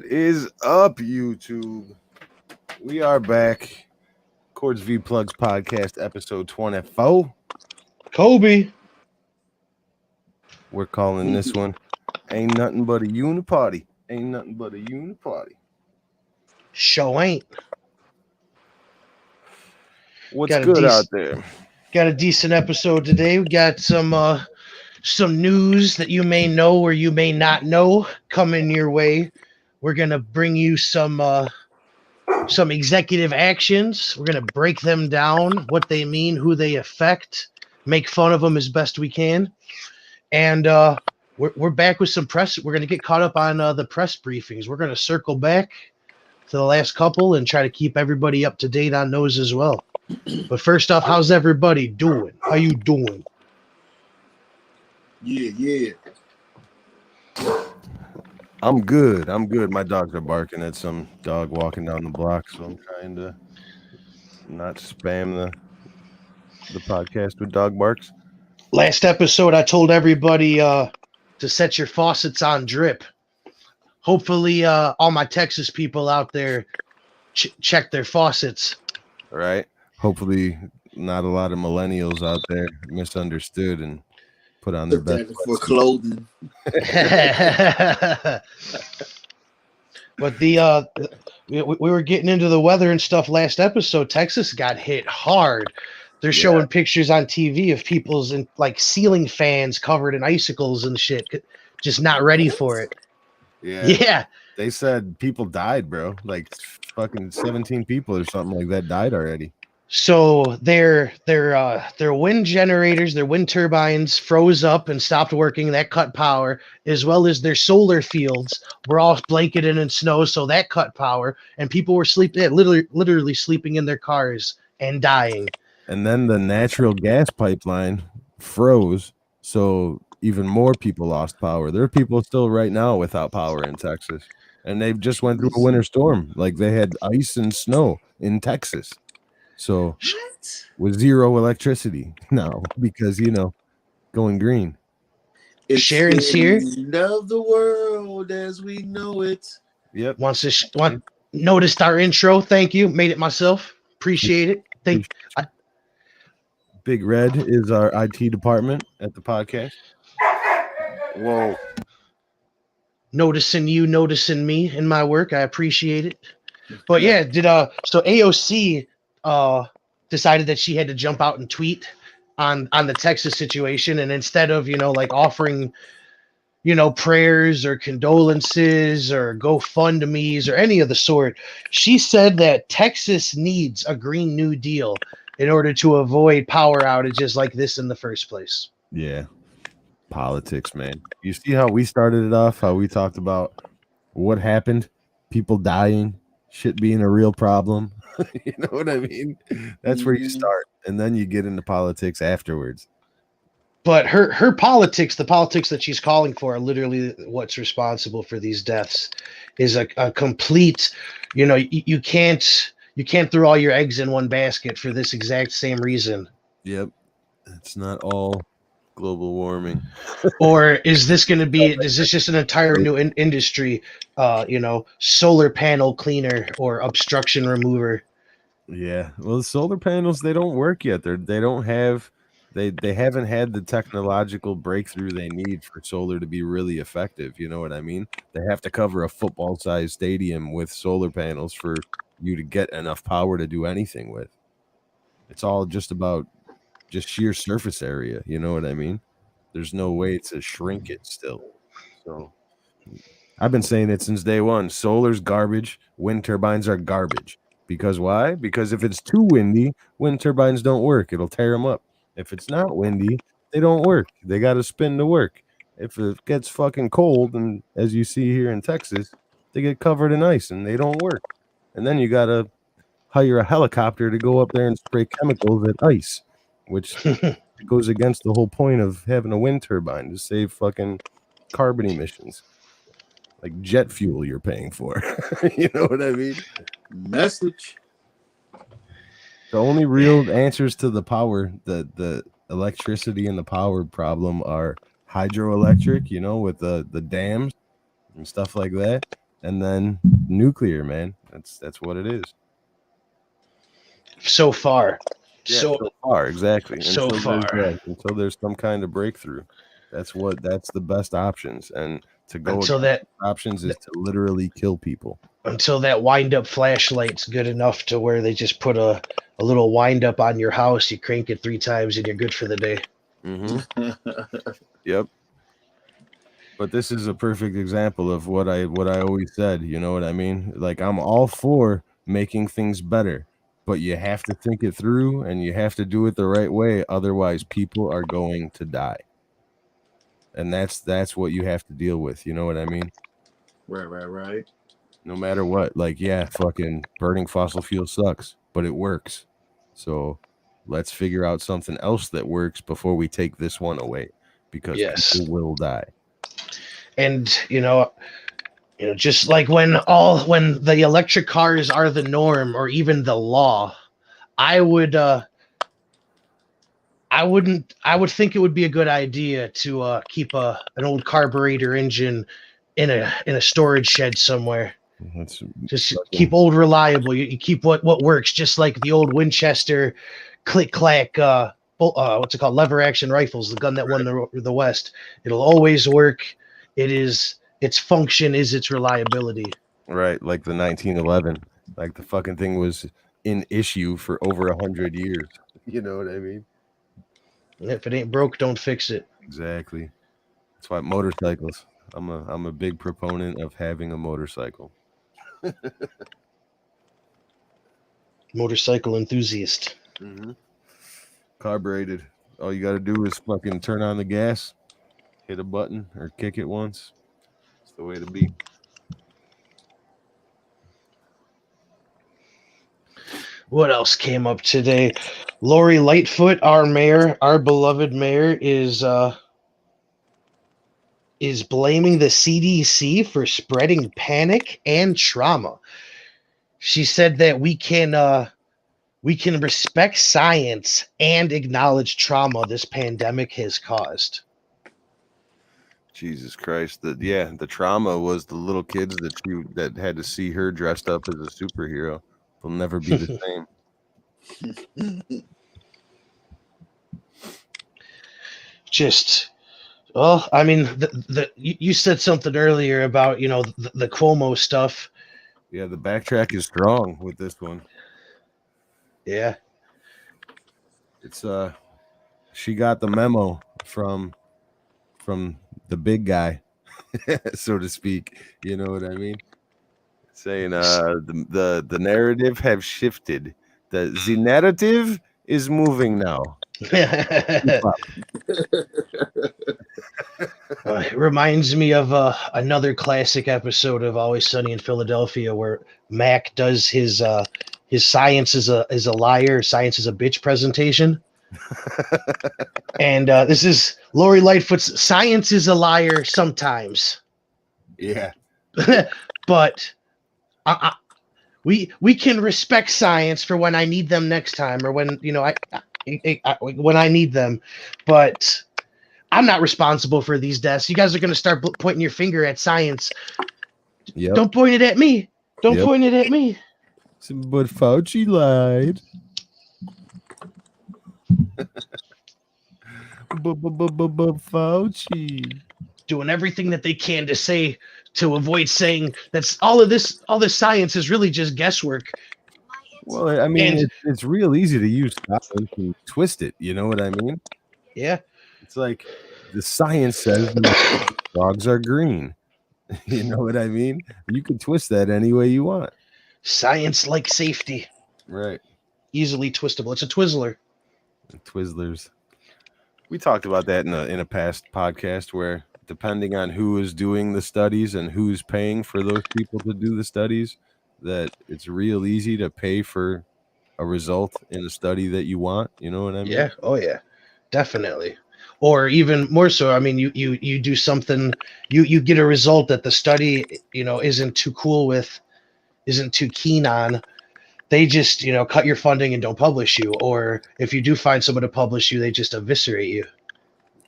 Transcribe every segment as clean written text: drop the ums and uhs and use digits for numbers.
What is up, YouTube? We are back. Chords V Plugs Podcast, episode 24. Kobe. We're calling this one Ain't Nothing But a Uniparty. Ain't Nothing But a Uniparty. Show ain't. What's good out there? Got a decent episode today. We got some news that you may know or you may not know coming your way. We're gonna bring you some executive actions. We're gonna break them down, what they mean, who they affect, make fun of them as best we can, and we're back with some press. We're gonna get caught up on the press briefings. We're gonna circle back to the last couple and try to keep everybody up to date on those as well. But first off, how's everybody doing? How you doing? Yeah. I'm good. My dogs are barking at some dog walking down the block, so I'm trying to not spam the podcast with dog barks. Last episode, I told everybody to set your faucets on drip. Hopefully, all my Texas people out there check their faucets. All right. Hopefully, not a lot of millennials out there misunderstood and put on their best for clothing. But we were getting into the weather and stuff last episode. Texas got hit hard. They're showing pictures on TV of people's in like ceiling fans covered in icicles and shit, just not ready for it. Yeah. They said people died, bro. Like fucking 17 people or something like that died already. So their wind generators, their wind turbines froze up and stopped working. That cut power, as well as their solar fields were all blanketed in snow, so that cut power. And people were sleeping, literally sleeping in their cars and dying. And then the natural gas pipeline froze, so even more people lost power. There are people still right now without power in Texas, and they just went through a winter storm. Like they had ice and snow in Texas. So with zero electricity now because, going green. It's Sharon's here. Of the world as we know it. Yep. Noticed our intro. Thank you. Made it myself. Appreciate it. Big Red is our IT department at the podcast. Whoa. Noticing you, noticing me in my work. I appreciate it. But yeah, so AOC decided that she had to jump out and tweet on the Texas situation, and instead of offering prayers or condolences or GoFundMe's or any of the sort, she said that Texas needs a Green New Deal in order to avoid power outages like this in the first place. Yeah, politics, man. You see how we started it off, how we talked about what happened, people dying, shit being a real problem. You know what I mean? That's where you start, and then you get into politics afterwards. But her politics, the politics that she's calling for, are literally what's responsible for these deaths. Is a complete, you can't throw all your eggs in one basket for this exact same reason. Yep, it's not all global warming. Or is this just an entire new industry? Solar panel cleaner or obstruction remover. Yeah, well, the solar panels, they don't work yet. They haven't had the technological breakthrough they need for solar to be really effective. You know what I mean? They have to cover a football-sized stadium with solar panels for you to get enough power to do anything with. It's all just about sheer surface area. You know what I mean? There's no way to shrink it still. So I've been saying it since day one. Solar's garbage. Wind turbines are garbage. Because why? Because if it's too windy, wind turbines don't work. It'll tear them up. If it's not windy, they don't work. They got to spin to work. If it gets fucking cold, and as you see here in Texas, they get covered in ice and they don't work. And then you got to hire a helicopter to go up there and spray chemicals at ice, which goes against the whole point of having a wind turbine, to save fucking carbon emissions. Like jet fuel you're paying for. You know what I mean? Message. The only real answers to the power, the electricity and the power problem, are hydroelectric, with the dams and stuff like that. and then nuclear, man. That's what it is. So far. Yeah, so far, exactly. So far. Until there's some kind of breakthrough. That's the best options. And to go Until against options is to literally kill people. Until that wind-up flashlight's good enough to where they just put a little wind-up on your house, you crank it 3 times, and you're good for the day. Mm-hmm. Yep. But this is a perfect example of what I always said. You know what I mean? Like, I'm all for making things better, but you have to think it through and you have to do it the right way. Otherwise, people are going to die. And that's what you have to deal with. You know what I mean? Right. No matter what. Like, yeah, fucking burning fossil fuel sucks, but it works. So let's figure out something else that works before we take this one away, because people will die. And just like when the electric cars are the norm or even the law, I would think it would be a good idea to keep an old carburetor engine in a storage shed somewhere. Just keep old reliable. You keep what works, just like the old Winchester click clack what's it called, lever action rifles, the gun that won the West. It'll always work. Its function is its reliability. Right, like the 1911. Like, the fucking thing was in issue for over 100 years. You know what I mean? If it ain't broke, don't fix it. Exactly. That's why motorcycles. I'm a big proponent of having a motorcycle. Motorcycle enthusiast. Mm-hmm. Carbureted. All you got to do is fucking turn on the gas, hit a button, or kick it once. It's the way to be. What else came up today? Lori Lightfoot, our mayor, our beloved mayor, is blaming the CDC for spreading panic and trauma. She said that we can respect science and acknowledge trauma this pandemic has caused. Jesus Christ. The trauma was the little kids that had to see her dressed up as a superhero. They'll never be the same. I mean, you said something earlier about, the Cuomo stuff. Yeah, the backtrack is strong with this one. Yeah. It's she got the memo from the big guy, so to speak. You know what I mean? Saying the narrative have shifted. The narrative is moving now. It reminds me of another classic episode of Always Sunny in Philadelphia, where Mac does his science is a liar, science is a bitch presentation. And this is Lori Lightfoot's science is a liar sometimes. Yeah. But we can respect science for when I need them next time, or when when I need them, but I'm not responsible for these deaths. You guys are going to start pointing your finger at science. Yep. Don't point it at me. Don't point it at me. But Fauci lied. Fauci doing everything that they can to avoid saying that's all this science is really just guesswork. Well, I mean, it's real easy to use science and twist it. You know what I mean? Yeah. It's like the science says dogs are green. You know what I mean? You can twist that any way you want. Science like safety. Right. Easily twistable. It's a Twizzler. Twizzlers. We talked about that in a past podcast, where depending on who is doing the studies and who's paying for those people to do the studies, that it's real easy to pay for a result in a study that you want. You know what I mean? Yeah. Oh yeah, definitely. Or even more so, I mean, you do something, you get a result that the study, isn't too cool with, isn't too keen on. They just, cut your funding and don't publish you. Or if you do find someone to publish you, they just eviscerate you.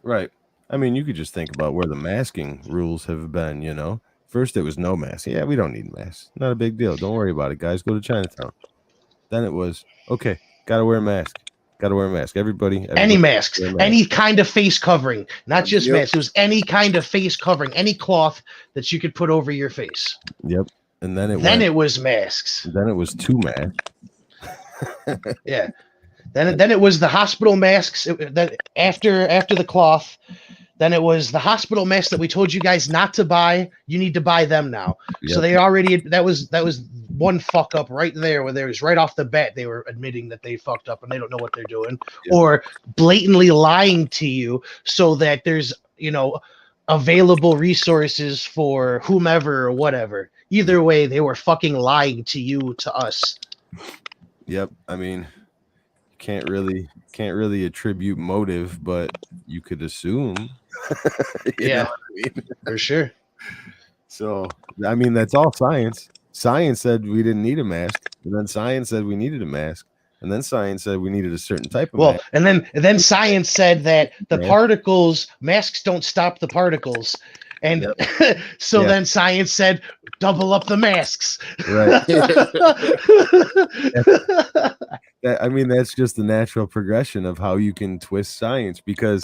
Right. I mean, you could just think about where the masking rules have been, First, it was no mask. Yeah, we don't need masks. Not a big deal. Don't worry about it, guys. Go to Chinatown. Then it was, okay, gotta wear a mask. Gotta wear a mask. Everybody Any masks, wear a mask. any kind of face covering, not just Yep. masks. It was any kind of face covering, any cloth that you could put over your face. Yep. And then it was masks. Then it was 2 masks. Yeah. Then it was the hospital masks. That after the cloth, then it was the hospital masks that we told you guys not to buy. You need to buy them now. Yep. So they already that was one fuck up right there, where there was right off the bat they were admitting that they fucked up and they don't know what they're doing, Yep. or blatantly lying to you so that there's available resources for whomever or whatever. Either way, they were fucking lying to you, to us. Yep. I mean, can't really attribute motive, but you could assume. You know what I mean? For sure. So, I mean, that's all science. Science said we didn't need a mask, and then science said we needed a mask, and then science said we needed a certain type of mask. And then science said that the masks don't stop the particles. And so then science said, double up the masks. Right. I mean, that's just the natural progression of how you can twist science, because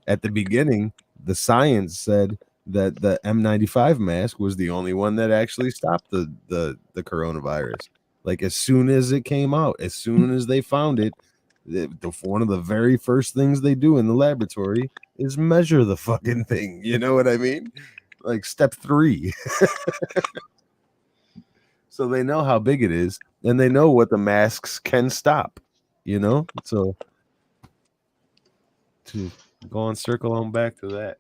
at the beginning, the science said that the N95 mask was the only one that actually stopped the coronavirus. Like, as soon as it came out, as soon as they found it, one of the very first things they do in the laboratory is measure the fucking thing. You know what I mean? Like step 3. So they know how big it is, and they know what the masks can stop, So to go on, circle on back to that.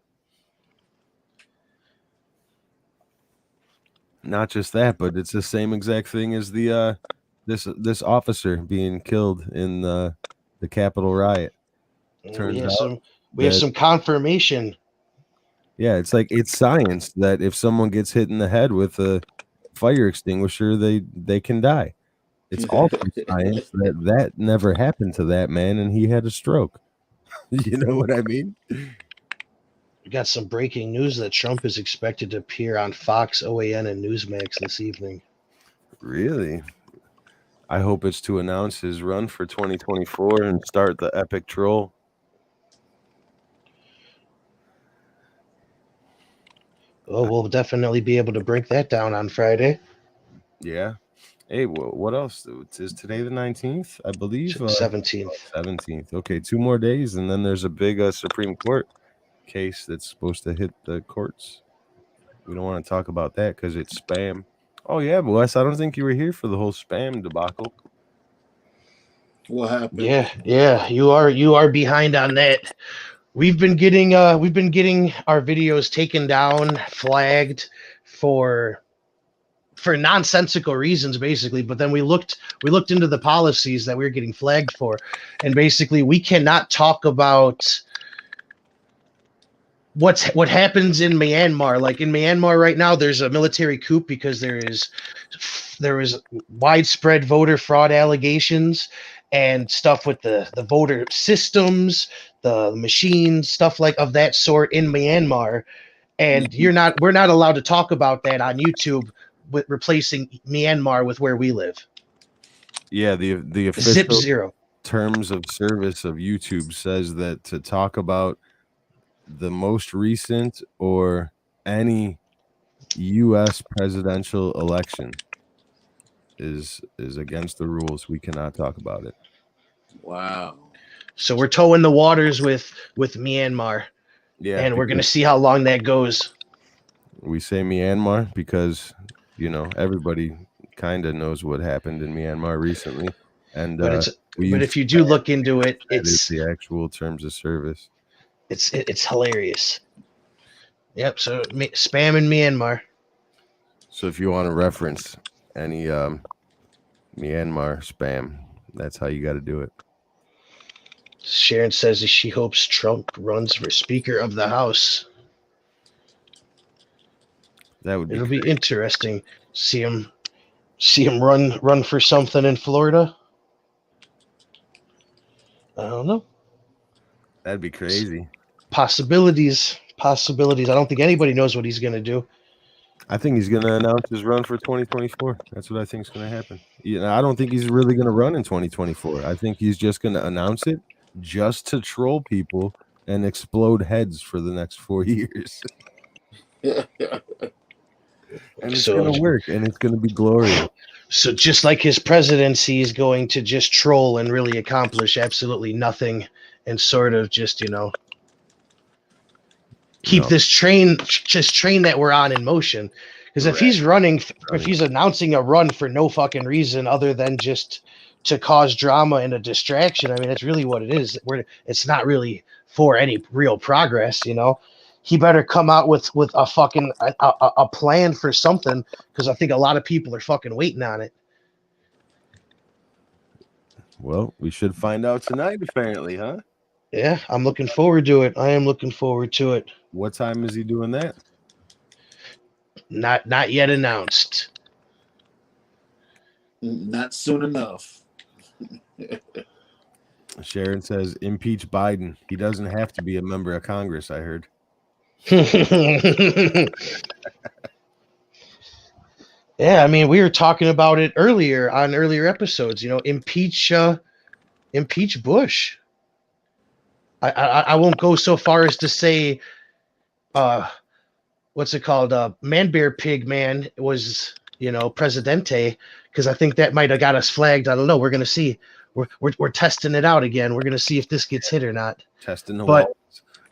Not just that, but it's the same exact thing as the this officer being killed in the Capitol riot. We have some confirmation. Yeah, it's like, it's science that if someone gets hit in the head with a fire extinguisher, they can die. It's also science that never happened to that man, and he had a stroke. You know what I mean? We got some breaking news that Trump is expected to appear on Fox, OAN, and Newsmax this evening. Really? I hope it's to announce his run for 2024 and start the epic troll. Oh, we'll definitely be able to break that down on Friday. Yeah. Hey, what else? Is today the 19th? I believe 17th. 17th. Okay, 2 more days, and then there's a big Supreme Court case that's supposed to hit the courts. We don't want to talk about that because it's spam. Oh yeah, but Wes, I don't think you were here for the whole spam debacle. What happened? Yeah, you are behind on that. We've been getting our videos taken down, flagged for nonsensical reasons, basically. But then we looked into the policies that we were getting flagged for, and basically we cannot talk about what happens in Myanmar. Like in Myanmar right now, there's a military coup because there is widespread voter fraud allegations and stuff with the voter systems, the machines, stuff like of that sort in Myanmar. And we're not allowed to talk about that on YouTube, with replacing Myanmar with where we live. Yeah, the official Zip zero terms of service of YouTube says that to talk about the most recent or any U.S. presidential election is against the rules. We cannot talk about it. Wow. So we're towing the waters with Myanmar. Yeah, and we're going to see how long that goes. We say Myanmar because, everybody kind of knows what happened in Myanmar recently. And but if you do look into it, it's the actual terms of service. It's hilarious. Yep. So spam in Myanmar. So if you want to reference any Myanmar spam, that's how you got to do it. Sharon says that she hopes Trump runs for Speaker of the House. It'll be interesting. See him run for something in Florida. I don't know. That'd be crazy. Possibilities. I don't think anybody knows what he's going to do. I think he's going to announce his run for 2024. That's what I think is going to happen. I don't think he's really going to run in 2024. I think he's just going to announce it just to troll people and explode heads for the next 4 years. And it's going to work, and it's going to be glorious. So just like his presidency is going to just troll and really accomplish absolutely nothing and sort of just, keep this train that we're on in motion. Because if he's if he's announcing a run for no fucking reason other than just to cause drama and a distraction, I mean, that's really what it is. It's not really for any real progress, He better come out with a fucking a plan for something, because I think a lot of people are fucking waiting on it. Well, we should find out tonight, apparently, huh? Yeah, I'm looking forward to it. I am looking forward to it. What time is he doing that? Not yet announced. Not soon enough. Sharon says, impeach Biden. He doesn't have to be a member of Congress, I heard. Yeah, I mean, we were talking about it earlier on earlier episodes. Impeach Bush. I won't go so far as to say, what's it called? Man, bear, pig, man was Presidente, because I think that might have got us flagged. I don't know. We're gonna see. We're testing it out again. We're gonna see if this gets hit or not. Testing the walls.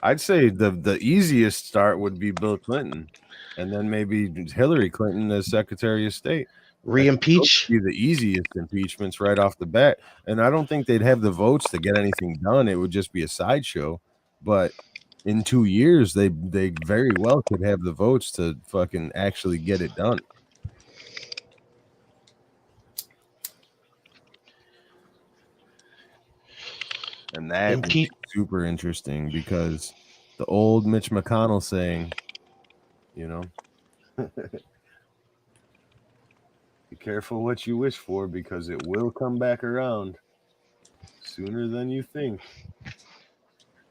I'd say the easiest start would be Bill Clinton, and then maybe Hillary Clinton as Secretary of State. Re-impeach? Be the easiest impeachments right off the bat. And I don't think they'd have the votes to get anything done. It would just be a sideshow. But in 2 years, they very well could have the votes to fucking actually get it done. And that would be super interesting, because the old Mitch McConnell saying, be careful what you wish for, because it will come back around sooner than you think.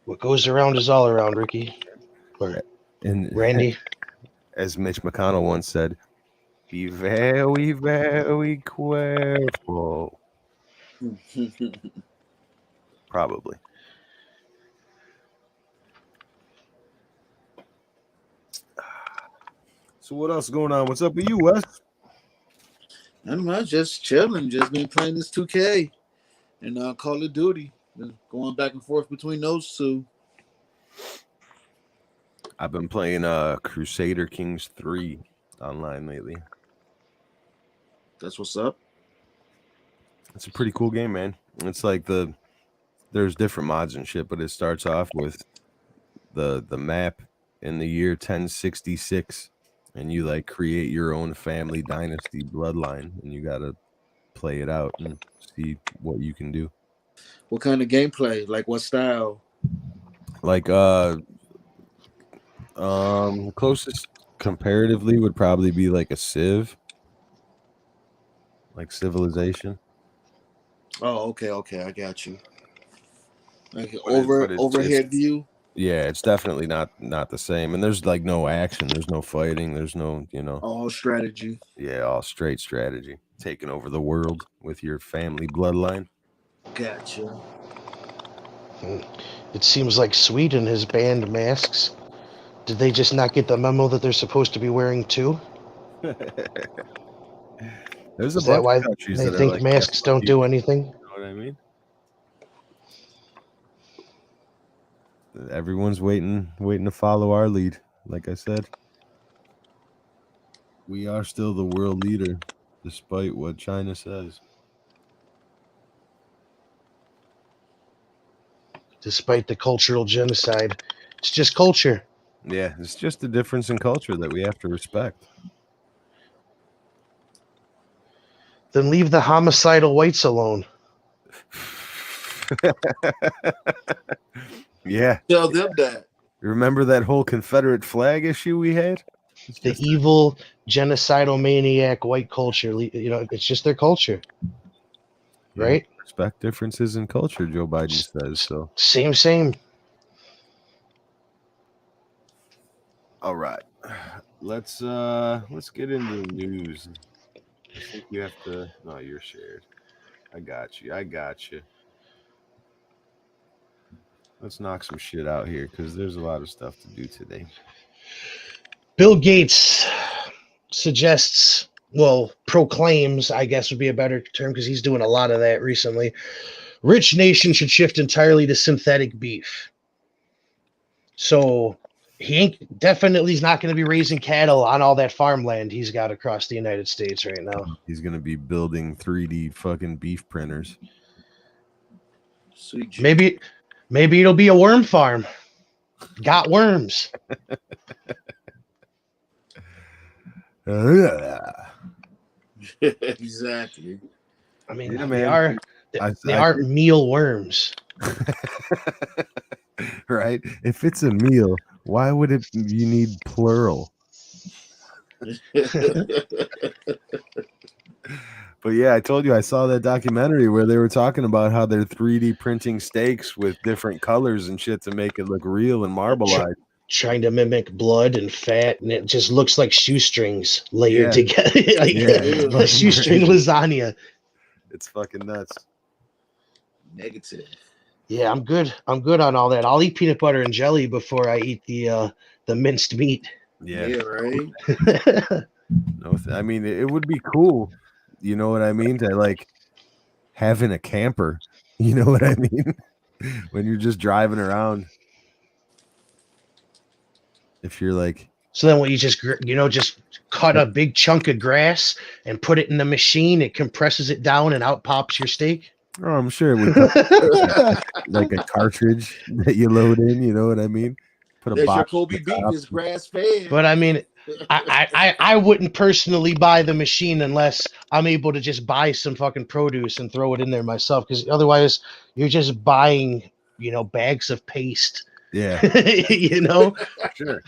What goes around is all around, Ricky. And Randy. As Mitch McConnell once said, be very, very careful. Probably. So what else is going on? What's up with you, Wes? I don't know, just chilling, just been playing this 2K and Call of Duty, going back and forth between those two. I've been playing Crusader Kings 3 online lately. That's what's up. It's a pretty cool game, man. It's like there's different mods and shit, but it starts off with the map in the year 1066. And you like create your own family dynasty bloodline, and you gotta play it out and see what you can do. What kind of gameplay? Like what style? Like closest comparatively would probably be like a Civ, like Civilization. Oh, okay, I got you. Like overhead view. Yeah, it's definitely not the same. And there's like no action, there's no fighting, there's no, all strategy. Yeah, all straight strategy. Taking over the world with your family bloodline. Gotcha. It seems like Sweden has banned masks. Did they just not get the memo that they're supposed to be wearing too? There's Is that why they think masks don't do anything? You know what I mean? Everyone's waiting to follow our lead. Like I said, we are still the world leader, despite what China says. Despite the cultural genocide, it's just culture. Yeah, it's just a difference in culture that we have to respect. Then leave the homicidal whites alone. Yeah. Tell them that. Remember that whole Confederate flag issue we had? The evil, genocidal, maniac white culture. It's just their culture. Yeah, right? Respect differences in culture, Joe Biden says. So Same. All right. Let's get into the news. I think you have to. No, you're shared. I got you. Let's knock some shit out here because there's a lot of stuff to do today. Bill Gates suggests, well, proclaims, I guess would be a better term because he's doing a lot of that recently. Rich nations should shift entirely to synthetic beef. So he definitely is not going to be raising cattle on all that farmland he's got across the United States right now. He's going to be building 3D fucking beef printers. Sweet. Maybe it'll be a worm farm. Got worms. Exactly. I mean, Yeah, they are meal worms. Right? If it's a meal, why would you need plural? But yeah, I told you I saw that documentary where they were talking about how they're 3D printing steaks with different colors and shit to make it look real and marbleized. Trying to mimic blood and fat, and it just looks like shoestrings layered together. A shoestring lasagna. It's fucking nuts. Negative. Yeah, I'm good. I'm good on all that. I'll eat peanut butter and jelly before I eat the minced meat. Yeah, right. I mean, it would be cool. You know what I mean? To like having a camper. You know what I mean? When you're just driving around. If you're like, so then what you just cut a big chunk of grass and put it in the machine, it compresses it down and out pops your steak. Oh, I'm sure it would like a cartridge that you load in, you know what I mean? Put a box. Your Kobe beef is grass fed. But I mean, I wouldn't personally buy the machine unless I'm able to just buy some fucking produce and throw it in there myself, because otherwise you're just buying, bags of paste. Yeah. Sure.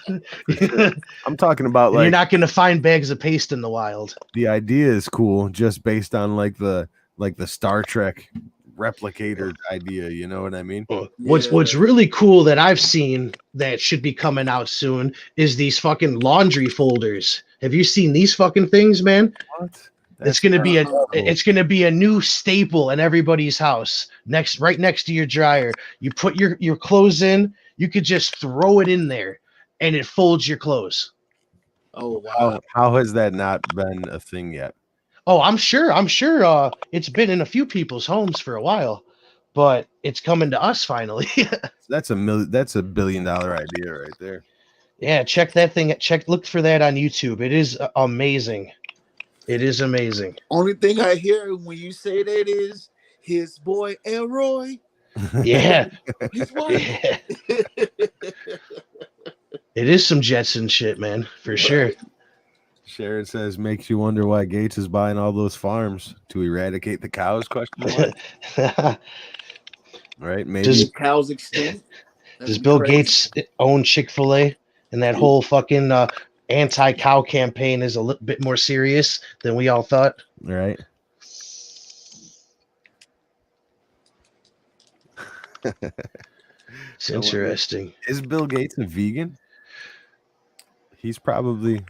I'm talking about you're not going to find bags of paste in the wild. The idea is cool, just based on like the Star Trek replicator idea, you know what I mean? What's really cool that I've seen that should be coming out soon is these fucking laundry folders. Have you seen these fucking things, man? What? It's gonna be a new staple in everybody's house. Right next to your dryer. You put your clothes in, you could just throw it in there and it folds your clothes. Oh wow. How has that not been a thing yet? Oh, I'm sure it's been in a few people's homes for a while, but it's coming to us finally. That's a $1 billion idea right there. Yeah, check that thing. Look for that on YouTube. It is amazing. It is amazing. Only thing I hear when you say that is his boy Elroy. Yeah. His wife. Yeah. It is some Jetson shit, man, for sure. Sharon says, makes you wonder why Gates is buying all those farms to eradicate the cows? Question mark. Right? Maybe cows extinct. Does Bill Gates own Chick-fil-A? And that whole fucking anti-cow campaign is a little bit more serious than we all thought. Right. It's interesting. Is Bill Gates a vegan? He's probably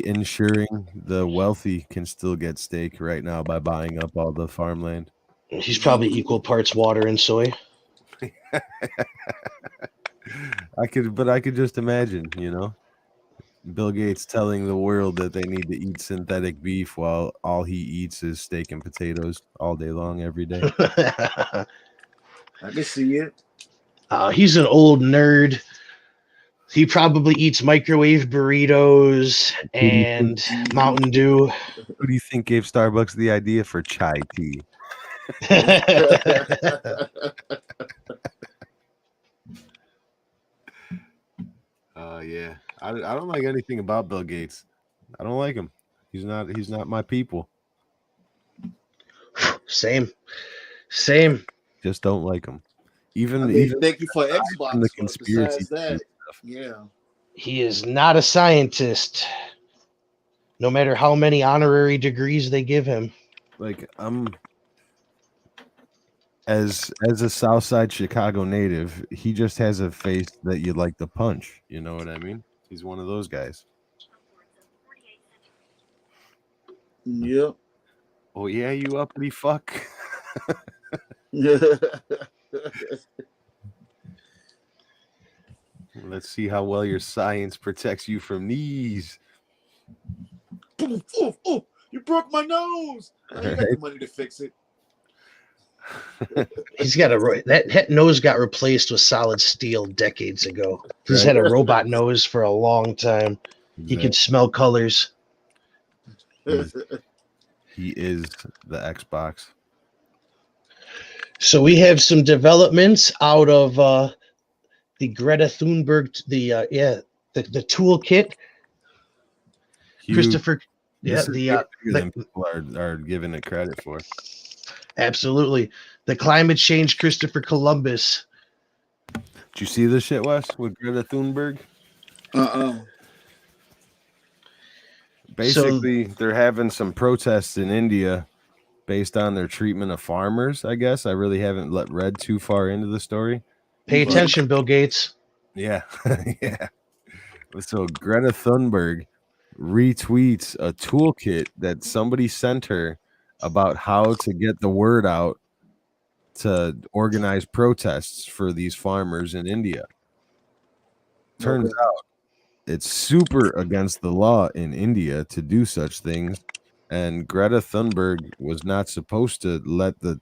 ensuring the wealthy can still get steak right now by buying up all the farmland. He's probably equal parts water and soy. I could just imagine, Bill Gates telling the world that they need to eat synthetic beef while all he eats is steak and potatoes all day long, every day. I can see it. He's an old nerd. He probably eats microwave burritos and Mountain Dew. Who do you think gave Starbucks the idea for chai tea? Yeah. I don't like anything about Bill Gates. I don't like him. He's not my people. Same. Just don't like him. Even thank you for Xbox. The conspiracy stuff. Yeah. He is not a scientist. No matter how many honorary degrees they give him. Like as a Southside Chicago native, he just has a face that you'd like to punch. You know what I mean? He's one of those guys. Yep. Oh yeah, you uppity fuck. Let's see how well your science protects you from these. Oh, you broke my nose. Oh, you got the money to fix it. He's got that nose got replaced with solid steel decades ago. He's had a robot nose for a long time. He can smell colors. He is the Xbox. So we have some developments out of the Greta Thunberg, the toolkit. Huge. Christopher, this is bigger than people are giving it credit for. Absolutely. The climate change Christopher Columbus. Did you see this shit, Wes, with Greta Thunberg? Basically, they're having some protests in India based on their treatment of farmers, I guess. I really haven't read too far into the story. Pay attention, Bill Gates. Yeah. Yeah. So Greta Thunberg retweets a toolkit that somebody sent her about how to get the word out to organize protests for these farmers in India. Turns out it's super against the law in India to do such things, and Greta Thunberg was not supposed to let the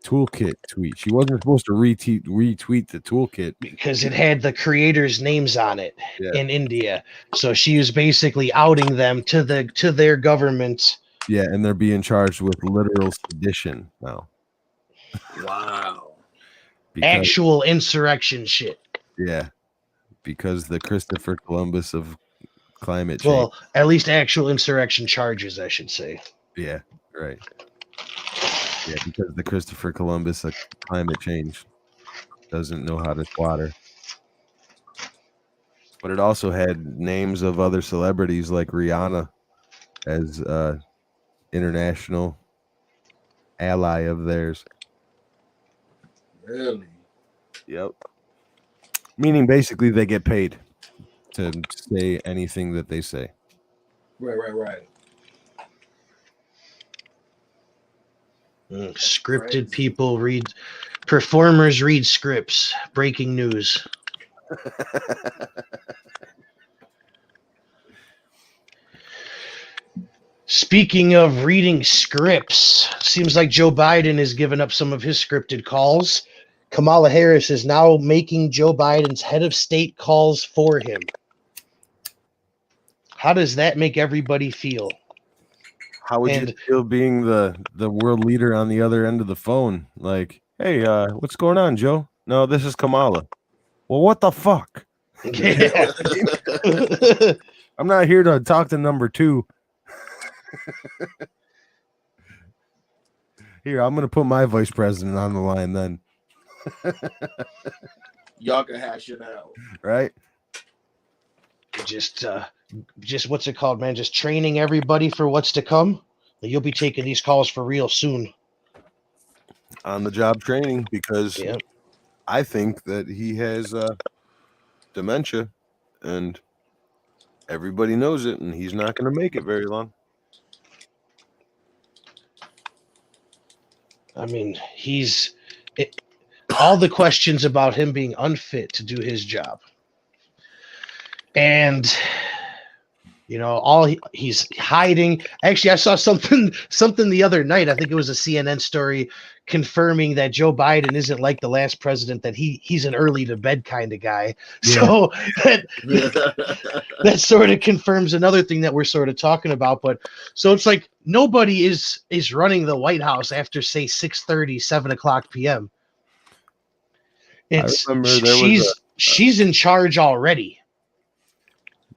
toolkit tweet. She wasn't supposed to retweet the toolkit because it had the creators' names on it in India. So she was basically outing them to their government. Yeah, and they're being charged with literal sedition now. Wow. Actual insurrection shit. Yeah. Because the Christopher Columbus of climate change. Well, at least actual insurrection charges, I should say. Yeah, right. Yeah, because the Christopher Columbus of climate change doesn't know how to squatter. But it also had names of other celebrities like Rihanna as international ally of theirs. Really? Yep. Meaning basically they get paid to say anything that they say. Right. Scripted people performers read scripts. Breaking news. Speaking of reading scripts, seems like Joe Biden has given up some of his scripted calls. Kamala Harris is now making Joe Biden's head of state calls for him. How does that make everybody feel? How would you feel being the world leader on the other end of the phone? Like, hey, what's going on, Joe? No, this is Kamala. Well, what the fuck? Yeah. I'm not here to talk to number 2. Here, I'm going to put my vice president on the line then. Y'all can hash it out. Right? Just what's it called, man? Just training everybody for what's to come. You'll be taking these calls for real soon. On the job training, because I think that he has dementia and everybody knows it, and he's not going to make it very long. I mean, all the questions about him being unfit to do his job. And, he's hiding. Actually, I saw something the other night. I think it was a CNN story confirming that Joe Biden isn't like the last president, that he's an early to bed kind of guy. Yeah. So that sort of confirms another thing that we're sort of talking about. But so it's like nobody is running the White House after, say, 6:30, 7 o'clock p.m. It's she's in charge already.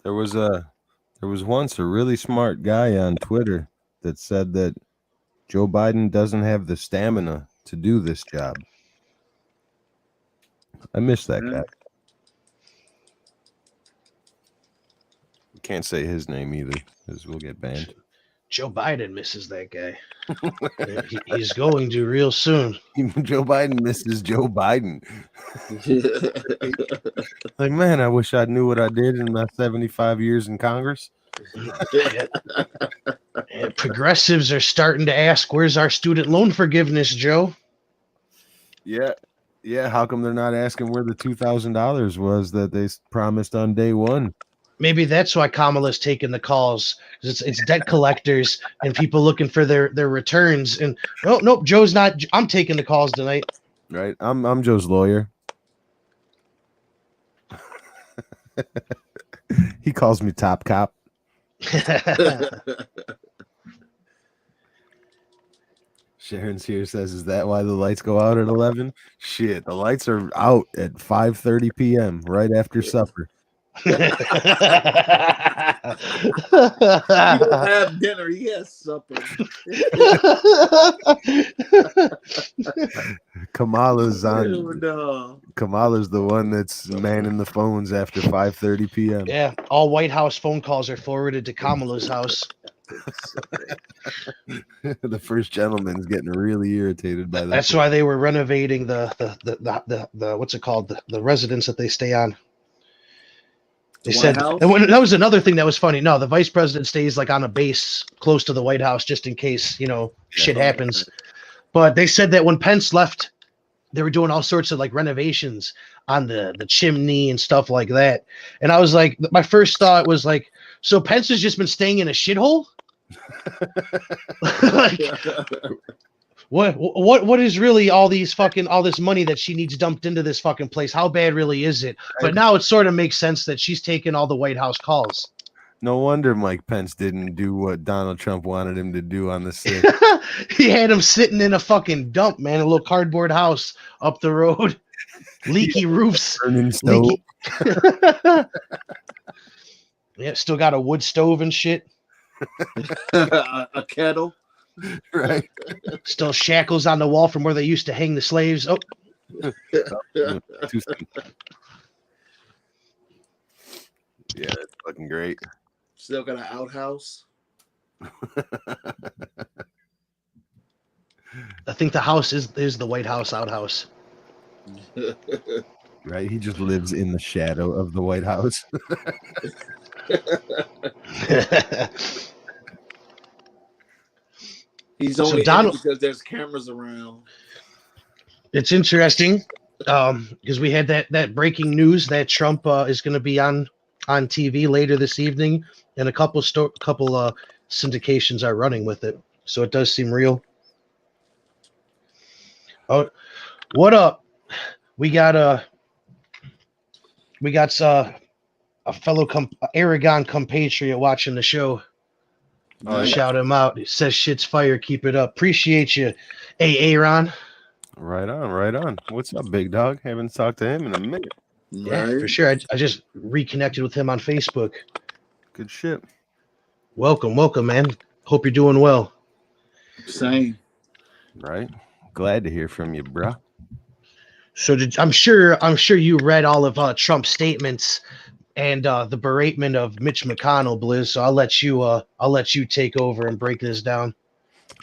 There was once a really smart guy on Twitter that said that Joe Biden doesn't have the stamina to do this job. I miss that guy. Can't say his name either, because we'll get banned. Joe Biden misses that guy. He's going to real soon. Joe Biden misses Joe Biden. Like, man, I wish I knew what I did in my 75 years in Congress. Progressives are starting to ask, where's our student loan forgiveness, Joe? Yeah. Yeah. How come they're not asking where the $2,000 was that they promised on day one? Maybe that's why Kamala's taking the calls, because it's debt collectors and people looking for their returns. And nope, Joe's not. I'm taking the calls tonight. Right. I'm Joe's lawyer. He calls me Top Cop. Sharon's here says, is that why the lights go out at 11? Shit, the lights are out at 5:30 p.m. right after supper. You don't have dinner, he has supper. Kamala's on. No. Kamala's the one that's manning the phones after 5:30 p.m. Yeah, all White House phone calls are forwarded to Kamala's house. The first gentleman's getting really irritated by that. That's why they were renovating the what's it called, the residence that they stay on. They said, and that was another thing that was funny. No, the vice president stays like on a base close to the White House just in case, shit happens. But they said that when Pence left, they were doing all sorts of like renovations on the chimney and stuff like that. And I was like, my first thought was like, so Pence has just been staying in a shithole? Like, what is really all this money that she needs dumped into this fucking place? How bad really is it? But now it sort of makes sense that she's taking all the White House calls. No wonder Mike Pence didn't do what Donald Trump wanted him to do on the 6th. He had him sitting in a fucking dump, man, a little cardboard house up the road, leaky roofs. Burning stove. Yeah, still got a wood stove and shit. A kettle. Right. Still shackles on the wall from where they used to hang the slaves. Oh. Yeah, that's fucking great. Still got an outhouse. I think the house is the White House outhouse. Right, he just lives in the shadow of the White House. He's only because there's cameras around. It's interesting because we had that breaking news that Trump is going to be on TV later this evening, and a couple syndications are running with it, so it does seem real. Oh, what up? We got a fellow Aragon compatriot watching the show. Shout him out. He says shit's fire. Keep it up. Appreciate you, Aaron. Right on, right on. What's up, big dog? Haven't talked to him in a minute. Yeah, for sure. I just reconnected with him on Facebook. Good shit. Welcome, man. Hope you're doing well. Same. Right. Glad to hear from you, bro. So I'm sure you read all of Trump's statements and the beratement of Mitch McConnell, Blizz. So I'll let you take over and break this down.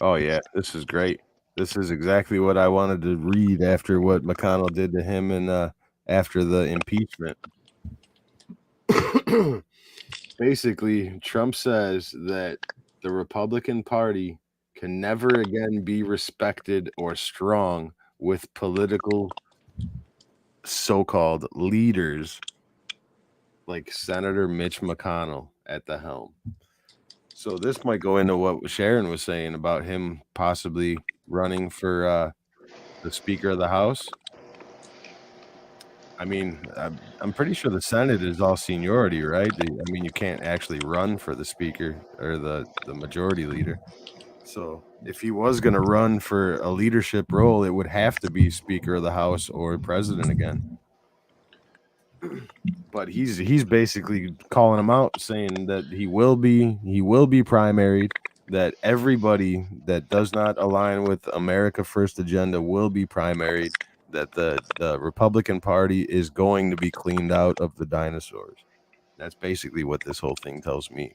Oh yeah, this is great. This is exactly what I wanted to read after what McConnell did to him and after the impeachment. Basically, Trump says that the Republican Party can never again be respected or strong with political so-called leaders like Senator Mitch McConnell at the helm. So this might go into what Sharon was saying about him possibly running for the Speaker of the House. I mean, I'm pretty sure the Senate is all seniority, right? I mean, you can't actually run for the Speaker or the Majority Leader. So if he was going to run for a leadership role, it would have to be Speaker of the House or President again. But he's basically calling him out, saying that he will be primaried, that everybody that does not align with America First agenda will be primaried, that the Republican Party is going to be cleaned out of the dinosaurs. That's basically what this whole thing tells me.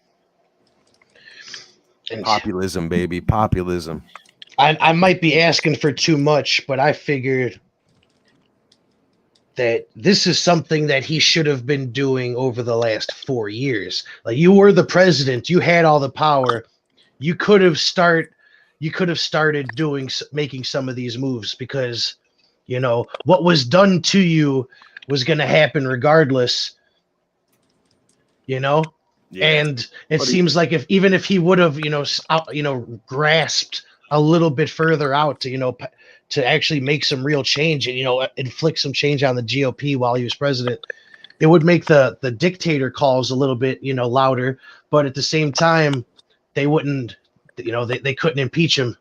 And Populism, baby, populism. I might be asking for too much, but I figured that this is something that he should have been doing over the last 4 years. Like, you were the president, you had all the power. You could have started making some of these moves, because what was done to you was going to happen regardless. Yeah. And it seems like if he would have grasped a little bit further out to actually make some real change and inflict some change on the GOP while he was president, it would make the dictator calls a little bit louder. But at the same time, they wouldn't, they couldn't impeach him,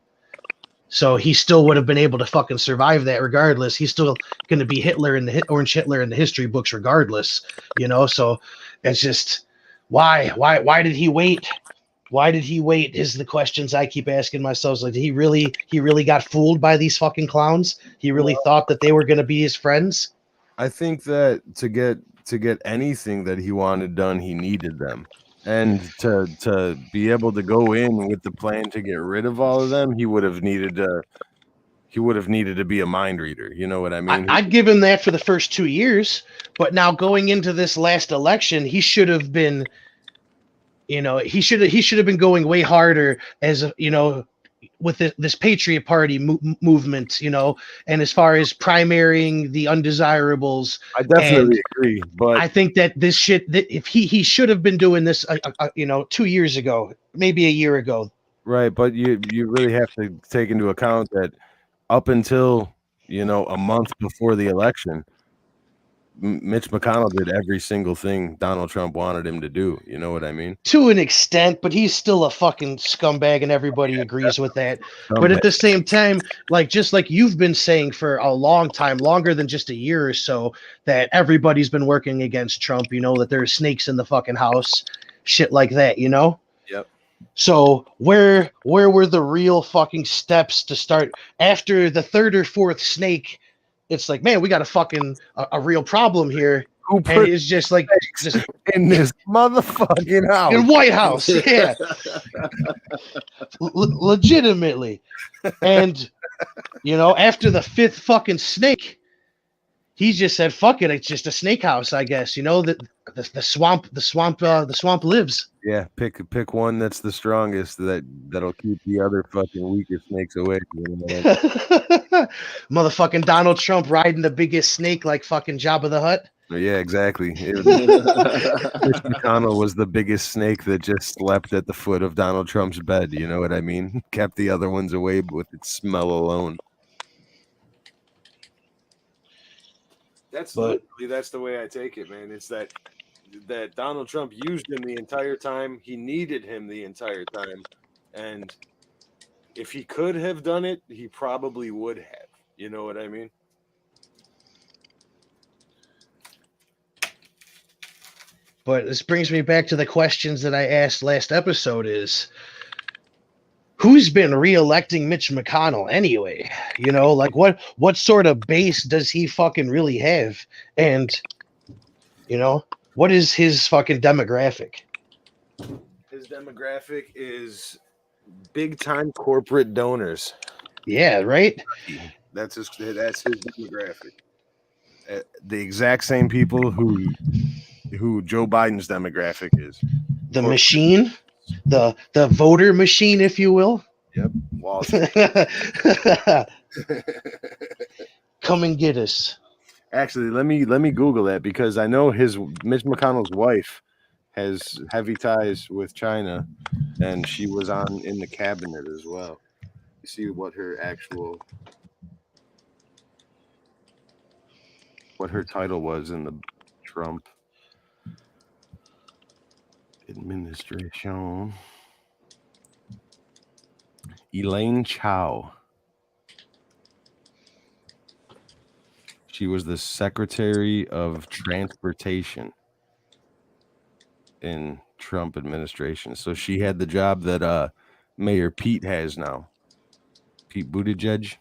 so he still would have been able to fucking survive that regardless. He's still going to be Orange Hitler in the history books regardless. So it's just, why did he wait? Why did he wait is the questions I keep asking myself. Like, he really got fooled by these fucking clowns? He really thought that they were going to be his friends? I think that to get anything that he wanted done, he needed them. And to be able to go in with the plan to get rid of all of them, he would have needed to be a mind reader. You know what I mean? I'd give him that for the first 2 years, but now going into this last election, he should have been, he should have been going way harder with this Patriot Party movement, and as far as primarying the undesirables. I definitely agree, but I think that this shit, that if he should have been doing this, 2 years ago, maybe a year ago. Right, but you really have to take into account that up until a month before the election, Mitch McConnell did every single thing Donald Trump wanted him to do. You know what I mean? To an extent, but he's still a fucking scumbag, and everybody agrees with that. But at the same time, just like you've been saying for a long time, longer than just a year or so, that everybody's been working against Trump, that there are snakes in the fucking house, shit like that, Yep. So where were the real fucking steps to start after the third or fourth snake? It's like, man, we got a real problem here. Who And put it's just like in this motherfucking house? in White House, yeah, legitimately. And after the fifth fucking snake, he just said, "Fuck it, it's just a snake house, I guess." The swamp lives. Yeah, pick one that's the strongest that'll keep the other fucking weaker snakes away. Motherfucking Donald Trump riding the biggest snake like fucking Jabba the Hutt. Yeah, exactly. Mitch McConnell was the biggest snake that just slept at the foot of Donald Trump's bed. You know what I mean? Kept the other ones away with its smell alone. That's the way I take it, man. It's that Donald Trump used him the entire time. He needed him the entire time. And if he could have done it, he probably would have. You know what I mean? But this brings me back to the questions that I asked last episode is, who's been re-electing Mitch McConnell anyway? What sort of base does he fucking really have? And, what is his fucking demographic? His demographic is big-time corporate donors. Yeah, right? That's his demographic. The exact same people who Joe Biden's demographic is. The machine, the voter machine, if you will. Yep. Wall Street. Come and get us. Actually, let me Google that, because I know Mitch McConnell's wife has heavy ties with China, and she was in the cabinet as well. You see what her title was in the Trump administration. Elaine Chao. She was the Secretary of Transportation in Trump administration. So she had the job that Mayor Pete has now. Pete Buttigieg.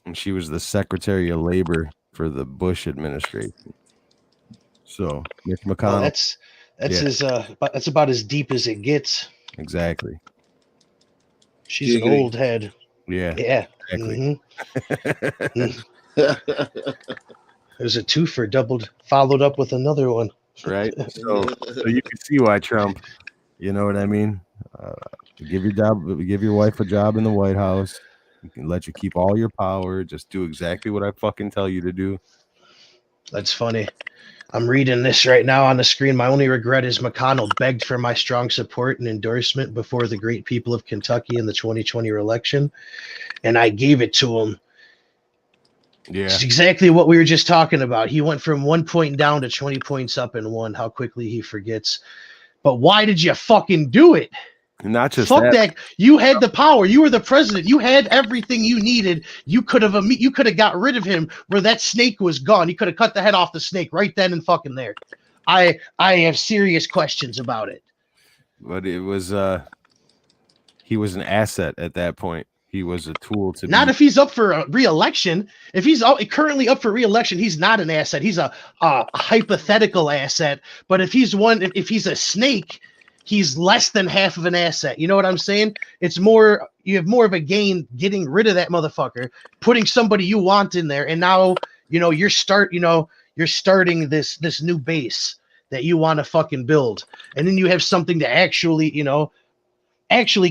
And she was the Secretary of Labor for the Bush administration. So Mitch McConnell. That's Yeah. that's about as deep as it gets. Exactly. She's an old head. Yeah. Yeah. Exactly. There's a twofer doubled, followed up with another one. Right. So you can see why Trump. You know what I mean? Give your wife a job in the White House. He can let you keep all your power. Just do exactly what I fucking tell you to do. That's funny. I'm reading this right now on the screen. My only regret is McConnell begged for my strong support and endorsement before the great people of Kentucky in the 2020 election, and I gave it to him. Yeah. It's exactly what we were just talking about. He went from 1 point down to 20 points up in one. How quickly he forgets. But why did you fucking do it? Not just Fuck that. that. You had the power. You were the president. You had everything you needed. You could have got rid of him where that snake was gone. You could have cut the head off the snake right then and fucking there. I have serious questions about it. But it was he was an asset at that point. He was a tool to not if he's up for a re-election. If he's currently up for re-election, he's not an asset. He's a hypothetical asset. But if he's a snake, he's less than half of an asset. You know what I'm saying? It's more, you have more of a gain getting rid of that motherfucker, putting somebody you want in there, and now you're starting this new base that you want to fucking build, and then you have something to actually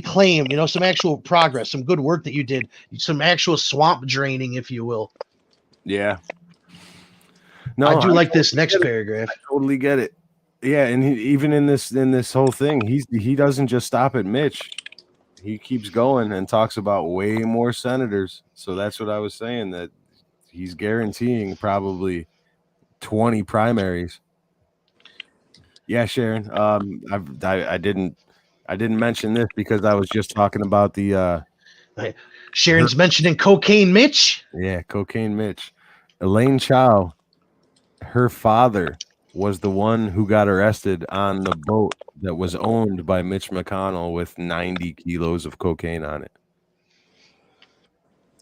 claim, some actual progress, some good work that you did, some actual swamp draining, if you will. Yeah. No, I do like this next paragraph. I totally get it. Yeah, and even in this whole thing, he doesn't just stop at Mitch. He keeps going and talks about way more senators. So that's what I was saying, that he's guaranteeing probably 20 primaries. Yeah, Sharon. I didn't mention this because I was just talking about the Sharon's mentioning Cocaine Mitch. Yeah, Cocaine Mitch. Elaine Chao, her father was the one who got arrested on the boat that was owned by Mitch McConnell with 90 kilos of cocaine on it.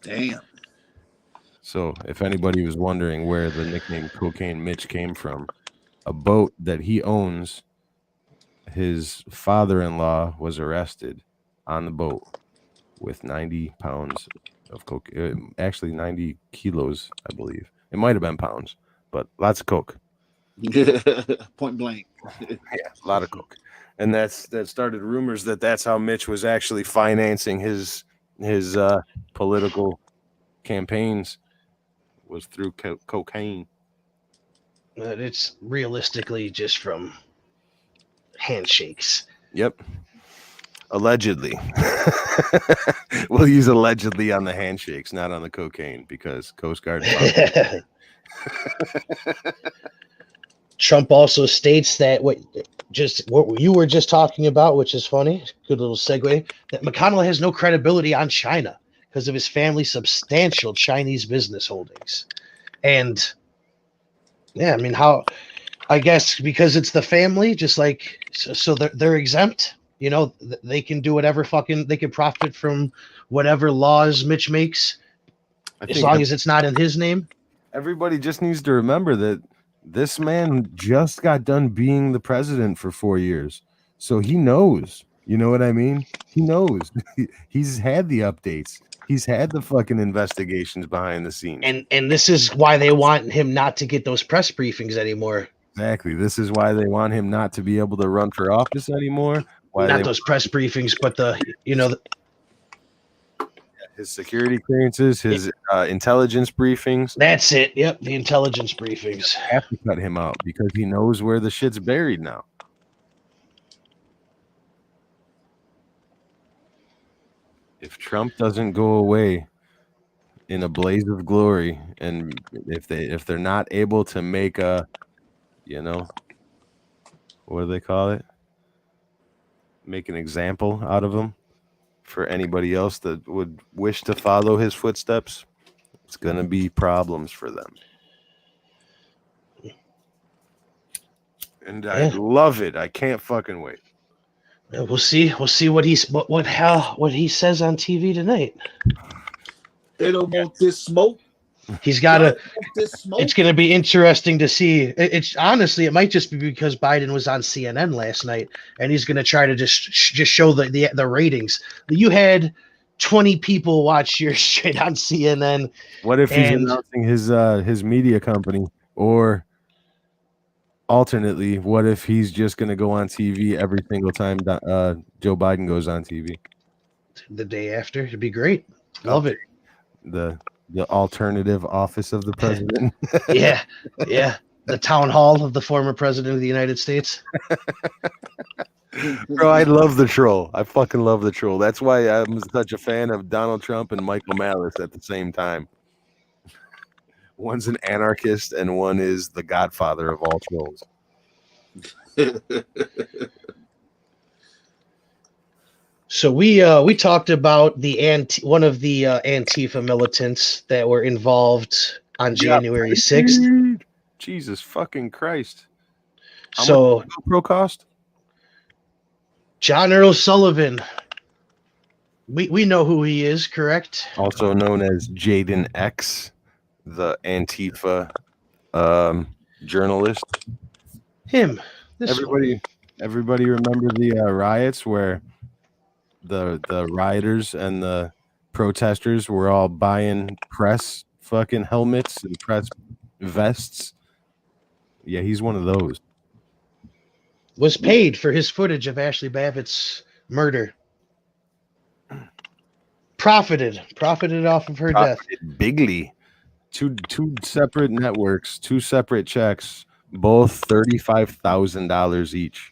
Damn. So if anybody was wondering where the nickname Cocaine Mitch came from, a boat that he owns, his father-in-law was arrested on the boat with 90 pounds of coke. Actually, 90 kilos, I believe. It might have been pounds, but lots of coke. Point blank. Yeah, a lot of coke. And that started rumors that that's how Mitch was actually financing his political campaigns, was through cocaine. But it's realistically just from handshakes. Yep. Allegedly. We'll use allegedly on the handshakes, not on the cocaine, because Coast Guard. Trump also states that what you were just talking about, which is funny, good little segue, that McConnell has no credibility on China because of his family's substantial Chinese business holdings. And yeah, I mean, I guess because it's the family, just like, so they're exempt. They can do whatever they can profit from whatever laws Mitch makes, as long as it's not in his name. Everybody just needs to remember that this man just got done being the president for 4 years. So he knows, you know what I mean? He knows. He's had the updates. He's had the fucking investigations behind the scenes. And this is why they want him not to get those press briefings anymore. Exactly. This is why they want him not to be able to run for office anymore. Not those press briefings, but his security clearances, his intelligence briefings. That's it. Yep, the intelligence briefings. Have to cut him out because he knows where the shit's buried now. If Trump doesn't go away in a blaze of glory, and if they're not able to make a, what do they call it? Make an example out of him for anybody else that would wish to follow his footsteps, it's going to be problems for them. And I love it. I can't fucking wait. We'll see what he says on TV tonight. They don't want this smoke. He's got to. This smoke. It's going to be interesting to see. It's honestly, it might just be because Biden was on CNN last night, and he's going to try to just show the ratings. You had 20 people watch your shit on CNN. What if he's announcing his media company? Or alternately, what if he's just going to go on TV every single time Joe Biden goes on TV? The day after, it'd be great. Love it. The alternative office of the president. Yeah. The town hall of the former president of the United States. Bro, I love the troll. I fucking love the troll. That's why I'm such a fan of Donald Trump and Michael Malice at the same time. One's an anarchist and one is the godfather of all trolls. So we talked about one of the Antifa militants that were involved on January 6th. Jesus fucking Christ. How So much does GoPro cost? John Earl Sullivan. We know who he is, correct? Also known as Jaden X, the Antifa journalist. Him. Everybody remember the riots where the rioters and the protesters were all buying press fucking helmets and press vests? Yeah, he's one of those. Was paid for his footage of Ashley Babbitt's murder. Profited off of her death. Bigly. Two separate networks, two separate checks, both $35,000 each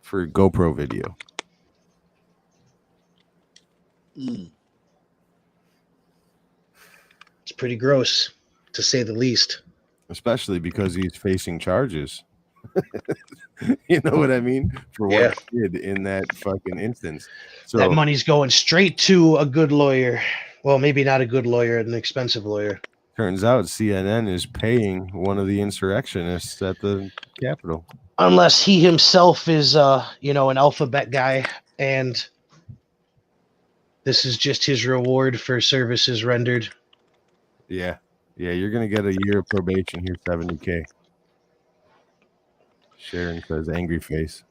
for GoPro video. It's pretty gross, to say the least. Especially because he's facing charges. You know what I mean? For what he did in that fucking instance. So that money's going straight to a good lawyer. Well, maybe not a good lawyer, an expensive lawyer. Turns out CNN is paying one of the insurrectionists at the Capitol. Unless he himself is, an alphabet guy, and this is just his reward for services rendered. Yeah, you're gonna get a year of probation here, $70K. Sharon says, angry face.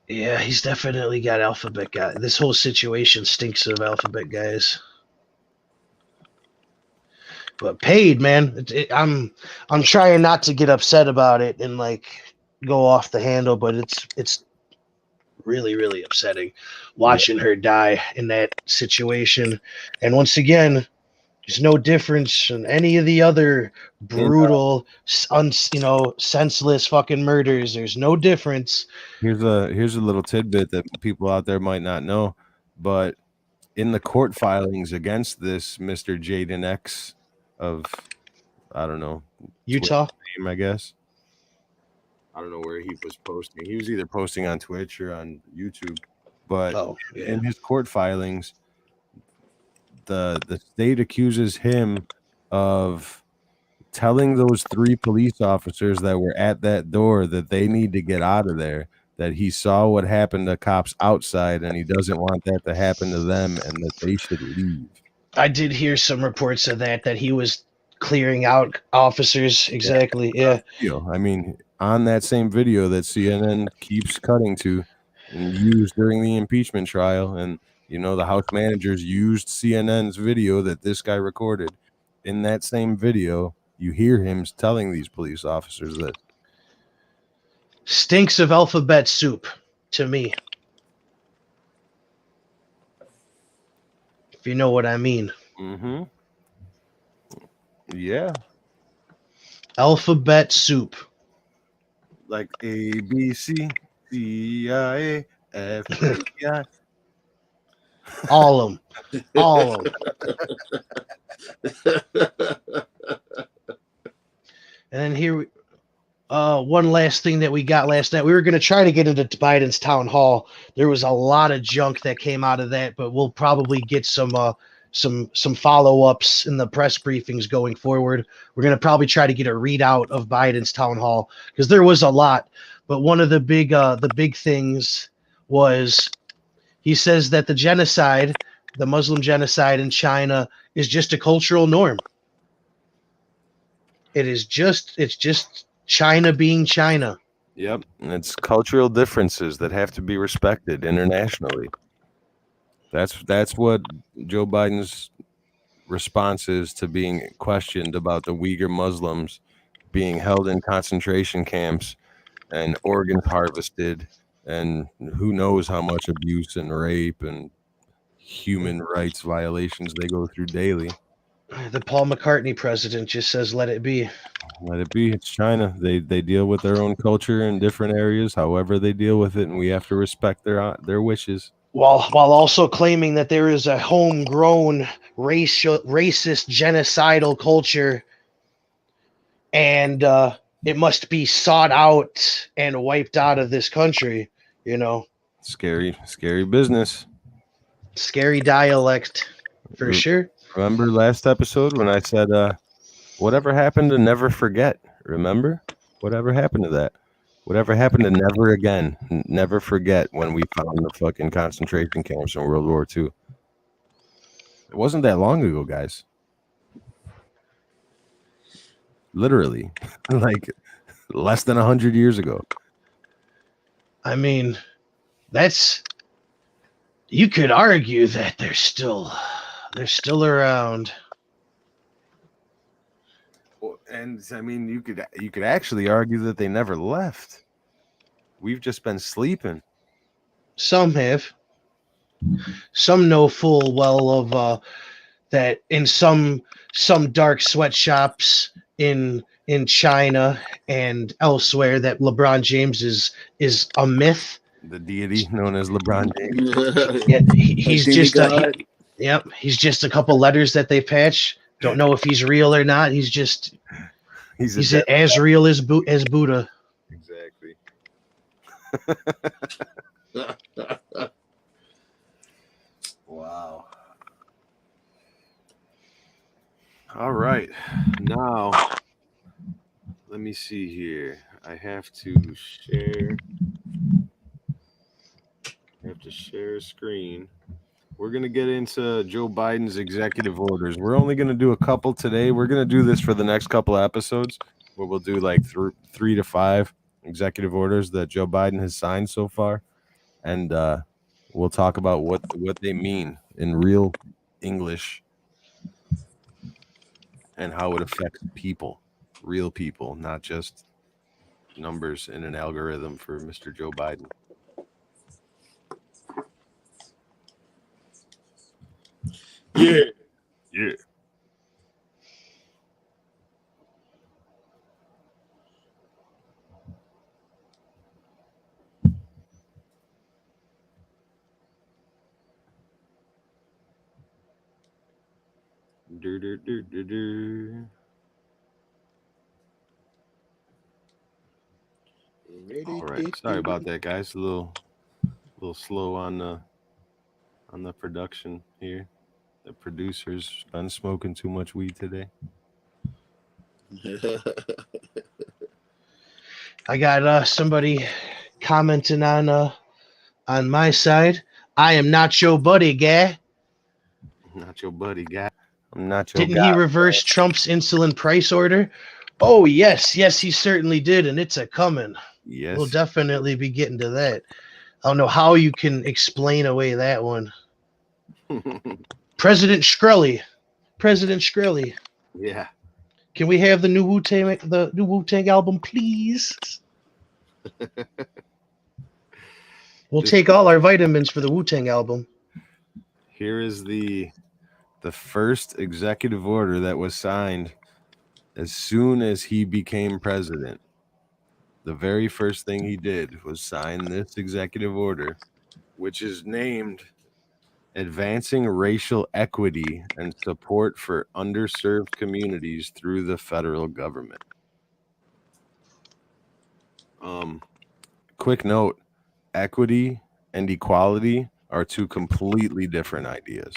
Yeah, he's definitely got alphabet guy. This whole situation stinks of alphabet guys. But paid, man. I'm trying not to get upset about it and go off the handle, but it's really, really upsetting watching her die in that situation. And once again, there's no difference in any of the other brutal, senseless fucking murders. There's no difference. Here's a little tidbit that people out there might not know, but in the court filings against this Mr. Jaden X of, I don't know, Utah, name, I guess. I don't know where he was posting. He was either posting on Twitch or on YouTube, but in his court filings, the state accuses him of telling those 3 police officers that were at that door that they need to get out of there, that he saw what happened to cops outside and he doesn't want that to happen to them and that they should leave. I did hear some reports of that he was clearing out officers. Exactly. Yeah. I mean, on that same video that CNN keeps cutting to and used during the impeachment trial, and the House managers used CNN's video that this guy recorded. In that same video, you hear him telling these police officers that. Stinks of alphabet soup to me. If you know what I mean. Mm-hmm. Yeah. Alphabet soup. Like A, B, C, D, I, A, F, G, I. All of them. And then here, one last thing that we got last night. We were going to try to get into Biden's town hall. There was a lot of junk that came out of that, but we'll probably get some follow-ups in the press briefings going forward. We're going to probably try to get a readout of Biden's town hall because there was a lot. But one of the big things was he says that the genocide the Muslim genocide in China is just a cultural norm. It's just China being China. Yep, and it's cultural differences that have to be respected internationally. That's what Joe Biden's response is to being questioned about the Uyghur Muslims being held in concentration camps and organs harvested, and who knows how much abuse and rape and human rights violations they go through daily. The Paul McCartney president just says, "Let it be." Let it be. It's China. They deal with their own culture in different areas, however they deal with it, and we have to respect their wishes. While also claiming that there is a homegrown racist genocidal culture, and it must be sought out and wiped out of this country. Scary business. Scary dialect for sure. Remember last episode when I said, whatever happened to never forget? Remember? Whatever happened to that? Whatever happened to never again? Never forget when we found the fucking concentration camps in World War II. It wasn't that long ago, guys. Literally. Like less than 100 years ago. I mean, you could argue that they're still around. And I mean, you could actually argue that they never left. We've just been sleeping. Some have. Some know full well of that in some dark sweatshops in China and elsewhere that LeBron James is a myth. The deity known as LeBron James. Yeah, he's just a couple letters that they patch. Don't know if he's real or not. He's as real as Buddha. Exactly. Wow. All right. Now, let me see here. I have to share a screen. We're going to get into Joe Biden's executive orders. We're only going to do a couple today. We're going to do this for the next couple episodes where we'll do like 3 to 5 executive orders that Joe Biden has signed so far. And we'll talk about what they mean in real English and how it affects people, real people, not just numbers in an algorithm for Mr. Joe Biden. Yeah. Yeah. All right. Sorry about that, guys. A little slow on the production here. The producer's been smoking too much weed today. I got somebody commenting on my side. I am not your buddy, guy. Not your buddy, guy. I'm not your Didn't he reverse Trump's insulin price order? Oh, yes, he certainly did, and it's a coming. Yes. We'll definitely be getting to that. I don't know how you can explain away that one. President Shkreli. Yeah. Can we have the new Wu-Tang album, please? We'll take all our vitamins for the Wu-Tang album. Here is the first executive order that was signed as soon as he became president. The very first thing he did was sign this executive order, which is named Advancing Racial Equity and Support for Underserved Communities Through the Federal Government. Quick note, equity and equality are two completely different ideas.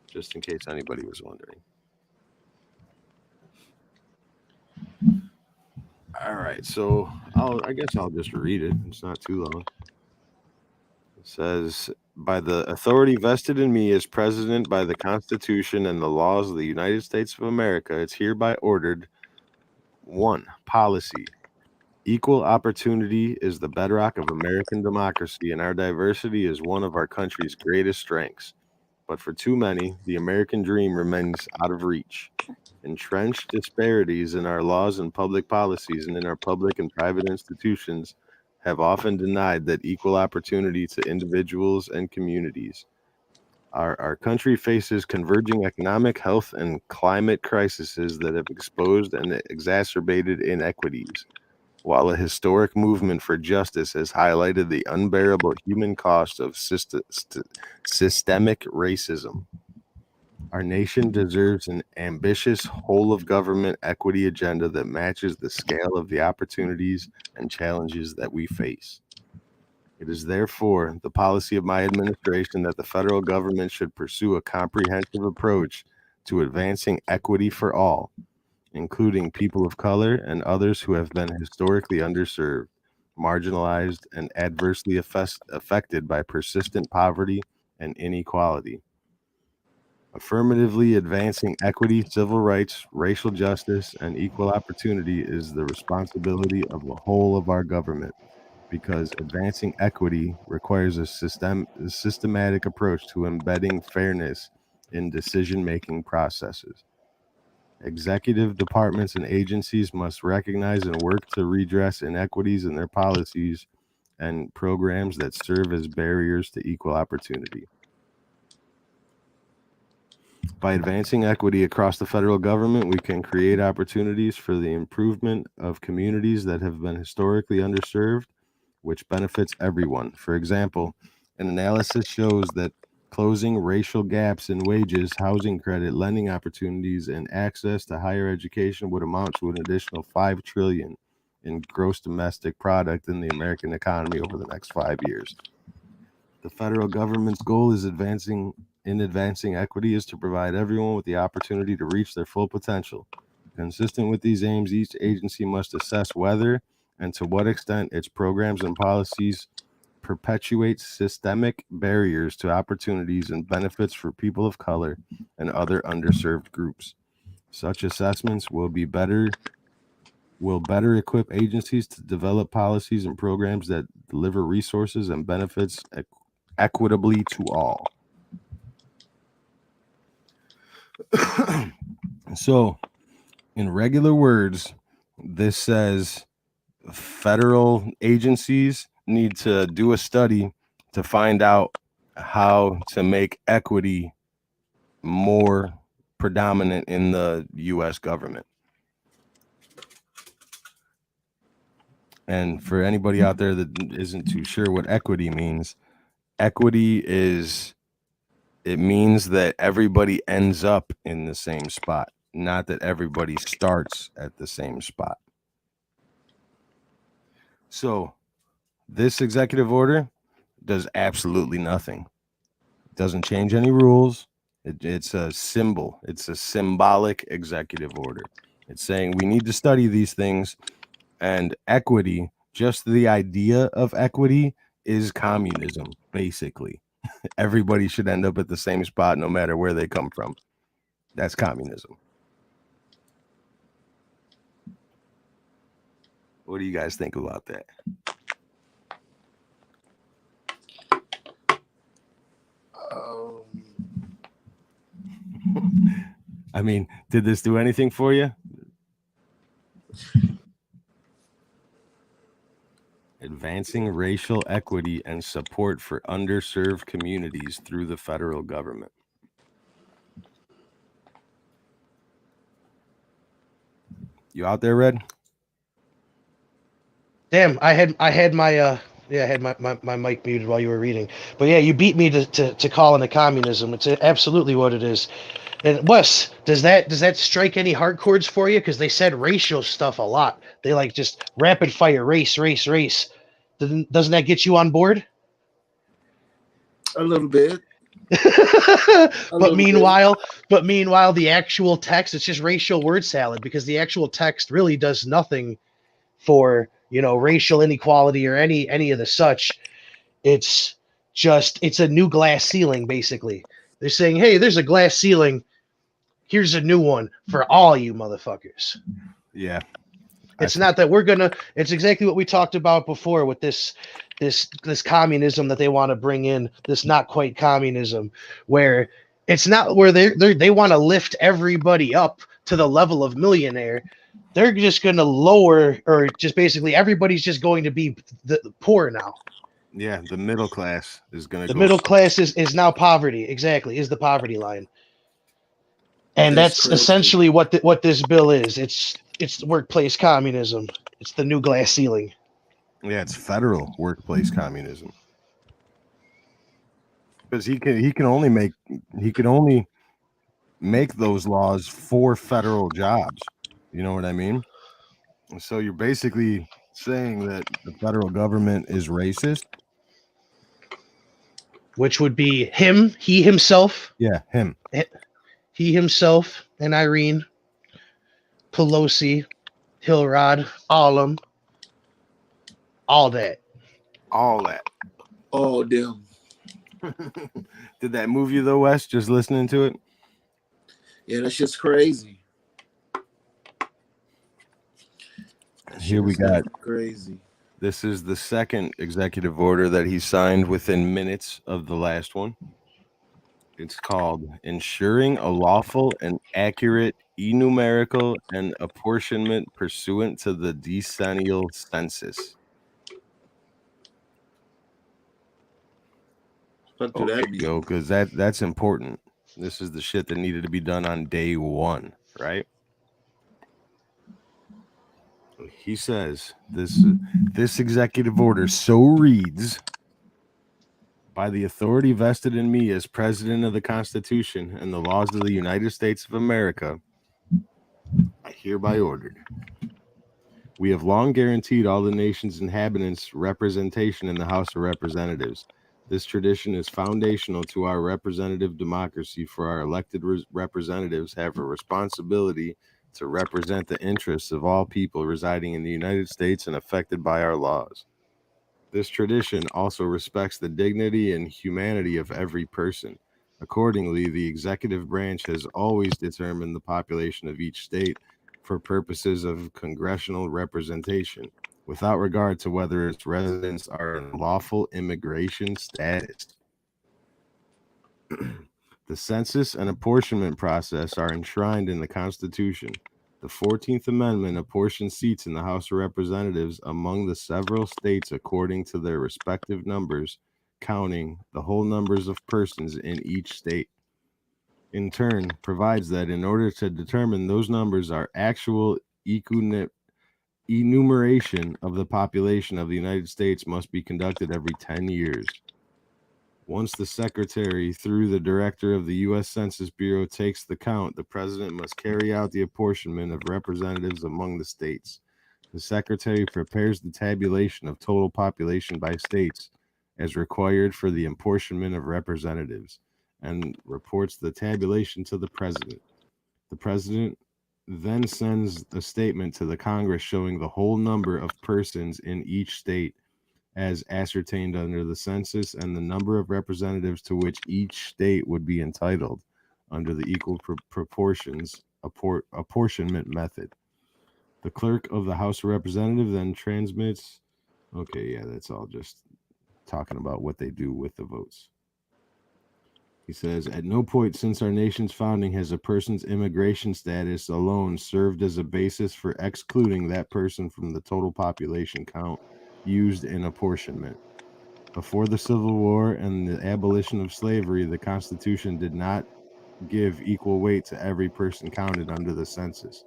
Just in case anybody was wondering. All right, so I guess I'll just read it. It's not too long. It says, by the authority vested in me as president by the Constitution and the laws of the United States of America, it's hereby ordered: 1. Policy. Equal opportunity is the bedrock of American democracy, and our diversity is one of our country's greatest strengths. But for too many, the American dream remains out of reach. Entrenched disparities in our laws and public policies and in our public and private institutions have often denied that equal opportunity to individuals and communities. Our country faces converging economic, health, and climate crises that have exposed and exacerbated inequities, while a historic movement for justice has highlighted the unbearable human cost of systemic racism. Our nation deserves an ambitious whole-of-government equity agenda that matches the scale of the opportunities and challenges that we face. It is therefore the policy of my administration that the federal government should pursue a comprehensive approach to advancing equity for all, including people of color and others who have been historically underserved, marginalized, and adversely affected by persistent poverty and inequality. Affirmatively advancing equity, civil rights, racial justice, and equal opportunity is the responsibility of the whole of our government, because advancing equity requires a systematic approach to embedding fairness in decision-making processes. Executive departments and agencies must recognize and work to redress inequities in their policies and programs that serve as barriers to equal opportunity. By advancing equity across the federal government, we can create opportunities for the improvement of communities that have been historically underserved, which benefits everyone. For example, an analysis shows that closing racial gaps in wages, housing credit, lending opportunities, and access to higher education would amount to an additional $5 trillion in gross domestic product in the American economy over the next 5 years. The federal government's goal is advancing equity is to provide everyone with the opportunity to reach their full potential. Consistent with these aims, each agency must assess whether and to what extent its programs and policies perpetuate systemic barriers to opportunities and benefits for people of color and other underserved groups. Such assessments will better equip agencies to develop policies and programs that deliver resources and benefits equitably to all. So, in regular words, this says federal agencies need to do a study to find out how to make equity more predominant in the U.S. government. And for anybody out there that isn't too sure what equity means, it means that everybody ends up in the same spot, not that everybody starts at the same spot. So this executive order does absolutely nothing. It doesn't change any rules. It's a symbol. It's a symbolic executive order. It's saying we need to study these things, and equity, just the idea of equity, is communism, basically. Everybody should end up at the same spot no matter where they come from. That's communism. What do you guys think about that? I mean, did this do anything for you? Advancing racial equity and support for underserved communities through the federal government. You out there, Red? Damn, I had my my mic muted while you were reading. But yeah, you beat me to calling it communism. It's absolutely what it is. And Wes, does that strike any hard chords for you? Because they said racial stuff a lot. They like just rapid fire race. Doesn't that get you on board? A little bit. But meanwhile, the actual text, it's just racial word salad, because the actual text really does nothing for, racial inequality or any of the such. It's just it's a new glass ceiling, basically. They're saying, hey, there's a glass ceiling. Here's a new one for all you motherfuckers. Yeah. It's not that we're gonna. It's exactly what we talked about before with this communism that they want to bring in. This not quite communism, where it's not where they want to lift everybody up to the level of millionaire. They're just gonna lower, or just basically everybody's just going to be the poor now. Yeah, the middle class is going to The go. middle class is now poverty. Exactly, is the poverty line. And that's essentially what this bill is. It's workplace communism. It's the new glass ceiling. Yeah, it's federal workplace communism. Because he can only make those laws for federal jobs. You know what I mean? So you're basically saying that the federal government is racist? Which would be he himself. Yeah, him. He himself and Irene, Pelosi, Hillrod, all that. All that. Oh, damn. Did that move you though, Wes, just listening to it? Yeah, that's just crazy. Here we got crazy. This is the second executive order that he signed within minutes of the last one. It's called Ensuring a Lawful and Accurate Enumerical and Apportionment Pursuant to the Decennial Census. Okay, go, because that's important. This is the shit that needed to be done on day one, right? He says this executive order so reads: by the authority vested in me as President of the Constitution and the laws of the United States of America, I hereby ordered. We have long guaranteed all the nation's inhabitants representation in the House of Representatives. This tradition is foundational to our representative democracy, for our elected representatives have a responsibility to represent the interests of all people residing in the United States and affected by our laws. This tradition also respects the dignity and humanity of every person. Accordingly, the executive branch has always determined the population of each state for purposes of congressional representation, without regard to whether its residents are in lawful immigration status. The census and apportionment process are enshrined in the Constitution. The 14th Amendment apportions seats in the House of Representatives among the several states according to their respective numbers, counting the whole numbers of persons in each state. In turn, provides that in order to determine those numbers, our actual enumeration of the population of the United States must be conducted every 10 years. Once the Secretary, through the Director of the U.S. Census Bureau, takes the count, the President must carry out the apportionment of representatives among the states. The Secretary prepares the tabulation of total population by states as required for the apportionment of representatives, and reports the tabulation to the President. The President then sends a statement to the Congress showing the whole number of persons in each state as ascertained under the census and the number of representatives to which each state would be entitled under the equal proportions apportionment method. The clerk of the House of Representatives then transmits. Okay, yeah, that's all just talking about what they do with the votes. He says, at no point since our nation's founding has a person's immigration status alone served as a basis for excluding that person from the total population count used in apportionment. Before the Civil War and the abolition of slavery, the Constitution did not give equal weight to every person counted under the census.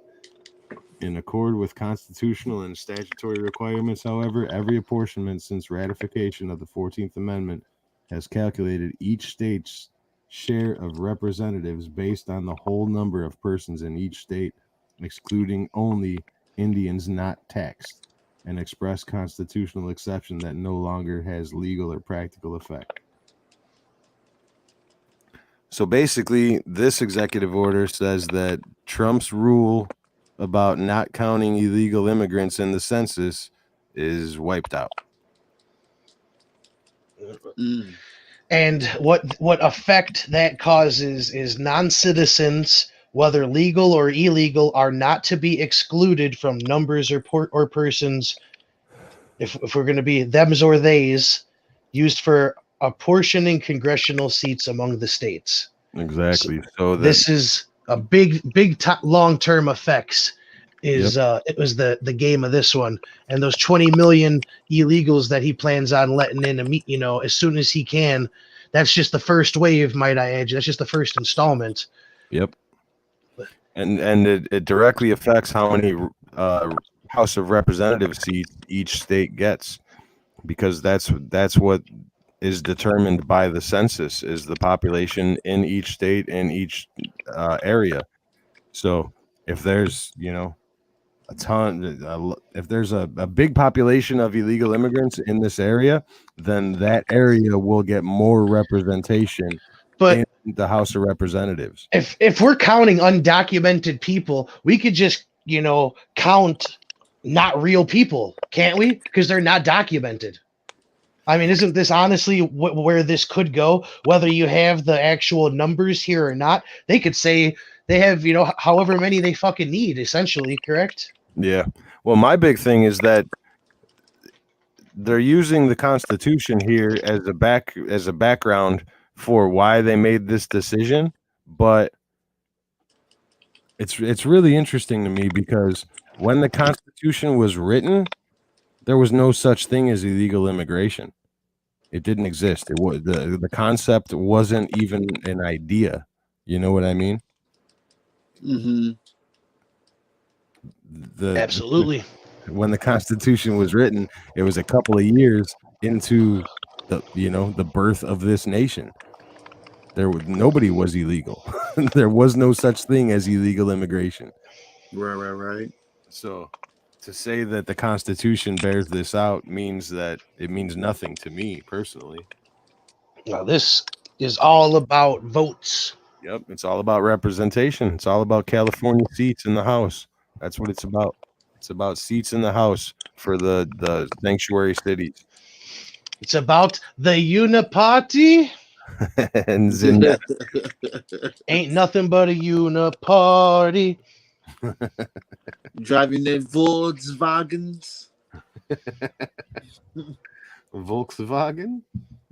In accord with constitutional and statutory requirements, however, every apportionment since ratification of the 14th Amendment has calculated each state's share of representatives based on the whole number of persons in each state, excluding only Indians not taxed, an express constitutional exception that no longer has legal or practical effect. So basically, this executive order says that Trump's rule about not counting illegal immigrants in the census is wiped out. And what effect that causes is non-citizens, whether legal or illegal, are not to be excluded from numbers or persons, if we're going to be thems or theys, used for apportioning congressional seats among the states. So Exactly. So that this is a big long-term effects. Is it was the game of this one, and those 20 million illegals that he plans on letting in, as soon as he can. That's just the first wave, might I add. That's just the first installment. Yep. And it directly affects how many House of Representative seats each state gets, because that's what is determined by the census, is the population in each state and each area. So if there's a ton, if there's a big population of illegal immigrants in this area, then that area will get more representation But in the House of Representatives. if we're counting undocumented people, we could just count not real people, can't we? Because they're not documented. I mean, isn't this honestly where this could go? Whether you have the actual numbers here or not, they could say they have, however many they fucking need, essentially, correct? Yeah. Well, my big thing is that they're using the Constitution here as a background for why they made this decision, but it's really interesting to me because when the Constitution was written, there was no such thing as illegal immigration. It didn't exist. It was the concept wasn't even an idea. You know what I mean? Mm-hmm. Absolutely. When the Constitution was written, it was a couple of years into the birth of this nation. Nobody was illegal. There was no such thing as illegal immigration. Right. So to say that the Constitution bears this out means that it means nothing to me personally. Now, this is all about votes. Yep, it's all about representation. It's all about California seats in the House. That's what it's about. It's about seats in the House for the sanctuary cities. It's about the uniparty. And Zinette. Ain't nothing but a uniparty. Driving their Volkswagens. Volkswagen?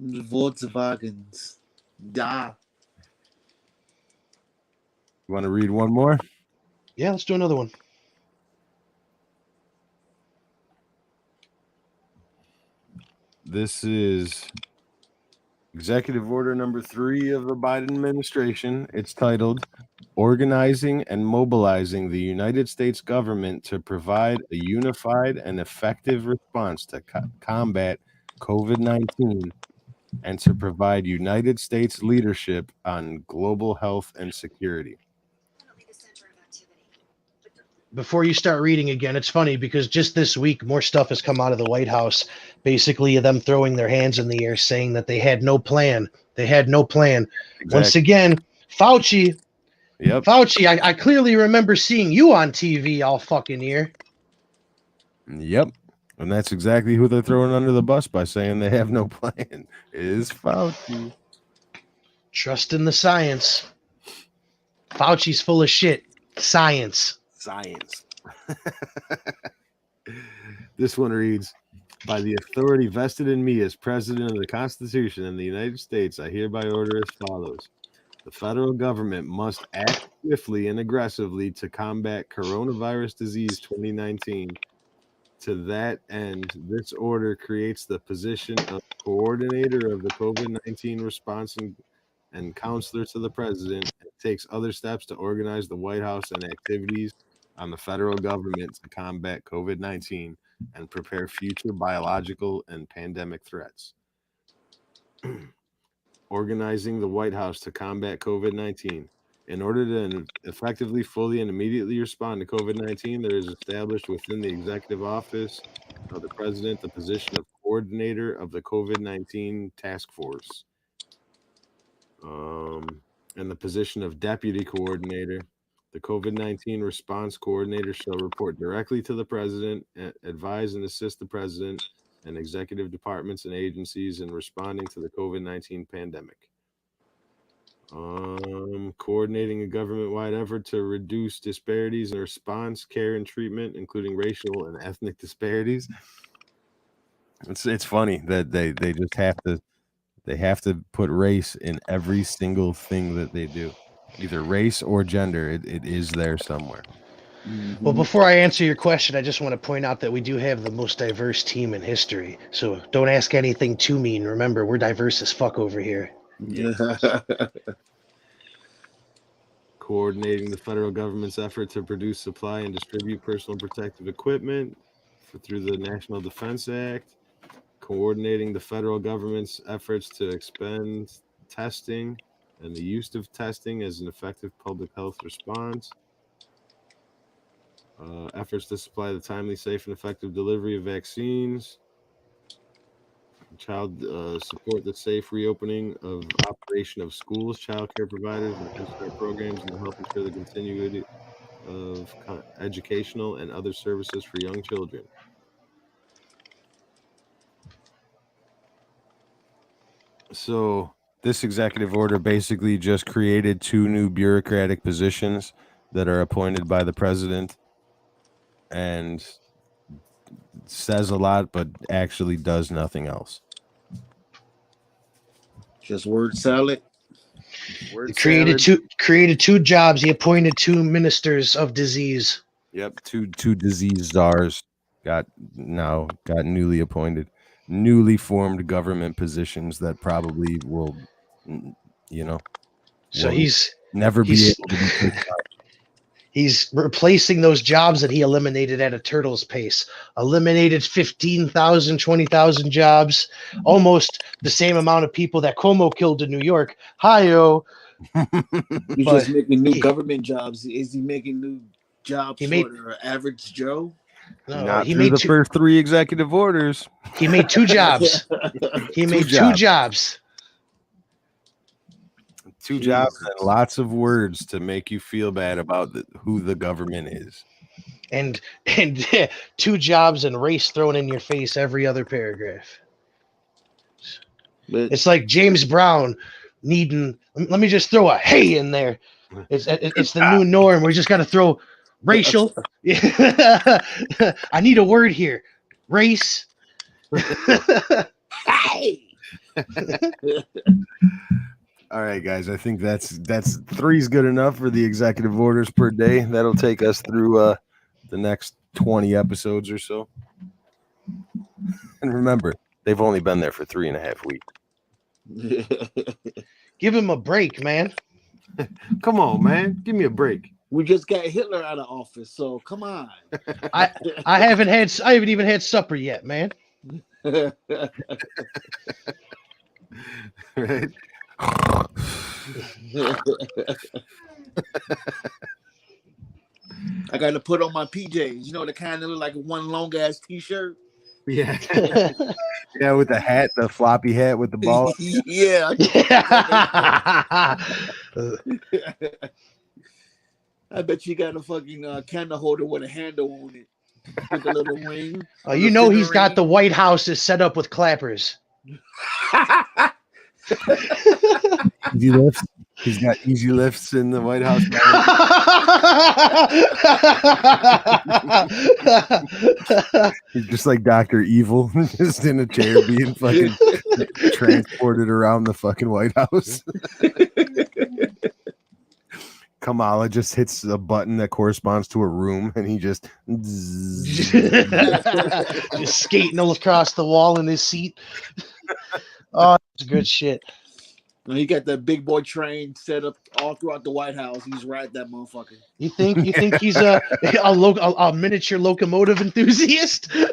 Volkswagens. Da. You want to read one more? Yeah, let's do another one. This is Executive Order number 3 of the Biden administration. It's titled Organizing and Mobilizing the United States Government to Provide a Unified and Effective Response to Combat COVID-19 and to Provide United States Leadership on Global Health and Security. Before you start reading again, it's funny because just this week, more stuff has come out of the White House, basically them throwing their hands in the air, saying that they had no plan. They had no plan. Exactly. Once again, Fauci. Yep. Fauci, I clearly remember seeing you on TV all fucking year. Yep. And that's exactly who they're throwing under the bus by saying they have no plan. Is Fauci. Trust in the science. Fauci's full of shit. Science. This one reads, by the authority vested in me as President of the Constitution and the United States, I hereby order as follows. The federal government must act swiftly and aggressively to combat coronavirus disease 2019. To that end, this order creates the position of coordinator of the COVID-19 response and counselor to the president, and takes other steps to organize the White House and activities on the federal government to combat COVID-19 and prepare future biological and pandemic threats. Organizing the White House to combat COVID-19. In order to effectively, fully, and immediately respond to COVID-19, there is established within the executive office of the president the position of coordinator of the COVID-19 task force. And the position of deputy coordinator. The COVID-19 response coordinator shall report directly to the president, advise and assist the president and executive departments and agencies in responding to the COVID-19 pandemic. Coordinating a government-wide effort to reduce disparities in response, care, and treatment, including racial and ethnic disparities. It's funny that they just have to put race in every single thing that they do, either race or gender. It is there somewhere. Well, before I answer your question, I just want to point out that we do have the most diverse team in history. So don't ask anything too mean. Remember, we're diverse as fuck over here. Coordinating the federal government's effort to produce, supply, and distribute personal protective equipment through the National Defense Act. Coordinating the federal government's efforts to expand testing and the use of testing as an effective public health response. Efforts to supply the timely, safe, and effective delivery of vaccines. Support the safe reopening of operation of schools, child care providers, and head start programs, and to help ensure the continuity of educational and other services for young children. So this executive order basically just created 2 new bureaucratic positions that are appointed by the president, and says a lot, but actually does nothing else. Just word salad. Created 2 jobs. He appointed 2 ministers of disease. Yep, two disease czars got newly appointed, newly formed government positions that probably will, So he's never be able to be. He's replacing those jobs that he eliminated at a turtle's pace. Eliminated 15,000, 20,000 jobs, almost the same amount of people that Cuomo killed in New York. Hi-yo. He's just making new government jobs. Is he making new jobs for average Joe? No, not he made the first 3 executive orders. He made 2 jobs. He made 2 jobs. 2 jobs and lots of words to make you feel bad about who the government is. And 2 jobs and race thrown in your face every other paragraph. But it's like James Brown needing. Let me just throw a hey in there. It's the new norm. We just got to throw racial. I need a word here. Race. Hey. All right, guys. I think that's 3's good enough for the executive orders per day. That'll take us through the next 20 episodes or so. And remember, they've only been there for 3.5 weeks. Give him a break, man. Come on, man. Give me a break. We just got Hitler out of office, so come on. I haven't even had supper yet, man. Right. I got to put on my PJs. You know, the kind that look like one long ass t-shirt. Yeah. Yeah, with the hat, the floppy hat with the ball. Yeah. I bet you got a fucking candle holder with a handle on it. With a little ring. You know he's got the White House is set up with clappers. Easy lifts. He's got easy lifts in the White House. He's just like Dr. Evil, just in a chair being fucking transported around the fucking White House. Kamala just hits a button that corresponds to a room, and he just skating all across the wall in his seat. Oh, it's good shit. He got that big boy train set up all throughout the White House. He's right, that motherfucker. You think he's a miniature locomotive enthusiast? I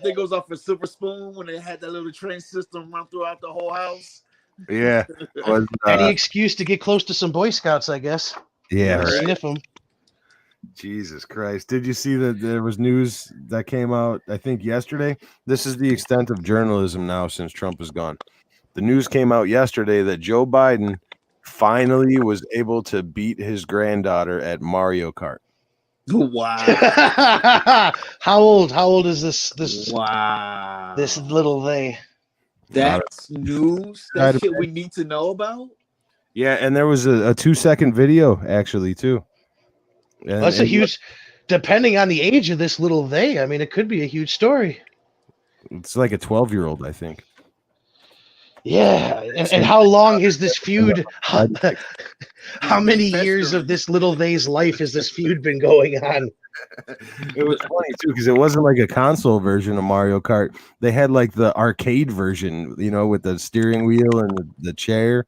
think it was off of Silver Spoon when they had that little train system run throughout the whole house. Yeah. Any excuse to get close to some Boy Scouts, I guess. Yeah. Right. Sniff them. Jesus Christ. Did you see that there was news that came out, I think, yesterday? This is the extent of journalism now since Trump is gone. The news came out yesterday that Joe Biden finally was able to beat his granddaughter at Mario Kart. Wow. How old is this Wow. this little they? That's news. Try That's to- shit we need to know about. Yeah, and there was a 2-second video actually too. And, That's a and huge, depending on the age of this little they. I mean, it could be a huge story. it's like a 12-year-old, I think. Yeah, and how long is this feud? How many years of this little they's life has this feud been going on? It was funny too because it wasn't like a console version of Mario Kart. They had like the arcade version, you know, with the steering wheel and the chair.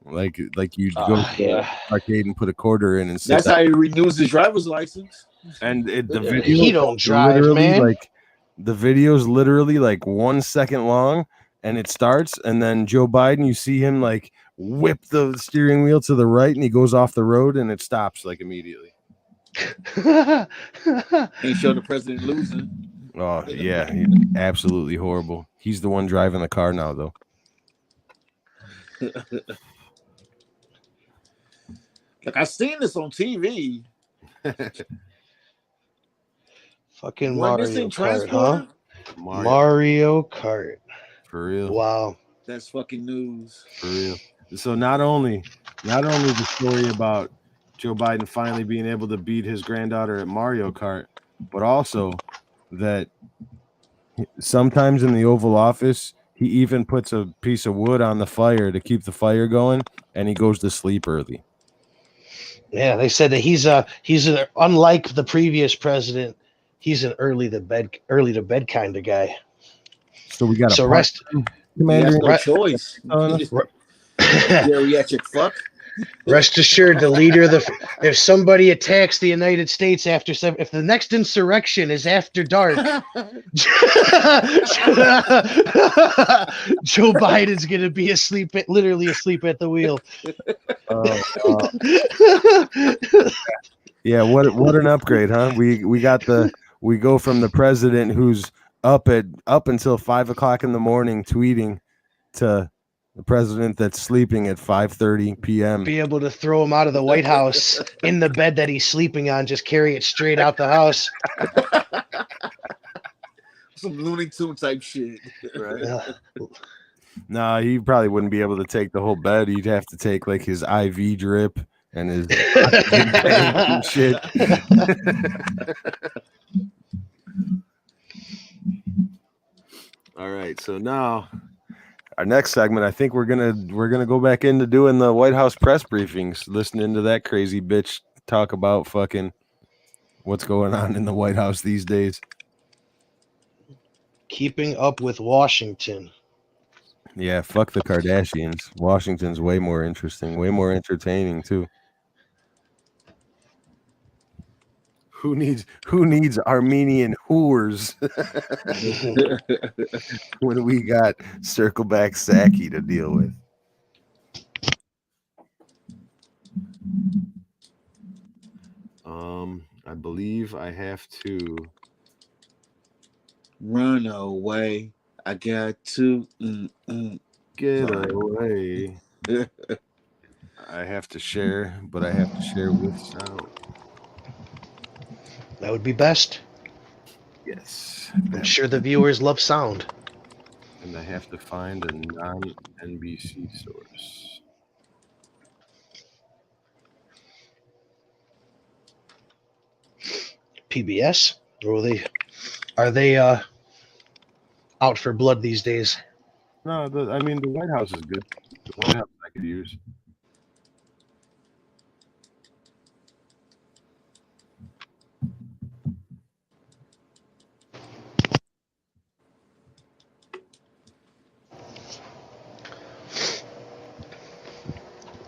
Like you'd go to the arcade and put a quarter in and sit That's down. how he renews his driver's license. And the video He don't drive, literally man. like the video's literally like 1 second long, and it starts, and then Joe Biden, you see him like whip the steering wheel to the right, and he goes off the road, and it stops like immediately. Ain't show the president losing. Oh yeah, absolutely horrible. He's the one driving the car now, though. Like I seen this on TV. Fucking When Mario this thing Kart, huh? transported, Mario Kart. For real. Wow. that's fucking news. For real. So not only the story about Joe Biden finally being able to beat his granddaughter at Mario Kart, but also that sometimes in the Oval Office, he even puts a piece of wood on the fire to keep the fire going, and he goes to sleep early. Yeah, they said that he's unlike the previous president, he's an early to bed kind of guy. So we got So rest. He has no Right. choice. Geriatric fuck. Rest assured, the leader of if somebody attacks the United States if the next insurrection is after dark, Joe Biden's gonna be literally asleep at the wheel. Yeah, what an upgrade, huh? We go from the president who's up until 5 o'clock in the morning tweeting to the president that's sleeping at 5:30 p.m. Be able to throw him out of the White House in the bed that he's sleeping on, just carry it straight out the house. Some Looney Tune type shit. Right. No, he probably wouldn't be able to take the whole bed. He'd have to take like his IV drip and his and shit. All right, so now our next segment, I think we're gonna go back into doing the White House press briefings, listening to that crazy bitch talk about fucking what's going on in the White House these days. Keeping up with Washington. Yeah, fuck the Kardashians. Washington's way more interesting, way more entertaining too. Who needs Armenian whores when we got Circleback Saki to deal with? I believe I have to run away. I got to get away. I have to share, but I have to share with sound. That would be best. Yes. I'm sure the viewers love sound. And I have to find a non-NBC source. PBS? Or are they out for blood these days? No, the White House is good. The White House I could use.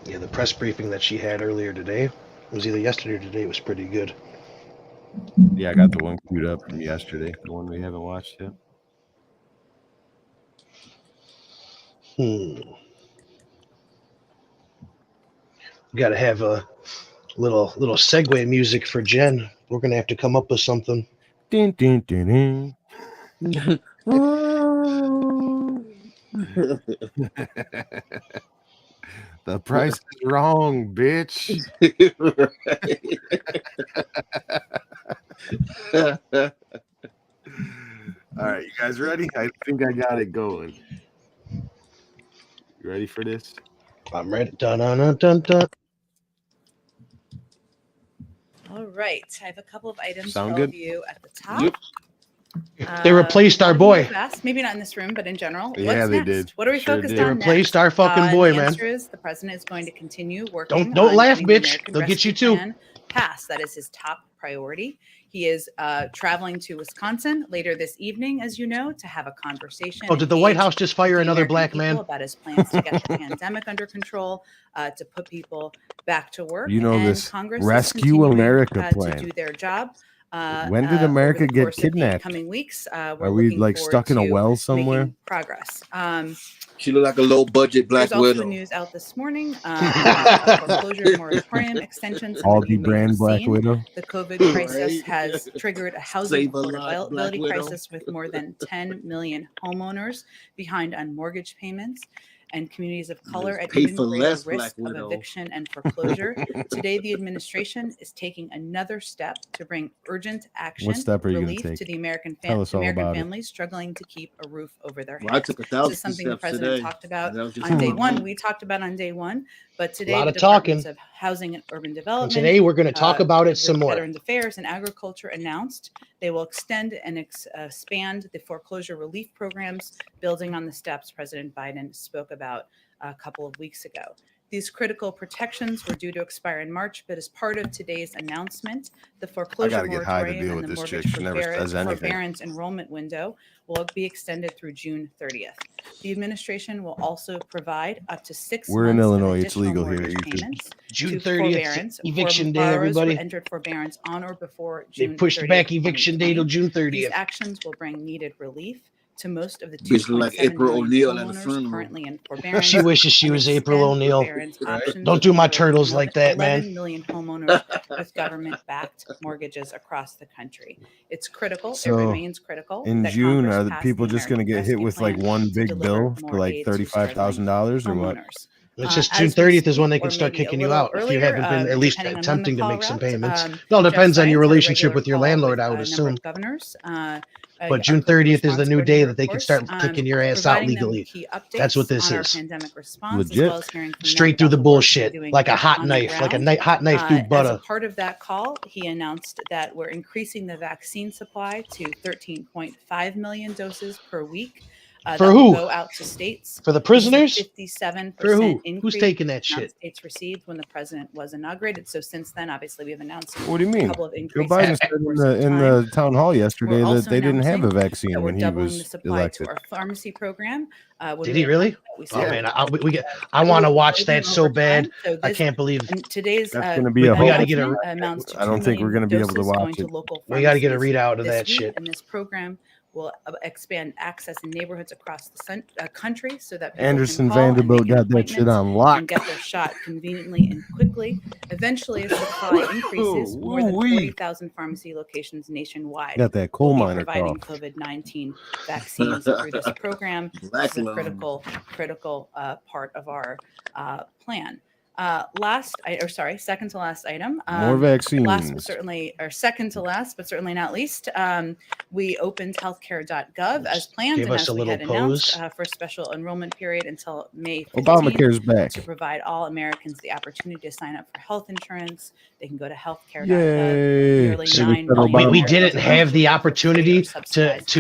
Yeah, the press briefing that she had earlier today, it was either yesterday or today, it was pretty good. Yeah, I got the one queued up from yesterday, the one we haven't watched yet. We got to have a little segue music for Jen. We're gonna have to come up with something. Ding, ding, ding, ding. The price is wrong, bitch. All right, you guys ready? I think I got it going. You ready for this? I'm ready. Dun, dun, dun, dun, dun. All right. I have a couple of items Sound for all good? of you at the top. Yep. They replaced our boy. Fast. Maybe not in this room, but in general. Yeah, What's they next? did. What are we Sure focused did. They on replaced next? our fucking And boy, the man. answer is the president is going to continue working Don't on laugh, getting the bitch. American They'll get you Rescue too. Plan passed. That is his top priority. He is traveling to Wisconsin later this evening, as you know, to have a conversation. Oh, did the White engage House just fire with the another American black people man? about his plans to get the pandemic under control, to put people back to work. You know, and this Congress is Rescue continuing, America to plan. do their job. When did America over the get course of the kidnapped? coming weeks, Are we're we looking like forward stuck in a to well somewhere? making progress. She looked like a low budget Black There's also Widow. news out this morning about foreclosure moratorium extensions. Some of you Aldi may have brand Black seen Widow. the COVID crisis Right. has triggered a housing Save a lot, Black affordability Widow. crisis with more than 10 million homeowners behind on mortgage payments, and communities of color at Pay even for greater less, Black risk of Widow. eviction and foreclosure. Today, the administration is taking another step to bring urgent action, What step are you gonna relief take? to the American, Tell us all about it. families struggling to keep a roof over their head. Well, I took This 1,000 is something the steps president today. talked about That was just on day one. one. We talked about on day one, but today Lot the of talking. Departments of Housing and Urban And Development, today we're going to talk about it some more. Veterans Affairs and Agriculture announced they will extend and expand the foreclosure relief programs, building on the steps President Biden spoke about a couple of weeks ago. These critical protections were due to expire in March, but as part of today's announcement, the foreclosure gotta get high to moratorium deal and with the this chick. mortgage She never says anything. forbearance enrollment window will be extended through June 30th. The administration will also provide up to 6 We're in months Illinois. of It's additional legal here. mortgage You could- payments June to 30th, forbearance eviction for day, borrowers who everybody. entered forbearance on or before They June pushed 30th, back eviction day till 2020. June These 30th. actions will bring needed relief to most of the Bitch look like 2.7 April million O'Neil at a homeowners funeral. currently in forbearance. She wishes she and was April extend O'Neil. forbearance Right. options Don't to do my nearly turtles like that, man. 11 million homeowners with government-backed mortgages across the country. It's critical. It So, remains critical. In that June, Congress are the pass people the just going to American get hit Rescue with like Plan one to big deliver bill more for like aid to $35,000 or what? homeowners. It's just As June we 30th is when they speak, can or start maybe a kicking you little out if you earlier, haven't been at least depending on when the attempting to call make some wrapped. payments. It all Jeff depends on your Zients had a relationship regular with your call landlord, I with would a number assume. of governors. But June 30th is the new day that they can start kicking your ass out providing them legally. key updates That's what this on our is. pandemic response, Legit. as well as hearing from them Straight through about the work they're bullshit, doing like a hot on the knife, like a ground. hot knife through As a butter. part of that call, he announced that we're increasing the vaccine supply to 13.5 million doses per week. For that who? will go out to states. For the This is a prisoners? 57% For who? increase Who's taking that in the shit? states received when the president was inaugurated. So since then, obviously, we have announced What do you a mean? couple of Joe increases Biden over the said course of in time. the town hall yesterday We're that also they didn't have a announcing vaccine that we're when he doubling the was supply elected. to our pharmacy program. When Did we he really? announced that, we Oh said man, that I want to watch we're that so over bad. time. So I this, can't believe and today's That's going to be a we whole. gotta get a- announcement amounts to I don't 2 think we're million going to be able to doses watch going it. to local we got to get a pharmacies readout of this that week, shit. and this program will expand access in neighborhoods across the country so that people Anderson can call and Vanderbilt make an got that shit appointment on and lock. get their shot conveniently and quickly. Eventually, as supply increases, more than Woo-wee. 40,000 pharmacy locations nationwide Got that coal will be miner providing cough. COVID-19 vaccines through this program. Black This is a lung. critical part of our plan. Second to last item. More vaccines. Second to last, but certainly not least. We opened healthcare.gov as planned, Give and us as a we little had announced, pose. for a special enrollment period until May 15th. Obamacare's back. To provide all Americans the opportunity to sign up for health insurance. They can go to healthcare.gov. Yay. Nearly So 9 we million we Obama- didn't have the opportunity to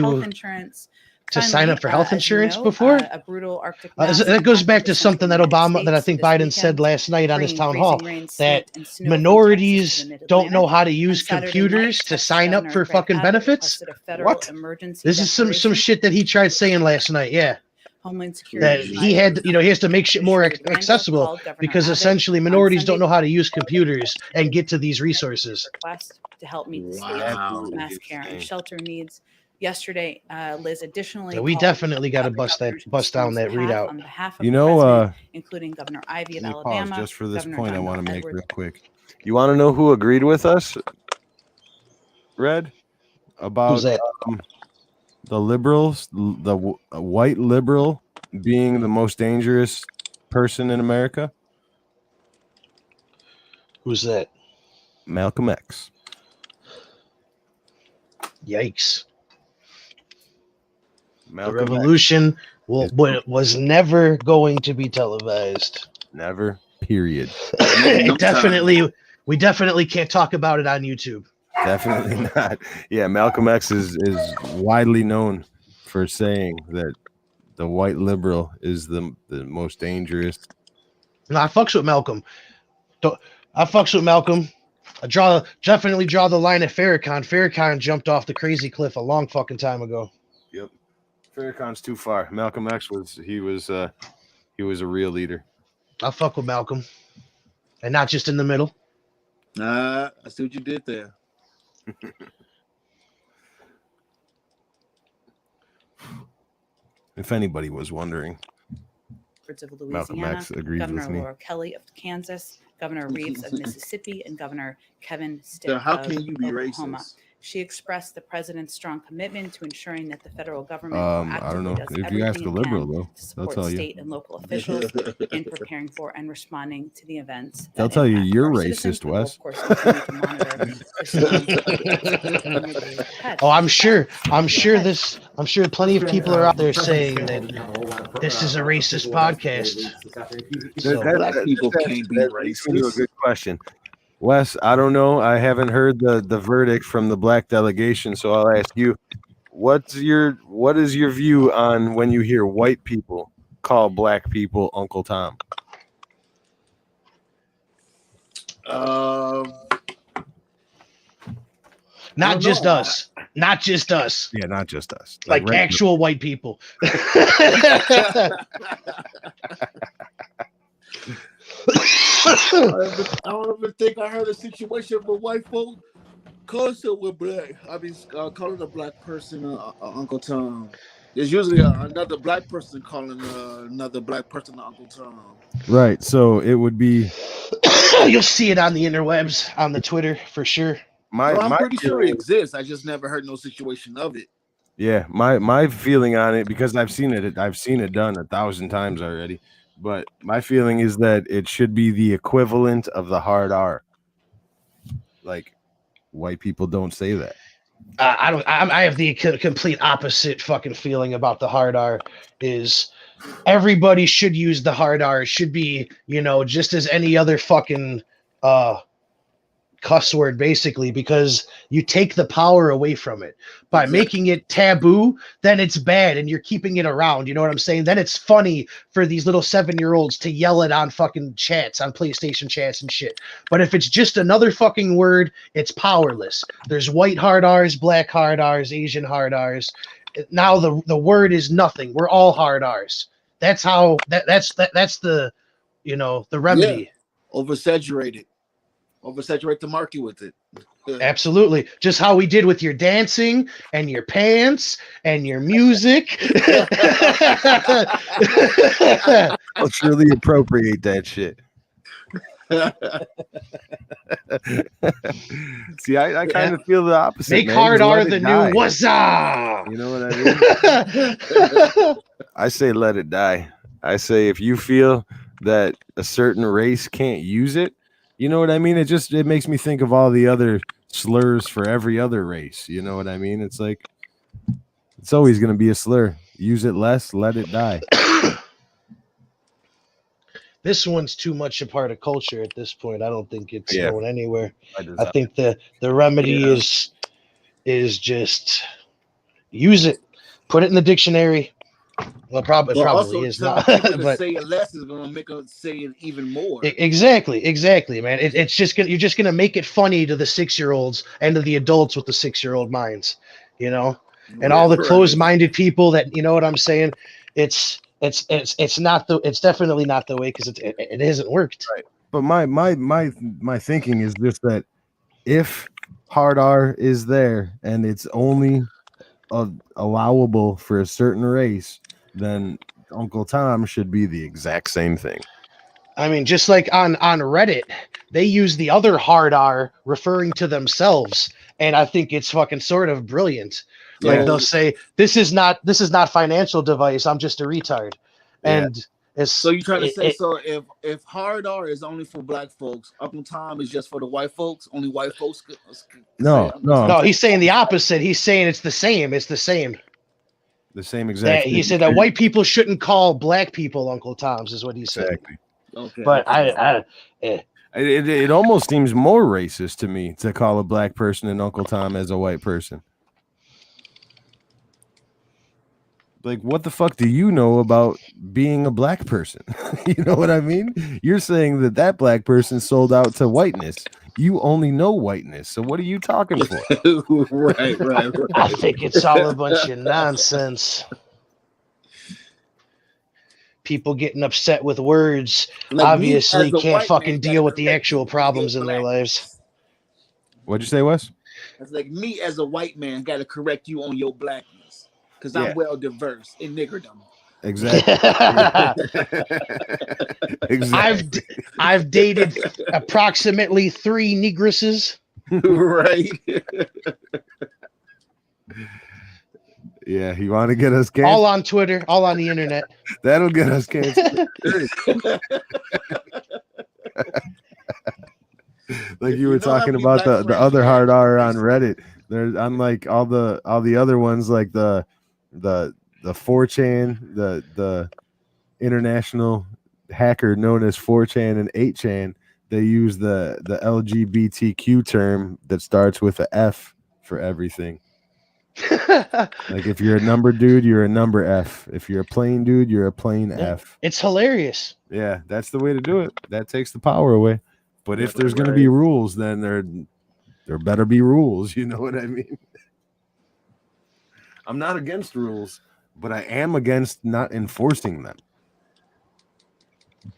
health insurance. sign up for health Finally, insurance as you know, before. a brutal Arctic blast That goes impacted back the to central something that United I States think this Biden weekend, said last night on his bringing town hall, freezing rain, that sleet, and snow from Texas to the minorities don't Mid-Atlantic. know how to use On Saturday computers night, to Texas sign up Governor for Greg fucking Abbott benefits. requested a federal What? emergency This is some declaration. shit that he tried saying last night. Yeah, Homeland that Security he had, he has to make shit more Administrator Randall accessible called Governor because Abbott essentially on minorities Sunday don't know how to use computers and get to these resources. request to help meet the state's Wow. mass care and shelter needs. Yesterday, Liz additionally So we called definitely got to other bust governors to down that Wisconsin's path readout. on behalf of You the know, president, including Governor Ivey of let me pause Alabama, just for this Governor point I John want to Bel make Edwards. real quick. You want to know who agreed with us, Red, about Who's that? the liberals, the white liberal being the most dangerous person in America? Who's that? Malcolm X. Yikes. Malcolm The X. revolution was never going to be televised. Never. Period. We definitely can't talk about it on YouTube. Definitely not. Yeah, Malcolm X is widely known for saying that the white liberal is the most dangerous. No, I fucks with Malcolm. I definitely draw the line at Farrakhan. Farrakhan jumped off the crazy cliff a long fucking time ago. Yep. Farrakhan's too far. Malcolm X was a real leader. I fuck with Malcolm. And not just in the middle. I see what you did there. If anybody was wondering, Of Malcolm Louisiana, X agrees Governor with me. Laura Kelly of Kansas, Governor Reeves of Mississippi, and Governor Kevin Stitt So how of can you be Oklahoma. racist? She expressed the president's strong commitment to ensuring that the federal government I don't know. does If you ask everything a it liberal, can though, to they'll support tell you. state and local officials in preparing for and responding to the events. They'll that tell you impact you're our citizens, racist, and we'll, Wes. of course, continue to monitor the days ahead. Oh, I'm sure plenty of people are out there saying that this is a racist podcast. So, Black people can't be that leads me to a racist. good question. Wes, I don't know. I haven't heard the verdict from the black delegation, so I'll ask you, what is your view on when you hear white people call black people Uncle Tom? not just us. Not just us. Yeah, not just us. Like regular- actual white people. I don't even think I heard a situation where white folk call someone black. I mean, calling a black person Uncle Tom. There's usually another black person calling another black person Uncle Tom. Right. So it would be. You'll see it on the interwebs, on the Twitter for sure. I'm pretty sure it exists. I just never heard no situation of it. Yeah, my feeling on it, because I've seen it done 1,000 times already. But my feeling is that it should be the equivalent of the hard R. Like, white people don't say that. I have the complete opposite fucking feeling about the hard R. Is everybody should use the hard R. It should be, just as any other fucking cuss word, basically, because you take the power away from it by making it taboo. Then it's bad, and you're keeping it around. You know what I'm saying? Then it's funny for these little 7-year-olds to yell it on fucking chats, on PlayStation chats and shit. But if it's just another fucking word, it's powerless. There's white hard R's, black hard R's, Asian hard R's. Now the word is nothing. We're all hard R's. That's how that's the the remedy. Yeah. Oversaturate the market with it. Absolutely. Just how we did with your dancing and your pants and your music. Culturally appropriate that shit. See, I kind of feel the opposite. Make man. hard Just R let the it die. new what's up. You know what I mean? I say let it die. I say if you feel that a certain race can't use it, you know what I mean? It makes me think of all the other slurs for every other race. You know what I mean? It's like, it's always going to be a slur. Use it less, let it die. This one's too much a part of culture at this point. I don't think it's going anywhere. I think the remedy is just use it. Put it in the dictionary. Well, probably is not. But say it less is going to make them say it even more. Exactly, man. It's just you're just gonna make it funny to the 6-year-olds and to the adults with the 6-year-old minds, and all the closed-minded people that you know what I'm saying. It's definitely not the way, because it hasn't worked. Right. But my thinking is just that if hard R is there and it's only allowable for a certain race, then Uncle Tom should be the exact same thing. I mean, just like on Reddit, they use the other hard R referring to themselves, and I think it's fucking sort of brilliant. Like they'll say, "This is not financial device. I'm just a retard," and So you're trying to say so if hard R is only for black folks, Uncle Tom is just for the white folks? Only white folks can No, say Uncle no. Tom? No, he's saying the opposite. He's saying it's the same. It's the same. The same That exact he thing. said that white people shouldn't call black people Uncle Toms is what he said. Exactly. Okay. But It almost seems more racist to me to call a black person an Uncle Tom as a white person. Like, what the fuck do you know about being a black person? You know what I mean? You're saying that black person sold out to whiteness. You only know whiteness. So what are you talking for? right. I think it's all a bunch of nonsense. People getting upset with words Like obviously me as a can't white fucking man deal with gotta the correct actual you on problems your in their lives. blackness. What'd you say, Wes? It's like me as a white man got to correct you on your blackness because Yeah. I'm well diverse in niggerdom. Exactly. Exactly. I've dated approximately 3 negresses. Right. Yeah, you want to get us canceled? All on Twitter, all on the internet. That'll get us canceled. Like you were talking about the other hard R on Reddit. There's unlike all the other ones, like the 4chan, the international hacker known as 4chan and 8chan. They use the LGBTQ term that starts with a F for everything. Like if you're a number dude, you're a number F. If you're a plain dude, you're a plain F. It's hilarious. Yeah, that's the way to do it. That takes the power away. But if there's going to be rules, then there better be rules. You know what I mean? I'm not against rules, but I am against not enforcing them. I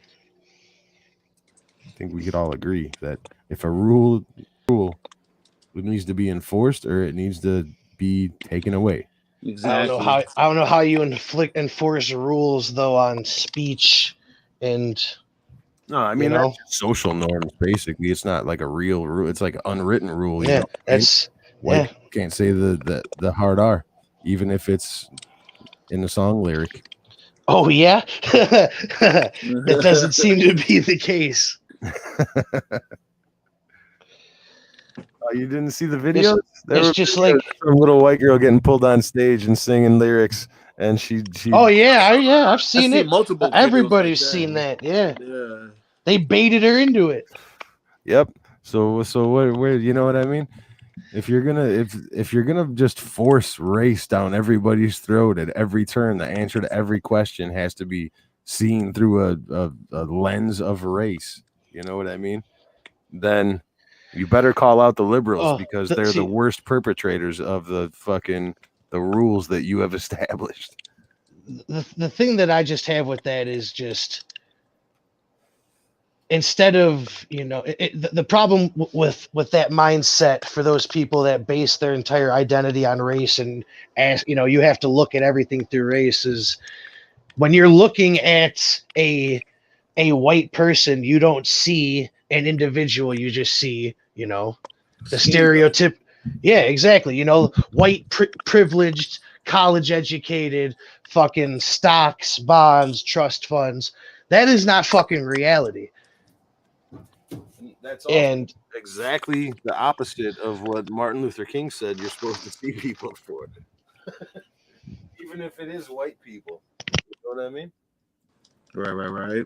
think we could all agree that if a rule it needs to be enforced or it needs to be taken away. Exactly. I don't know how you enforce rules though on speech and. No, I mean that's just social norms. Basically, it's not like a real rule. It's like an unwritten rule. Yeah, you know? that's white people can't say the hard R, even if it's in the song lyric. Oh yeah, that doesn't seem to be the case. Oh, you didn't see the video? It's just like some little white girl getting pulled on stage and singing lyrics, and she. Oh yeah, I've seen it. Multiple. Everybody's seen that. Yeah. They baited her into it. Yep. So where you know what I mean? If you're gonna just force race down everybody's throat at every turn, the answer to every question has to be seen through a lens of race. You know what I mean? Then you better call out the liberals because they're the worst perpetrators of the rules that you have established. The thing that I just have with that is just instead of the problem with that mindset for those people that base their entire identity on race and you have to look at everything through race is when you're looking at a white person, you don't see an individual, you just see the stereotype. Yeah, exactly. White privileged, college educated, fucking stocks, bonds, trust funds. That is not fucking reality. That's also exactly the opposite of what Martin Luther King said you're supposed to see people for. Even if it is white people. You know what I mean? Right.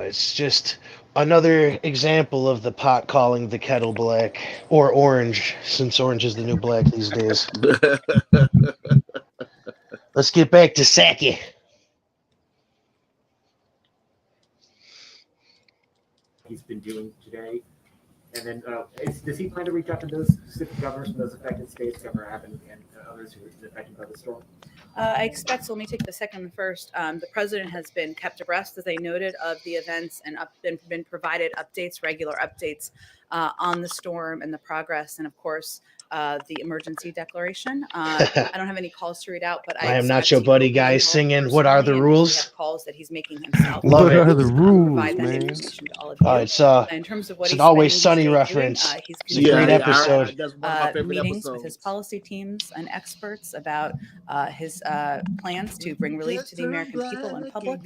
It's just another example of the pot calling the kettle black or orange, since orange is the new black these days. Let's get back to Saki. He's been doing today, and then does he plan to reach out to those specific governors from those affected states, Governor Abbott and others who were affected by the storm? I expect so. Let me take the second and first. The president has been kept abreast, as I noted, of the events and been provided updates, regular updates on the storm and the progress. And of course, the emergency declaration. I don't have any calls to read out, but I am not expect your he buddy will be guy involved singing What Are the personally, and Rules? We have calls that he's making himself. Love What it. are the rules, Provide that man? information to all of you. It's In terms of what it's he's an Always spending Sunny his day reference. doing, he's It's a great continuing episode. That's one of my favorite meetings with episodes. his policy teams and experts about his plans to bring relief to the American people and public,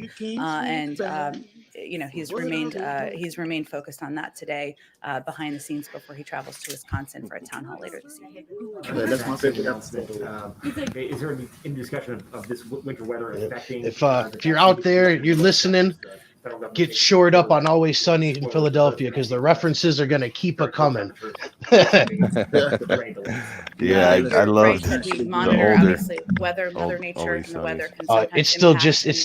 he's remained focused on that today behind the scenes before he travels to Wisconsin for a town hall later this evening. Yeah, that's my favorite announcement. episode. Is there any discussion of this winter weather affecting? If you're out there, you're listening, get shored up on Always Sunny in Philadelphia because the references are going to keep a coming. Yeah, I love that we the monitor older. obviously weather, Mother Nature, Always and the weather Sunnies. can sometimes It's still impact just and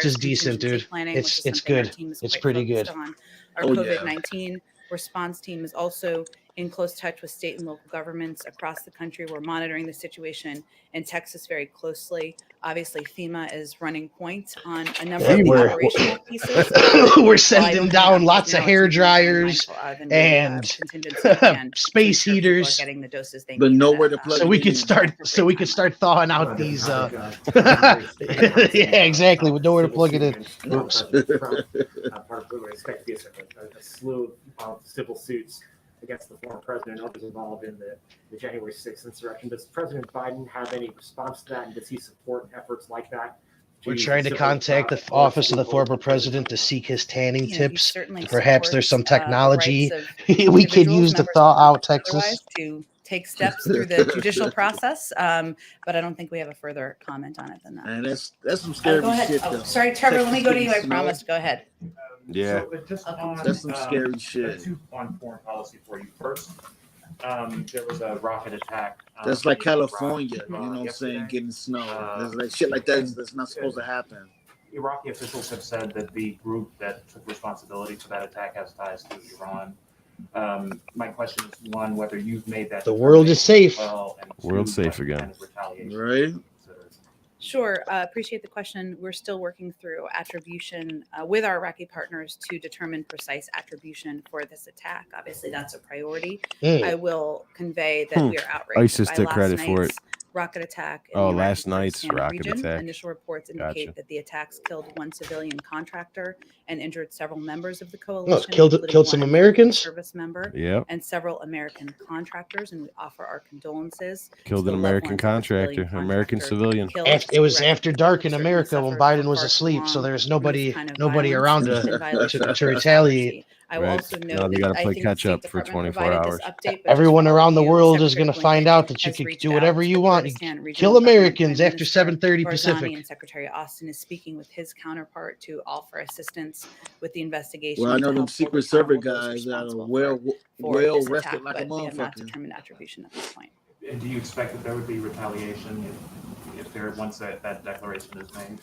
as requires decent, contingency dude. planning, which It's is something our good. team is It's quite pretty focused good. on. Our Oh, yeah. COVID-19 response team is also in close touch with state and local governments across the country. We're monitoring the situation in Texas very closely. Obviously, FEMA is running point on a number of the We're- operational pieces. We're sending down lots of hair dryers and and space People are heaters, getting the doses they But need nowhere at to a- plug so we it could in. start thawing out these. Yeah, exactly. With nowhere to plug it in. Oops. Part of what we expect to be a slew of civil suits against the former president and others involved in the January 6th insurrection. Does President Biden have any response to that, and does he support efforts like that? We're trying to contact the office of the former president to seek his tanning He tips. certainly Perhaps there's some supports, the technology rights of we could use to individuals, thaw members of out Congress, Texas. otherwise, to take steps through the judicial process. But I don't think we have a further comment on it than that. Man, that's some scary Go ahead. shit. Oh, though. sorry, Trevor. Let me go to you. I Texas promised. Go ahead. Yeah. So just Okay. on, That's some scary shit. Two on foreign policy for you. First, there was a rocket attack. That's like in California, Iraq, you know what I'm yesterday. saying, getting snow. There's like shit like that that's not supposed to happen. Iraqi officials have said that the group that took responsibility for that attack has ties to Iran. My question is, one, whether you've made that The world is determination safe. as well, and World's two, safe what again. kind of retaliation Right? you consider. Sure. Appreciate the question. We're still working through attribution with our Iraqi partners to determine precise attribution for this attack. Obviously, that's a priority. I will convey that we are outraged ISIS by took last credit for night's rocket attack. In Oh, the last Iraqi night's Kurdistan rocket region. attack. Initial reports indicate Gotcha. that the attacks killed one civilian contractor and injured several members of the coalition. killed including some one Americans? service member Yep. and several American contractors, and we offer our condolences. Killed to an the loved American ones of the civilian contractor, American contractor civilian. killed It was directly. after dark in Certainly America when suffered Biden for was far too asleep, so long there's from nobody this kind of nobody violence around in to violation of to our retaliate. sovereignty. I will Right. also Now note they that gotta I play think the catch State up for Department 24 provided hours. this update, but Everyone just for around the review, world is Secretary going to find Blinken out that you has can reached do out whatever to you the want. Kurdistan Regional Kill Government Americans Prime after Minister 7:30 Barzani, Pacific. and Secretary Austin is speaking with his counterpart to offer assistance with the investigation. Well, I to know them help hold Secret Service accountable those guys that are responsible well for this rested attack, like a but we have not motherfucker. determined attribution at this point. And do you expect that there would be retaliation if there once that declaration is made?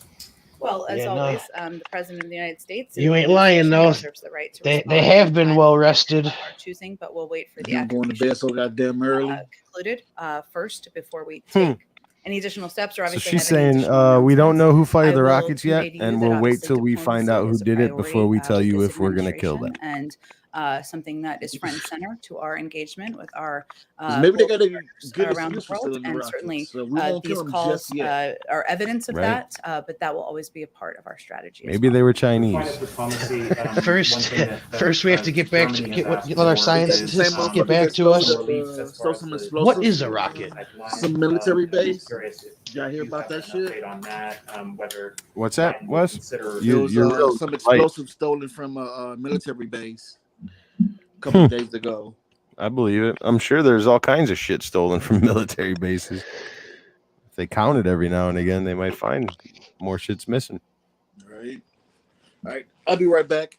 Well, as Yeah, no. always, the president of the United States. You and ain't the lying, administration though. reserves the right to They respond have been anytime well of rested. our choosing, but we'll wait for the Him going to attribution bed so goddamn early. concluded first before we take any additional steps or So obviously she's have any saying, additional we don't announcements. know who I fired the will rockets yet, convey to you and that we'll wait obviously till we find out diplomacy who is a did it before we priority, tell with you this if we're going to kill them. administration, and something that is front and center to our engagement with our Maybe they got a partners good around the excuse for world. stealing the And rockets. certainly So we won't these kill them calls just yet. are evidence of Right. that, but that will always be a part of our strategy. as Maybe well. they were Climate Chinese. diplomacy, First we have to get back to Germany get has what asked let our for scientists Is that the same get motherfuckers back that to us. stole some explosives? What is a rocket? Some military base? Curious if Y'all hear you about have that an shit? update on that, whether What's that, Biden would Wes? consider There You- was you're real some light. explosives stolen from a military base a couple of days ago. I believe it. I'm sure there's all kinds of shit stolen from military bases. If they count it every now and again, they might find more shit's missing. Right. All right. I'll be right back.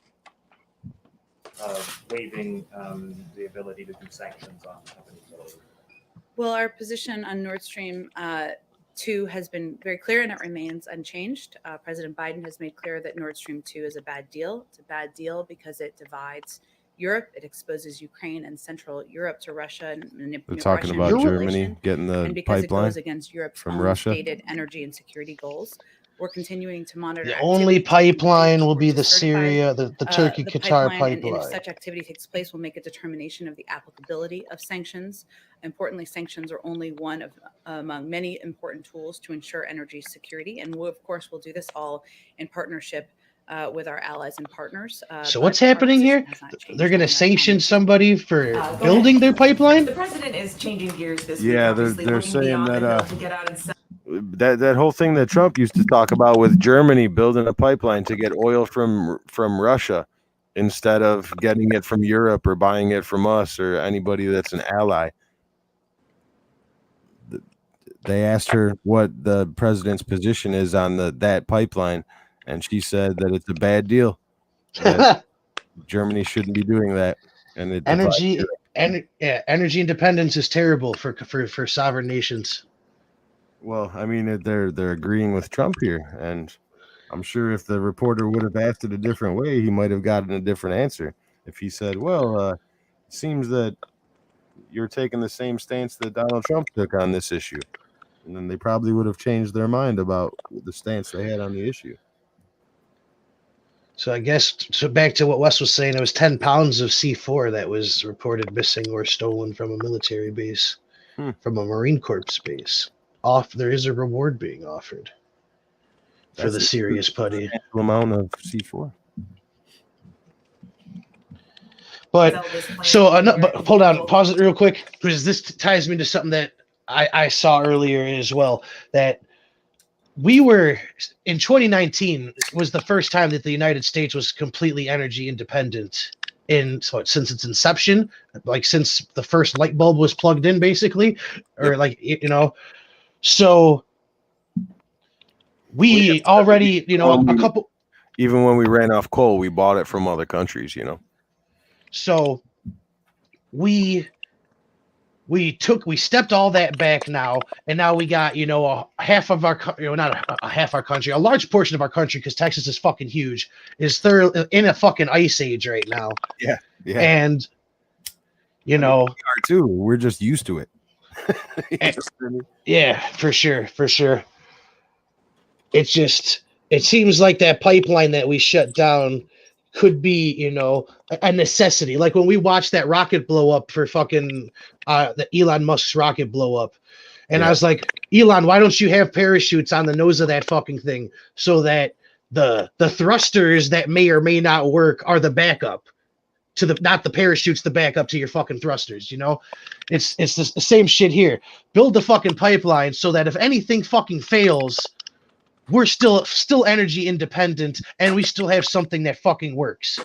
waiving the ability to do sanctions on companies. Well, our position on Nord Stream 2 has been very clear and it remains unchanged. President Biden has made clear that Nord Stream 2 is a bad deal. It's a bad deal because it divides Europe. It exposes Ukraine and Central Europe to Russia and They're talking Russian about manipulation, Germany getting the and because it pipeline goes against Europe's from own Russia. stated energy and security goals. We're continuing to monitor. The only activity to pipeline will be to the certify, Syria, the Turkey the Qatar pipeline, and if pipeline. such activity takes place, we'll make a determination of the applicability of sanctions. Importantly, sanctions are only one of among many important tools to ensure energy security, and we, of course, will do this all in partnership with our allies and partners. So but what's our happening position here? has not changed They're going to on that sanction comment. somebody for Go building ahead. their pipeline? The president is changing gears this Yeah, week. Obviously, they're looking saying beyond that the Hill to get out and sell. that whole thing that Trump used to talk about with Germany building a pipeline to get oil from Russia instead of getting it from Europe or buying it from us or anybody that's an ally. They asked her what the president's position is on that pipeline, and she said that it's a bad deal. That Germany shouldn't be doing that, and it energy independence is terrible for sovereign nations. Well, I mean, they're agreeing with Trump here, and I'm sure if the reporter would have asked it a different way, he might have gotten a different answer. If he said, "Well, it seems that you're taking the same stance that Donald Trump took on this issue," and then they probably would have changed their mind about the stance they had on the issue. So I guess, so back to what Wes was saying, it was 10 pounds of C4 that was reported missing or stolen from a military base, from a Marine Corps base. There is a reward being offered for the serious putty. Amount of C4. But but hold on, pause it real quick, because this ties me to something that I saw earlier as well. That we were in 2019 was the first time that the United States was completely energy independent since its inception, like since the first light bulb was plugged in, basically, or So we already, even when we ran off coal, we bought it from other countries, So we stepped all that back now, and now we got, half of our, not a half our country, a large portion of our country, because Texas is fucking huge, is in a fucking ice age right now. Yeah. And, we are too. We're just used to it. Yeah, for sure. It seems like that pipeline that we shut down could be, a necessity. Like when we watched that rocket blow up for fucking the Elon Musk's rocket blow up. And I was like, Elon, why don't you have parachutes on the nose of that fucking thing so that the thrusters that may or may not work are the backup to not the parachutes, the backup to your fucking thrusters, It's the same shit here. Build the fucking pipeline so that if anything fucking fails, we're still energy independent, and we still have something that fucking works.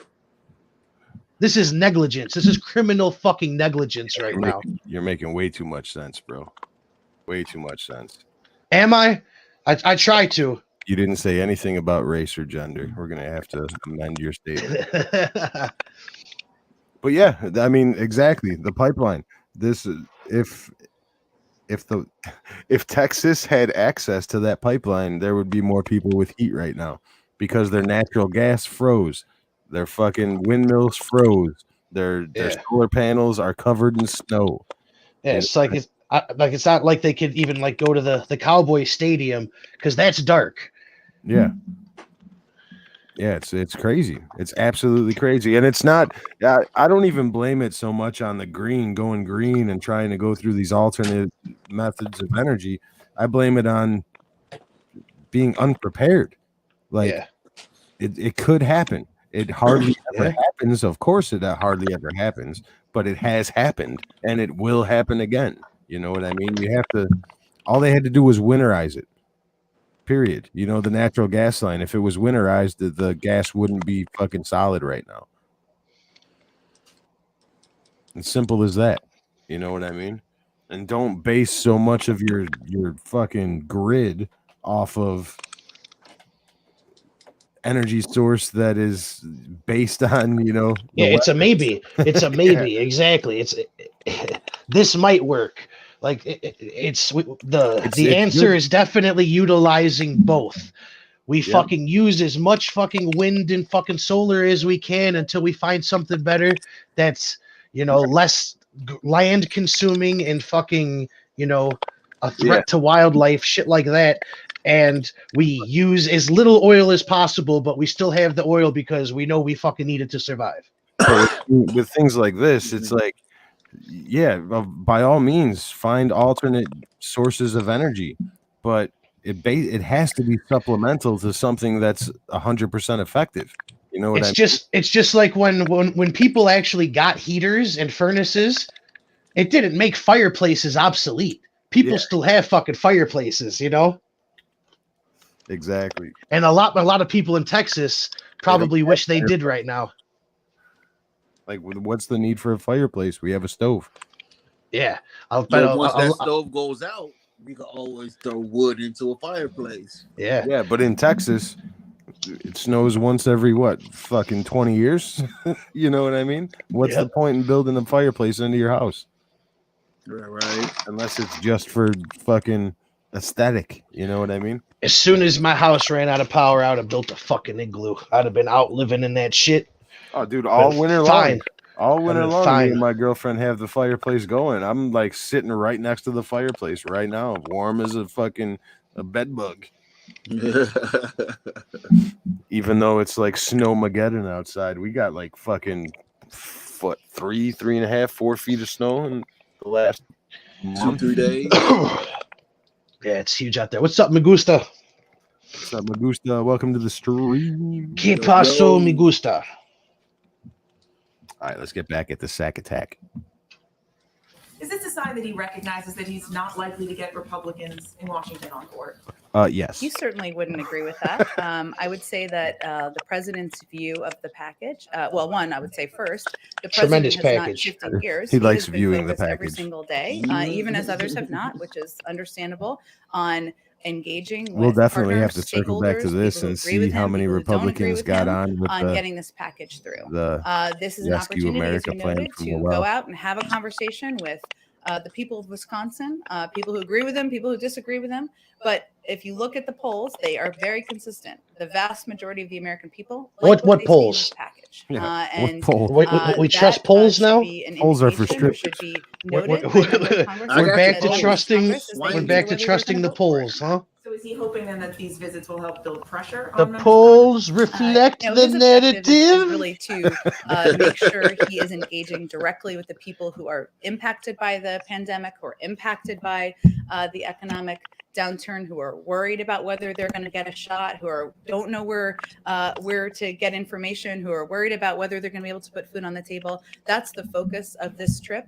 This is negligence. This is criminal fucking negligence right now. You're making way too much sense, bro. Way too much sense. Am I? I try to. You didn't say anything about race or gender. We're going to have to amend your statement. But yeah, I mean, exactly. The pipeline. This if Texas had access to that pipeline, there would be more people with heat right now because their natural gas froze, their fucking windmills froze, their solar panels are covered in snow. Yeah, it's it's not like they could even go to the Cowboy Stadium because that's dark. Yeah. Yeah, it's crazy. It's absolutely crazy. And it's not, I don't even blame it so much on the going green and trying to go through these alternate methods of energy. I blame it on being unprepared. It could happen. It hardly ever happens. Of course, it hardly ever happens, but it has happened and it will happen again. You know what I mean? All they had to do was winterize it. Period. The natural gas line, if it was winterized, the gas wouldn't be fucking solid right now. As simple as that. You know what I mean? And don't base so much of your fucking grid off of energy source that is based on, it's a maybe. It's a maybe. Exactly. This might work. The answer is definitely utilizing both. We fucking use as much fucking wind and fucking solar as we can until we find something better that's, less land consuming and fucking, a threat to wildlife, shit like that. and we use as little oil as possible, but we still have the oil because we know we fucking need it to survive. But with things like this, it's like, yeah, by all means, find alternate sources of energy, but it has to be supplemental to something that's 100% effective. You know what I mean? It's just like when people actually got heaters and furnaces, it didn't make fireplaces obsolete. People still have fucking fireplaces, you know? Exactly. And a lot of people in Texas probably wish they did right now. Like, what's the need for a fireplace? We have a stove. Yeah. Once that stove goes out, you can always throw wood into a fireplace. Yeah. Yeah, but in Texas, it snows once every fucking 20 years. You know what I mean? What's the point in building a fireplace into your house? Right. Unless it's just for fucking aesthetic. You know what I mean? As soon as my house ran out of power, I would have built a fucking igloo. I'd have been out living in that shit. Oh, dude, all winter fine. long. All winter long, fine. me and my girlfriend have the fireplace going. I'm like sitting right next to the fireplace right now, warm as a bed bug. Even though it's like snowmageddon outside, we got like fucking 3.5, 4 feet of snow in the last 2-3 days. Yeah, it's huge out there. What's up, Migusta? What's up, Magusta? Welcome to the stream. Que paso, Migusta? All right, let's get back at the sack attack. Is this a sign that he recognizes that he's not likely to get Republicans in Washington on board? Yes. You certainly wouldn't agree with that. I would say that the president's view of the package, one, I would say first, the president has not shifted gears. He likes has been viewing the focused every package. single day, even as others have not, which is understandable, on engaging with We'll definitely partners, have to circle back to stakeholders, this people who and agree with see how him, many people who don't agree Republicans with got him, on with getting this package through. This is an Rescue opportunity, America as you plan noted, from to the go well. out and have a conversation with the people of Wisconsin, people who agree with him, people who disagree with him. But if you look at the polls, they are very consistent. The vast majority of the American people like What they see in polls? this package. Yeah, And what poll? We trust polls now? Polls are for strict. Should be noted by members of Congress. We're back got to you. trusting. Congress as they We're consider back to whether they're trusting gonna the vote for it. polls, huh? So is he hoping then that these visits will help build pressure The on members of polls reflect No, the his objective is narrative. really to make sure he is engaging directly with the people who are impacted by the pandemic, who are impacted by the economic downturn, who are worried about whether they're going to get a shot, who don't know where to get information, who are worried about whether they're going to be able to put food on the table. That's the focus of this trip.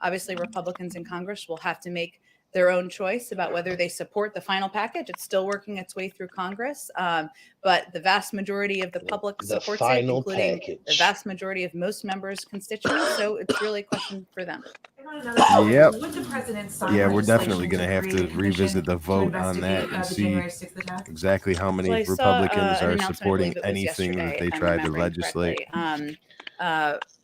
Obviously, Republicans in Congress will have to make their own choice about whether they support the final package. It's still working its way through Congress, but the vast majority of the public supports it, including the vast majority of most members' constituents. So it's really a question for them. Yep. Would the president sign Yeah, we're definitely legislation going to have create to a commission revisit the to vote on that investigate, and the see January 6th attack? exactly how many So I saw, Republicans an are announcement, I supporting believe it was anything that yesterday, they if I'm tried to remembering legislate. correctly.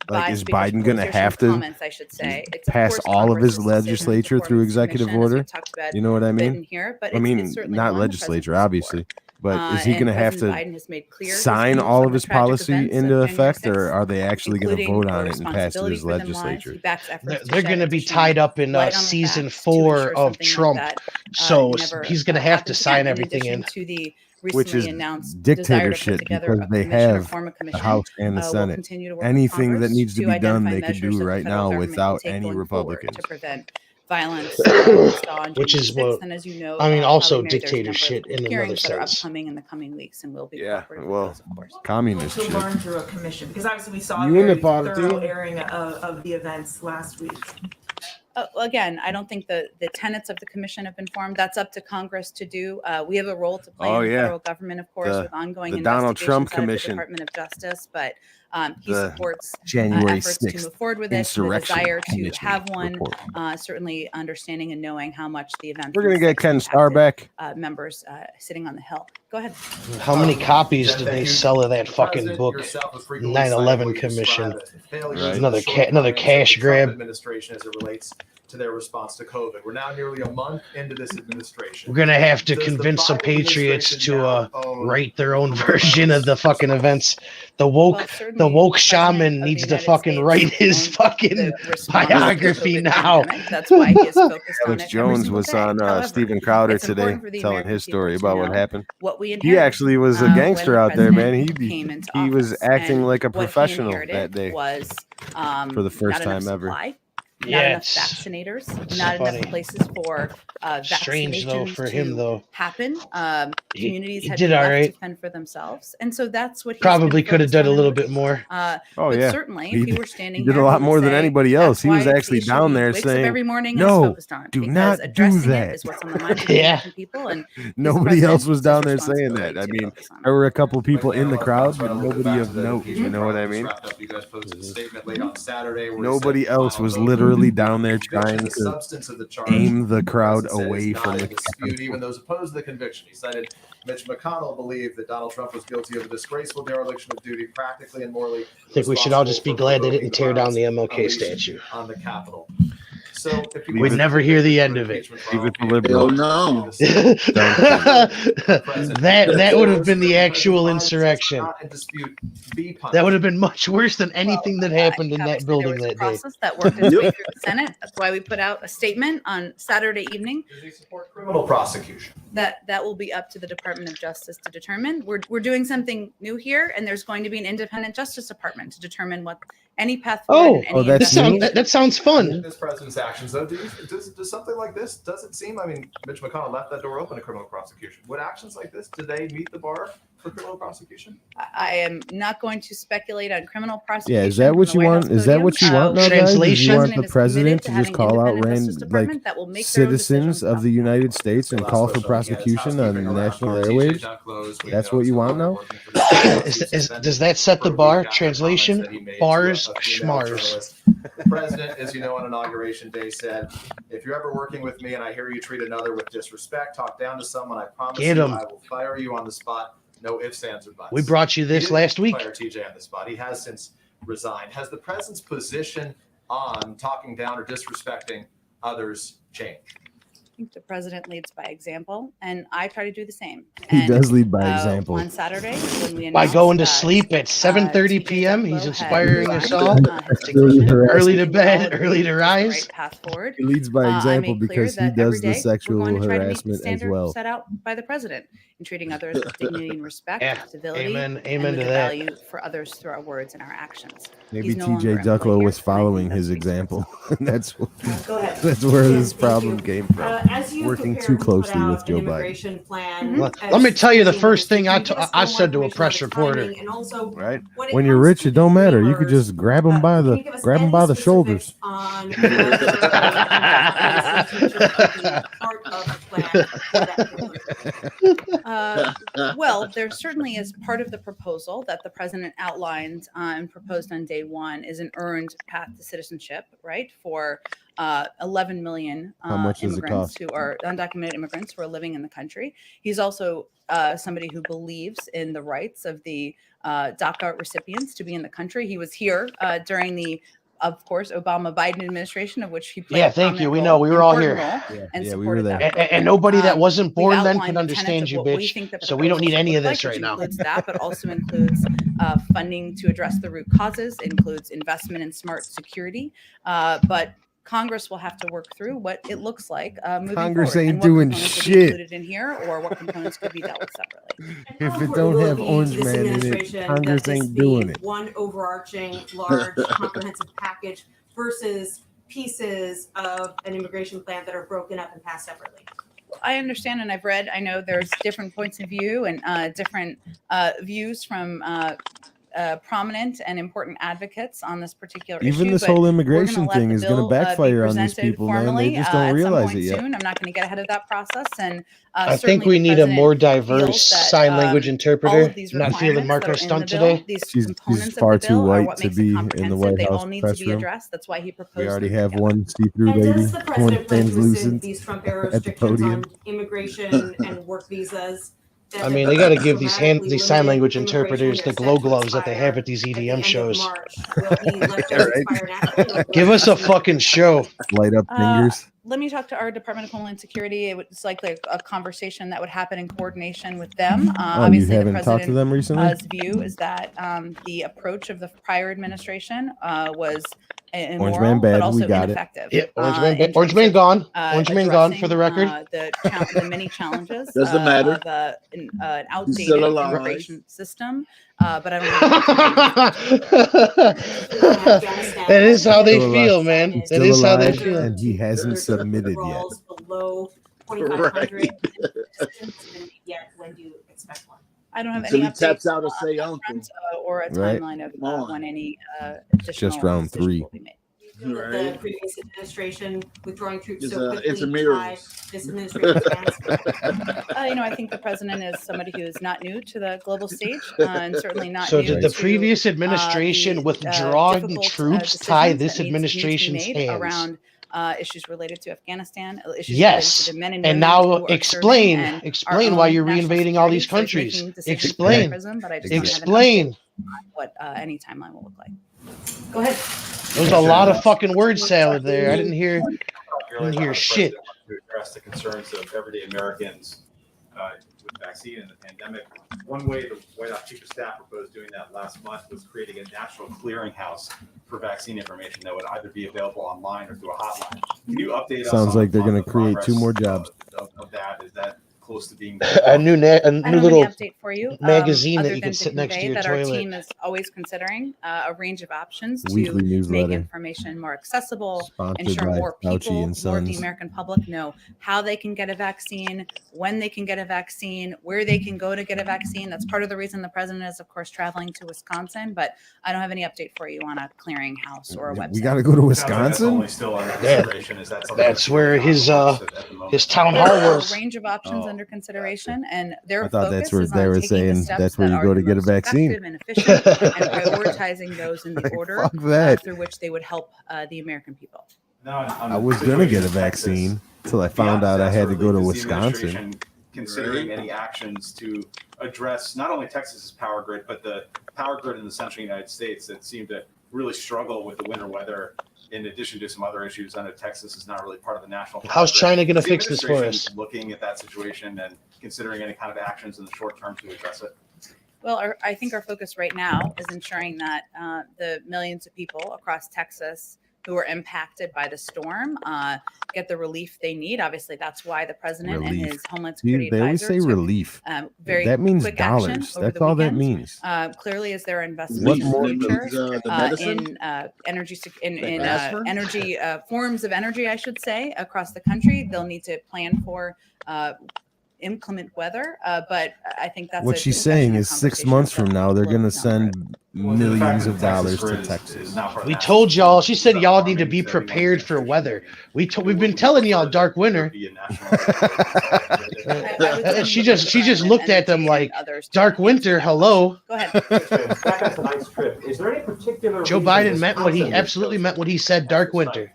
Like, is Speaker Biden going to Pelosi's have to comments, I should say. It's, of pass course, all of his Congress's decision to legislature form through this executive commission, as we order? talked about You know what I a bit mean? in here, but I it's mean, certainly not one the president legislature, will support. obviously, but is he And going to have President to Biden has made clear his sign views all on of the his tragic policy events of into January effect, or 6th, are they actually going to including vote the on it and pass it responsibility his for them lies. legislature? He backs efforts They're to going to be additional tied up in light on the season facts to 4 ensure of something like Trump, that, so never he's going to have to happens sign again, everything in in. addition to the Which recently is announced desire to put dictatorship together because a they commission or have form a the commission. House and the We'll Senate. continue to work with Anything that Congress needs to be done, identify they could measures do that the right federal now government without can take any going forward Republicans. to prevent violence we saw on Which January is what 6th. And as you know, I mean, also probably, Mary, there's a number of dictatorship in another hearings that are sense. upcoming in the coming weeks, and we'll be Yeah, cooperative well, with those, of course. communist To shit. learn through a commission, because obviously we saw a You in the very party? thorough airing of the events last week. Again, I don't think the tenets of the commission have been formed. That's up to Congress to do. We have a role to play Oh, in the yeah. federal government, of course, The- with ongoing the Donald investigations Trump out of Commission. the Department of Justice, but he The supports January efforts to 6th move forward with it, the insurrection desire to commission have one, report. certainly understanding and knowing how much the event We're going to get Ken Starr back. members sitting on the Hill. Go ahead. How many copies did they sell of that fucking book, 9/11 Commission? Right. Another cash grab. Administration as it relates to their response to COVID. We're now nearly a month into this administration. We're gonna have to Does the convince some Biden patriots administration to now own write their own coronavirus? version of the fucking events. The woke Certainly, woke the President shaman of the needs to United fucking States write his owns fucking the response to the biography COVID now. pandemic. That's why he is focused on Alex it every Jones single was day. on However, Stephen Crowder it's today important for the telling American his story people to about what know happened. what we He inherited. actually was a when gangster the out there, man. president came into He was office, acting and like a what he professional inherited that day was for the first not enough time ever. supply, not Yeah, enough it's vaccinators, it's not enough funny. places for Strange though vaccinations for him to though. happen. Communities He had did been all left right. to fend for themselves, and so that's what he's Probably been could have focused done a on and little bit released. more. Oh But yeah, certainly, he if he did, were standing he did here, a lot he more would than say, anybody else. that's He was why it's the actually issue down he there wakes up saying, every morning and is "No, focused on, do because not do addressing that." it is what's on the minds of the Yeah. American people, and he's the Nobody else president, was it's his down there saying that. responsibility I to mean, focus on there it. were a couple people in the McConnell, crowd, let's run but a little bit nobody back of to the note. impeachment You know what I trial just mean? wrapped up. You guys posted a statement late on Saturday where you Nobody said else final was vote literally down there conviction, trying the to substance of the charge, aim the the crowd president said, away is from not the in dispute. Capitol. Even those opposed to the conviction, he cited Mitch McConnell believed that Donald Trump was guilty of a disgraceful dereliction of duty, practically and morally I think we should all just be responsible for glad they provoking didn't tear down the violence MLK unleashed statue. on the Capitol. So if you Leave We'd it- never hear the end of it. Leave it to Hell liberals. no. that would have been the actual insurrection. Not in dispute, be punished. That would have been much worse than anything that happened in that Obviously, building there that was a day. process that worked its way through the Senate. That's why we put out a statement on Saturday evening. Does he support criminal prosecution? That will be up to the Department of Justice to determine. We're doing something new here, and there's going to be an independent Justice Department to determine what any path forward and any that's investigation. That sounds fun. This president's actions, though, does something like this, does it seem, I mean, Mitch McConnell left that door open to criminal prosecution. Would actions like this, do they meet the bar for criminal prosecution? I am not going to speculate on criminal prosecution. Yeah, is that what from the you White want? House Is that podium. what you want now, guys? Do Translation? you want the is president to committed just having an call out independent Justice Department that will make their own citizens decisions of the United States and Last call for question, again, is prosecution on housekeeping around national TJ airwaves? not closed. We That's know what you it's want not now? working for the Does that set the for a bar? week after comments Translation? that he made to Bars, a female schmars. journalist. The president, as you know, on Inauguration Day said, if you're ever working with me and I hear you treat another with disrespect, talk down to someone, I promise Get you 'em. I will fire you on the spot. No ifs, ands, or buts. We brought you He this didn't last week. Fire TJ on the spot. He has since resigned. Has the president's position on talking down or disrespecting others changed? I think the president leads by example, and I try to do the same. He And, does lead by example. On Saturday, when we By announced going to that, sleep at 7:30 TJ p.m., Ducklo he's had inspiring us resigned, all. his Really position, harassing. Early to we bed, all agreed early to was the rise. right path forward. He leads by I example made clear because he that does every the day sexual we're going to try to meet the harassment as standard well. set out by the president in treating others with dignity and respect, Yeah, civility, amen and to with the that. value for others through our words and our actions. Maybe He's no TJ longer employed Ducklo here, was and I think following that his speaks for example. That's Go ahead. that's where Yes, this thank problem you. came from. As you Working prepare too to put closely out with Joe an Biden. immigration plan, Let me tell you the as first thing can you give us I a little said to more a press information on the reporter. timing, and also Right? when When you're rich, to it don't the matter. You could dreamers, just grab them by can the you give us grab them any by the specifics shoulders. on whether the teachers will be part of the plan for that period? Well, there certainly is part of the proposal that the president outlined and proposed on day one is an earned path to citizenship, right? For 11 million How much does it immigrants cost? who are undocumented immigrants who are living in the country. He's also somebody who believes in the rights of the DACA recipients to be in the country. He was here during the, of course, Obama-Biden administration, of which he played Yeah, a thank you. prominent We role, know. We were all important here. role, Yeah, and yeah, we supported were that there. program. And nobody that wasn't We've born then outlined could the tenets understand of you, what we bitch. think the So we don't need proposal any should of look this like, right which now. includes that, but also includes funding to address the root causes, includes investment in smart security. But Congress will have to work through what it looks like moving Congress forward, ain't and what doing components will be shit. included in here, or what components could be dealt with separately. If How it important don't will have be Orange to this Man in it, administration Congress that this ain't be doing it. one overarching, large, comprehensive package versus pieces of an immigration plan that are broken up and passed separately? I understand, and I've read. I know there's different points of view and different views from prominent and important advocates on this particular issue. Even this but whole we're immigration gonna let thing the is going to bill, be backfire on these presented people, man. They formally, just don't at some realize point it yet. soon. I'm not going to get ahead of that process, and I think certainly we the need a president more diverse feels that, sign language all interpreter. of these Not feeling requirements that Marco's are in the stunt bill, today. these She's components far of the too bill are white what to makes be it in the comprehensive. White They House all need press to be room. addressed. That's why he We proposed already them have together. one see-through And lady, does the president plan to rescind translucent these Trump era at the restrictions podium. on immigration and work visas I mean, they got to give these sign language interpreters the glow gloves that they have at these EDM shows. Give us a fucking show. Light up fingers. Let me talk to our Department of Homeland Security. It's likely a conversation that would happen in coordination with them. You haven't talked to them recently? View is that the approach of the prior administration was immoral, Orange man bad, but also we got ineffective. Yeah, Orange man gone. Orange man gone, for the record. The many challenges Doesn't matter. of an He's still outdated alive. immigration system. But I don't know. That is how they feel, man. That is how they feel. And he hasn't submitted yet. Below 2,500 yet. When do you expect one? I don't have Until any he taps updates out and say on uncle. front, or a Right. timeline of Come on. when any additional Just round decisions 3. will be made. Right. The previous administration withdrawing troops It's, so quickly it's a tied mirror. this administration's hands. I think the president is somebody who is not new to the global stage, and certainly not So new did the to, previous administration the, withdrawing difficult, troops tie decisions this that needs to be administration's made hands? around issues related to Afghanistan, issues Yes, related to the men and and women now who are explain serving, and explain our why own you're national reinvading all these security. So countries. making decisions for Explain. terrorism, but I just don't have an Explain. update on what any timeline will look like. Go ahead. There's a lot of fucking word salad there. I didn't hear shit. To address the concerns of everyday Americans with vaccine and the pandemic. One way the White House Chief of Staff proposed doing that last month was creating a national clearinghouse for vaccine information that would either be available online or through a hotline. Can you update us? Sounds like they're going going to create 2 more jobs. Of that? Is that close to being A new I don't have little any update for you. magazine that other you than can sit next to convey your that our toilet. team is always considering a range of options Weekly to make newsletter. information more accessible, Sponsored ensure by more Fauci people, and more of the Sons. American public know how they can get a vaccine, when they can get a vaccine, where they can go to get a vaccine. That's part of the reason the president is, of course, traveling to Wisconsin. But I don't have any update for you on a clearinghouse or a website. We got to go to Sounds like that's Wisconsin? only still under consideration. Is that something That's that where you're his at the moment? his town There hall are was. a range of options under consideration, and their I thought that's focus where is they on were taking the saying steps that's where that you are go the to get a most vaccine. effective and efficient, and prioritizing those in the Like, order fuck that. through which they would help the American people. I was going to get a vaccine until I found out I had to go to Wisconsin. Considering any actions to address not only Texas's power grid, but the power grid in the central United States that seem to really struggle with the winter weather, in addition to some other issues. I know Texas is not really part of the national power How's grid. China going to Is the fix this for administration us? looking at that situation and considering any kind of actions in the short term to address it? Well, I think our focus right now is ensuring that the millions of people across Texas who are impacted by the storm get the relief they need. Obviously, that's why the president and his Homeland Security They always advisor say took, relief. very That means quick action dollars. over That's the all that weekend. means. Clearly, as they're investing What in more the future, the medicine? in energy, in ask for? energy forms of energy, I should say, across the country, they'll need to plan for inclement weather. But I think that's What a she's discussion saying and is 6 conversation months for from now, they're people going to down the road. send millions of dollars to Texas. We told y'all. She said y'all need to be prepared for weather. We've been telling y'all dark winter. She just looked at them like dark winter. Hello. Go ahead. Back on tonight's trip, is there any particular Joe reason Biden meant what he Wisconsin absolutely meant what he said. Dark winter.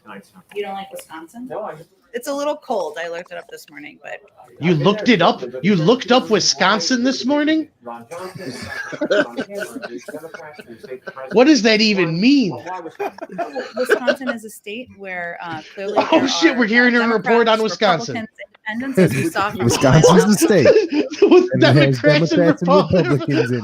Tonight's trip? You don't like Wisconsin? No, It's a little cold. I looked it up this morning, but You looked it up. You looked up Wisconsin this morning. Ron Johnson, Ron Cameron, these Democrats, and state president. What does that even mean? Why Wisconsin? Wisconsin is a state where clearly Oh, there shit, are, we're hearing a report on Democrats, Wisconsin. Republicans, Independents, as we saw from Wisconsin's Iowa. the state. With And it has Democrats and Democrats and Republicans. Republicans in it.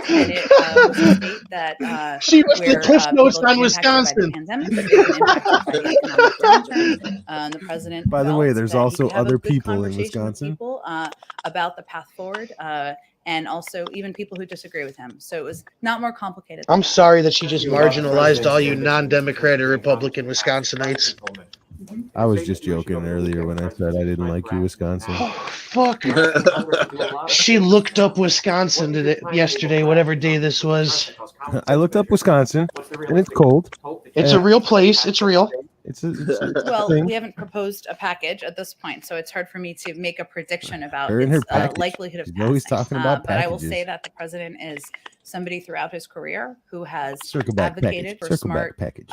And it was a state that She was the where Cliff Notes people have on been impacted by the Wisconsin. pandemic, but they've been impacted by the economic downturn. And the president By the way, felt there's that he also could have a other good people in conversation with Wisconsin. people, about the path forward, and also even people who disagree with him. So it was not more complicated. than I'm that. sorry that she just marginalized all you non-Democrat or Republican Wisconsinites. I was just joking earlier when I said I didn't like you, Wisconsin. Oh, fuck. She looked up Wisconsin yesterday, whatever day this was. I looked up Wisconsin, and it's cold. It's a real place. It's real. It's a Well, thing. we haven't proposed a package at this point, so it's hard for me to make a prediction about Her and her its package. likelihood of She's always passing. talking about But I will packages. say that the president is somebody throughout his career who has Circle back advocated package. for Circle back package.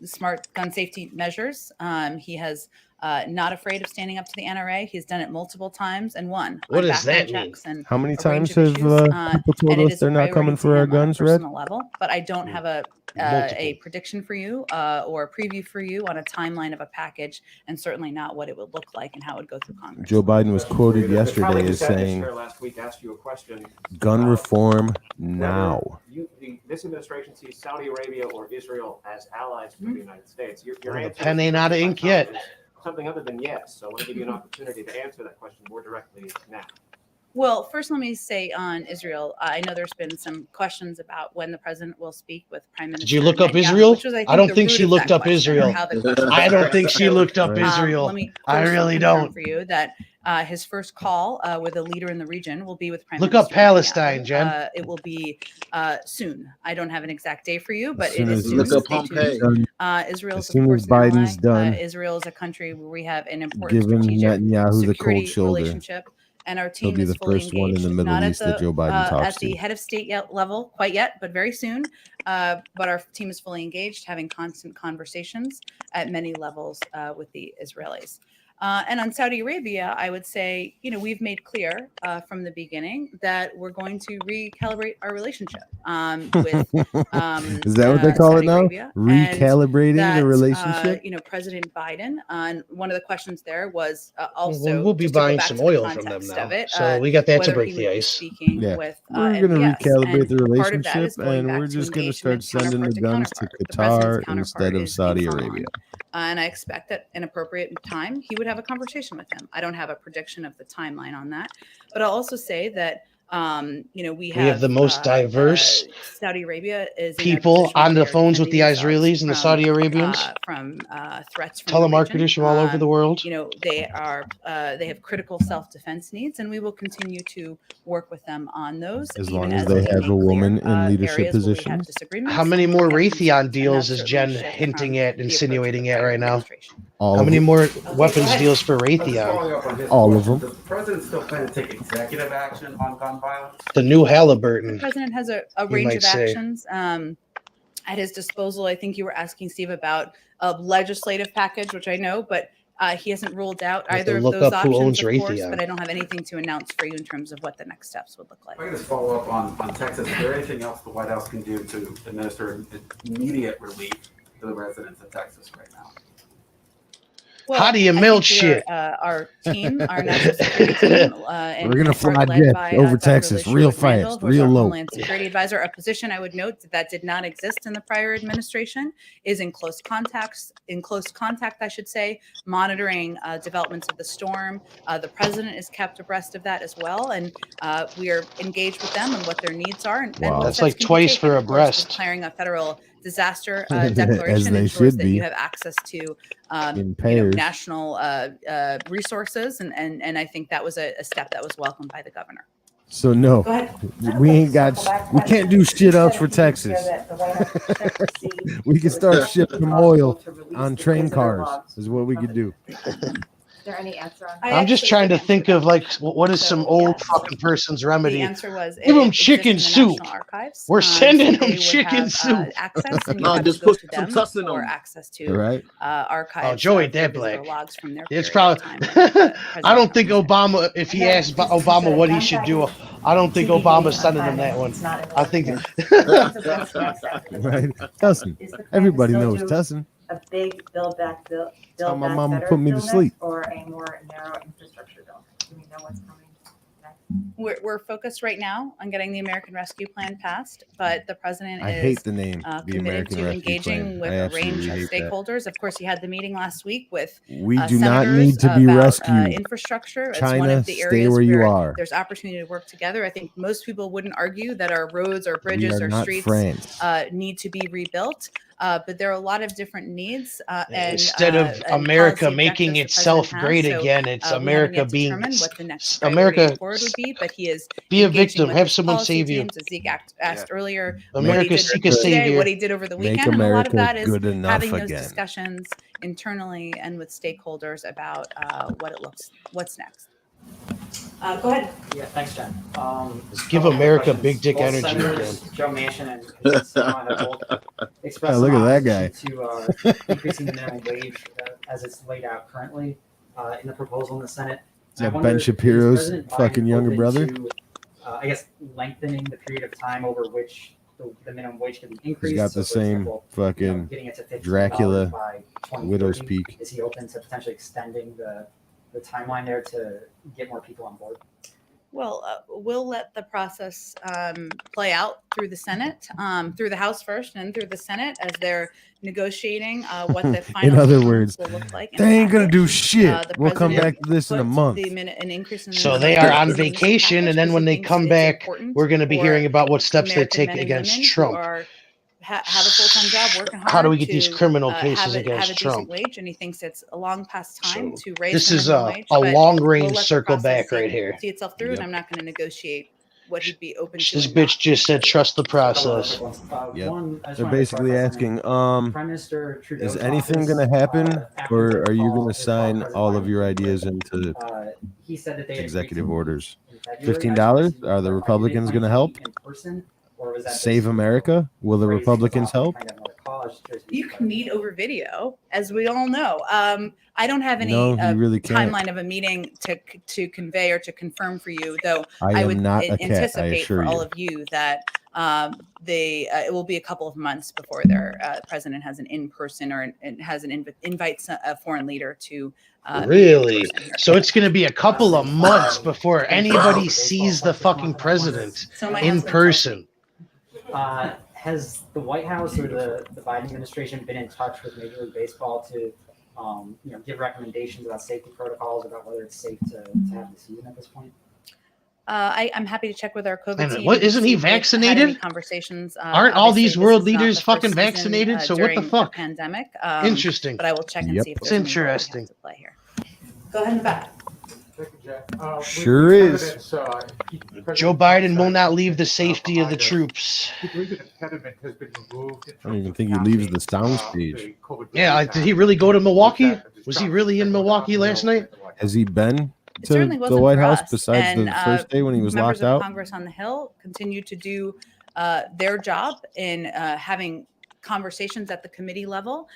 smart gun safety measures. He has not afraid of standing up to the NRA. He's done it multiple times and won. What on does background that mean? checks and How many a range times of have issues, people told and it us is they're a not coming priority for to our him on a guns, Red? personal level, but I don't have a prediction for you or a preview for you on a timeline of a package, and certainly not what it would look like and how it would go through Congress. Joe Biden was quoted The yesterday colleague as who said this saying, here last week asked you a question gun about reform whether now. this administration sees Saudi Arabia or Israel as allies for the United States. Your Well, the answer pen ain't out of ink yet. is something other than yes. So I want to give you an opportunity to answer that question more directly now. Well, first, let me say on Israel, I know there's been some questions about when the president will speak with Prime Minister. Did you look up Netanyahu, Israel? which was, I don't the think root she of looked that up question, or Israel. how the question I don't think she looked up Right. Israel. Let me I first really confirm don't. for you that his first call with a leader in the region will be with Prime Look Minister up Palestine, Netanyahu. Jen. It will be soon. I don't have an exact day for you, but As it soon is as soon. Look So up stay Pompeii. tuned. Done, Israel as is, of soon course, as an ally. Biden's done, Israel is a country where we have an important giving strategic Netanyahu the cold security shoulder. relationship. And our He'll team be is the fully first one in engaged, the Middle not East that Joe Biden at talks the to. head of state level quite yet, but very soon. But our team is fully engaged, having constant conversations at many levels with the Israelis. And on Saudi Arabia, I would say, we've made clear from the beginning that we're going to recalibrate our relationship with Is that what they call Saudi it now? Arabia, Recalibrating and the that, relationship? President Biden, and one of the questions there was also Well, we'll be just to go buying back some to the oil from them context now, of it, so we got that to whether break he the would be ice. speaking Yeah. with We're going to MBS. recalibrate the And part of that relationship, is going and back we're to just going to start engagement sending the counterpart guns to The president's Qatar instead counterpart of is King Saudi Salman. Arabia. And I expect that an appropriate time, he would have a conversation with him. I don't have a prediction of the timeline on that, but I'll also say that we have the most diverse Saudi Arabia is in a people position where on they the are phones with the defending themselves Israelis and the Saudi Arabians. from threats from Telemarketers the region. from all over the world. They have critical self-defense needs, and we will continue to work with them on those. As even long as as they we have make a woman clear, in leadership areas where we have positions. disagreements, How many and we more will get them Raytheon resolved. deals And is that's Jen certainly a shift hinting from at, the approach of insinuating the at prior right now? administration. All How of many it. more weapons ahead. deals for Just Raytheon? following up on his All of question, them. does the president still plan to take executive action on gun violence? The new The Halliburton, president has a you range might of say. actions at his disposal. I think you were asking Steve about a legislative package, which I know, but he hasn't ruled out You have to either of look those up who owns options, of course, Raytheon. but I don't have anything to announce for you in terms of what the next steps would look like. If I can just follow up on Texas, is there anything else the White House can do to administer immediate relief to the residents of Texas right now? Well, How do you I melt think we are, shit? Our team, our national security team, and We're going to in part fly led jets by over Dr. Texas Alicia real McRandall, fast, who is real our low. Homeland Security Advisor. A position I would note that did not exist in the prior administration, is in close contact, I should say, monitoring developments of the storm. The president is kept abreast of that as well, and we are engaged with them on what their needs are and Wow. what That's steps like can be twice taken. for a Of course, breast. declaring a federal disaster As declaration they ensures should that you be. have access to In pairs. national resources, and I think that was a step that was welcomed by the governor. So no, Go ahead. we ain't got, we can't do shit else for Texas. We can start shipping oil on train cars is what we could do. Is there any answer on I I'm just actually trying to did think answer of like what is some So, old yes. fucking person's The remedy. answer was Give it 'em exists chicken in the soup. National Archives. We're So sending they 'em would chicken have, soup. access, and you No, have to just go put to some them tussin for on. access to Right? archives. Joey, for that visitor black. logs from their It's period of probably. time when I President don't think Trump was there. Obama, if he asked Obama what he should do, I don't think Obama's sending him that one. I think. Right? Tussin. Everybody knows Tussin. A big build Tell build my back mama better put me to bill sleep. next, or a more narrow infrastructure bill? Do we know what's coming next? We're focused right now on getting the American Rescue Plan passed, but the president I is hate the name, the committed American to Rescue engaging Plan. with I a range absolutely of hate that. stakeholders. Of course, he had the meeting last week with We do not senators need to be about rescued. infrastructure. It's China, one of the stay areas where you where are. there's opportunity to work together. I think most people wouldn't argue that our roads or We bridges are or not streets France. need to be rebuilt. But there are a lot of different needs. Instead of and America policy making objectives the itself president great has. So, again, it's we haven't America yet being determined what the next priority America. forward would be, but he is Be a engaging victim. with Have his someone policy save you. teams, as Zeke asked earlier. America, what seek he a did today, savior. what he did over the Make weekend, and a lot of America that is good enough having those again. discussions internally and with stakeholders about what's next. Go ahead. Yeah, thanks, Jen. Let's give America big dick Both energy Senators again. Joe Manchin and Sinema have both expressed Yeah, look some at that opposition to increasing the minimum wage as it's laid out currently in the proposal in the Senate. Is that Ben Shapiro's fucking younger brother? To, I guess, lengthening the period of time over which the minimum wage can be increased. He's got the for same example, fucking getting it to $15 Dracula by 2030. widow's peak. Is he open to potentially extending the timeline there to get more people on board? Well, we'll let the process play out through the Senate, through the House first, and through the Senate as they're negotiating what the final In other terms words, will look like. they ain't gonna do package. shit. We'll come president back to this in a put month. an increase in the So minimum they wage are on in this vacation, package and then because when he they thinks come it's back, important we're going to be for hearing about what steps they American take men and against women who Trump. are have a full-time job, working hard. How do we get these to, criminal have cases a against decent Trump? wage, and he thinks it's a long past time So to raise this the is minimum a wage. But long-range we'll let the circle process back right here. see itself through, Yep. and I'm not going to negotiate what he'd be open to. This and bitch just said, trust the process. Yep. One, I just They're wanted to basically clarify something. asking, Prime Minister Trudeau's is anything office, gonna happen, after or the are you call- gonna his call sign President all of Biden your to ideas it, into he said that they had agreed executive to meet orders? in February. I just wanted $15? to Are the clarify, Republicans did they gonna plan to help? meet in person, or was that just, Save America? Will the phrasing Republicans about, like, help? trying to have another call? I was just curious if You could can meet over video, as we all know. I don't have any No, you really can't. timeline of a meeting to convey or to confirm for you, though I I am would not a cat, I anticipate assure for all you. of you that it will be a couple of months before their president has an in-person or invites a foreign leader to meet in Really? person here. So it's going to be a couple of months before anybody sees the fucking president So my in husband tells me. person. Has the White House or the Biden administration been in touch with Major League Baseball to give recommendations about safety protocols, about whether it's safe to have the season at this point? I'm happy to check with our COVID team. What, and isn't see he if they've had any vaccinated? conversations. Aren't all Obviously, these this world is not leaders the first fucking season, vaccinated? So what the during the fuck? pandemic. Interesting. But I will check and Yep. see if It's there's any role we have interesting. to play here. Go ahead and back. Sure is. Joe Biden will not leave the safety of the troops. I don't even think he leaves the soundstage. Yeah, did he really go to Milwaukee? Was he really in Milwaukee last night? Has he been It to certainly the wasn't White for House us. besides And, the first day when he was members locked of out? Congress on the Hill continue to do their job in having conversations at the committee level.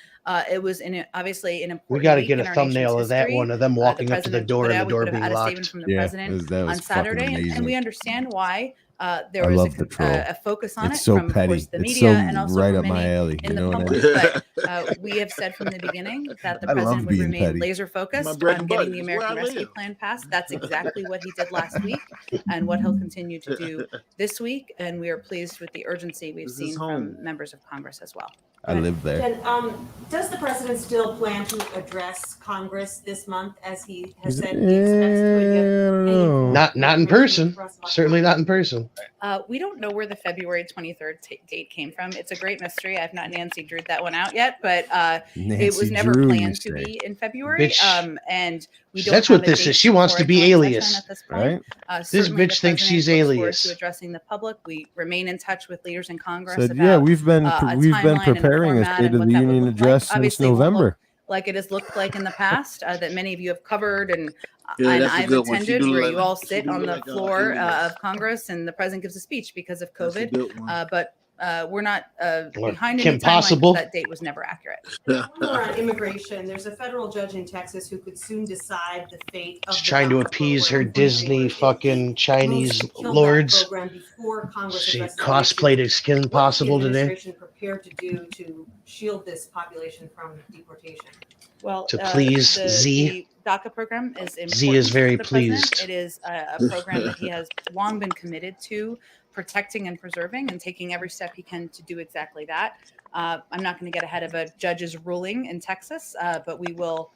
It was obviously an important. We got to week get in a our thumbnail nation's of that history. one of them walking up to the president door put and the out- we door put out being a statement locked. from the president that was on Saturday, fucking amazing. and we understand why there I was love the troll. a focus on It's it so from, of petty. course, the It's media so and also right from up my many alley. in You the know what I public. mean? But we have said from the beginning that the I president love would being remain petty. laser My focused bread on and getting butter the is where American I Rescue live. Plan passed. That's exactly what he did last week and what he'll continue to do this week. And we are pleased with the urgency we've This is seen home. from members of Congress as well. I live there. Jen, does the president still plan to address Congress this month, as he has said he expects to? And do you have I don't any know. Not in person. Certainly not in person. We don't know where the February 23rd date came from. It's a great mystery. I've not Nancy Drew'd that one out yet, but it was never Drew, you planned to say. be in February. Bitch. And we don't That's have what a this date is. She wants for to a be joint session alias, at this point. Right? This Certainly bitch the thinks she's president looks forward alias. to addressing the public. We remain in touch with leaders in Congress Said, about yeah, we've been a preparing timeline a and State and of what the that would Union look address like. since Obviously, it won't look November. like it has looked like in the past that many of you have covered and Yeah, that's a I've good one. She attended, do where look you like- all she sit do on look the like, floor alias. of Congress and the president gives a speech because of That's a COVID. good one. But we're not Or behind Kim any timeline Possible. because that date was never accurate. One more on immigration. There's a federal judge in Texas who could soon decide the fate of She's the trying to DACA appease her program. Disney If he fucking moves Chinese to kill that lords. program before Congress She addresses the cosplayed issue. as Kim What is the Possible today. administration prepared to do to shield this population from deportation? Well, To please Z. The DACA program is important. Z is very to the president. pleased. It is a program that he has long been committed to protecting and preserving and taking every step he can to do exactly that. I'm not going to get ahead of a judge's ruling in Texas, but we will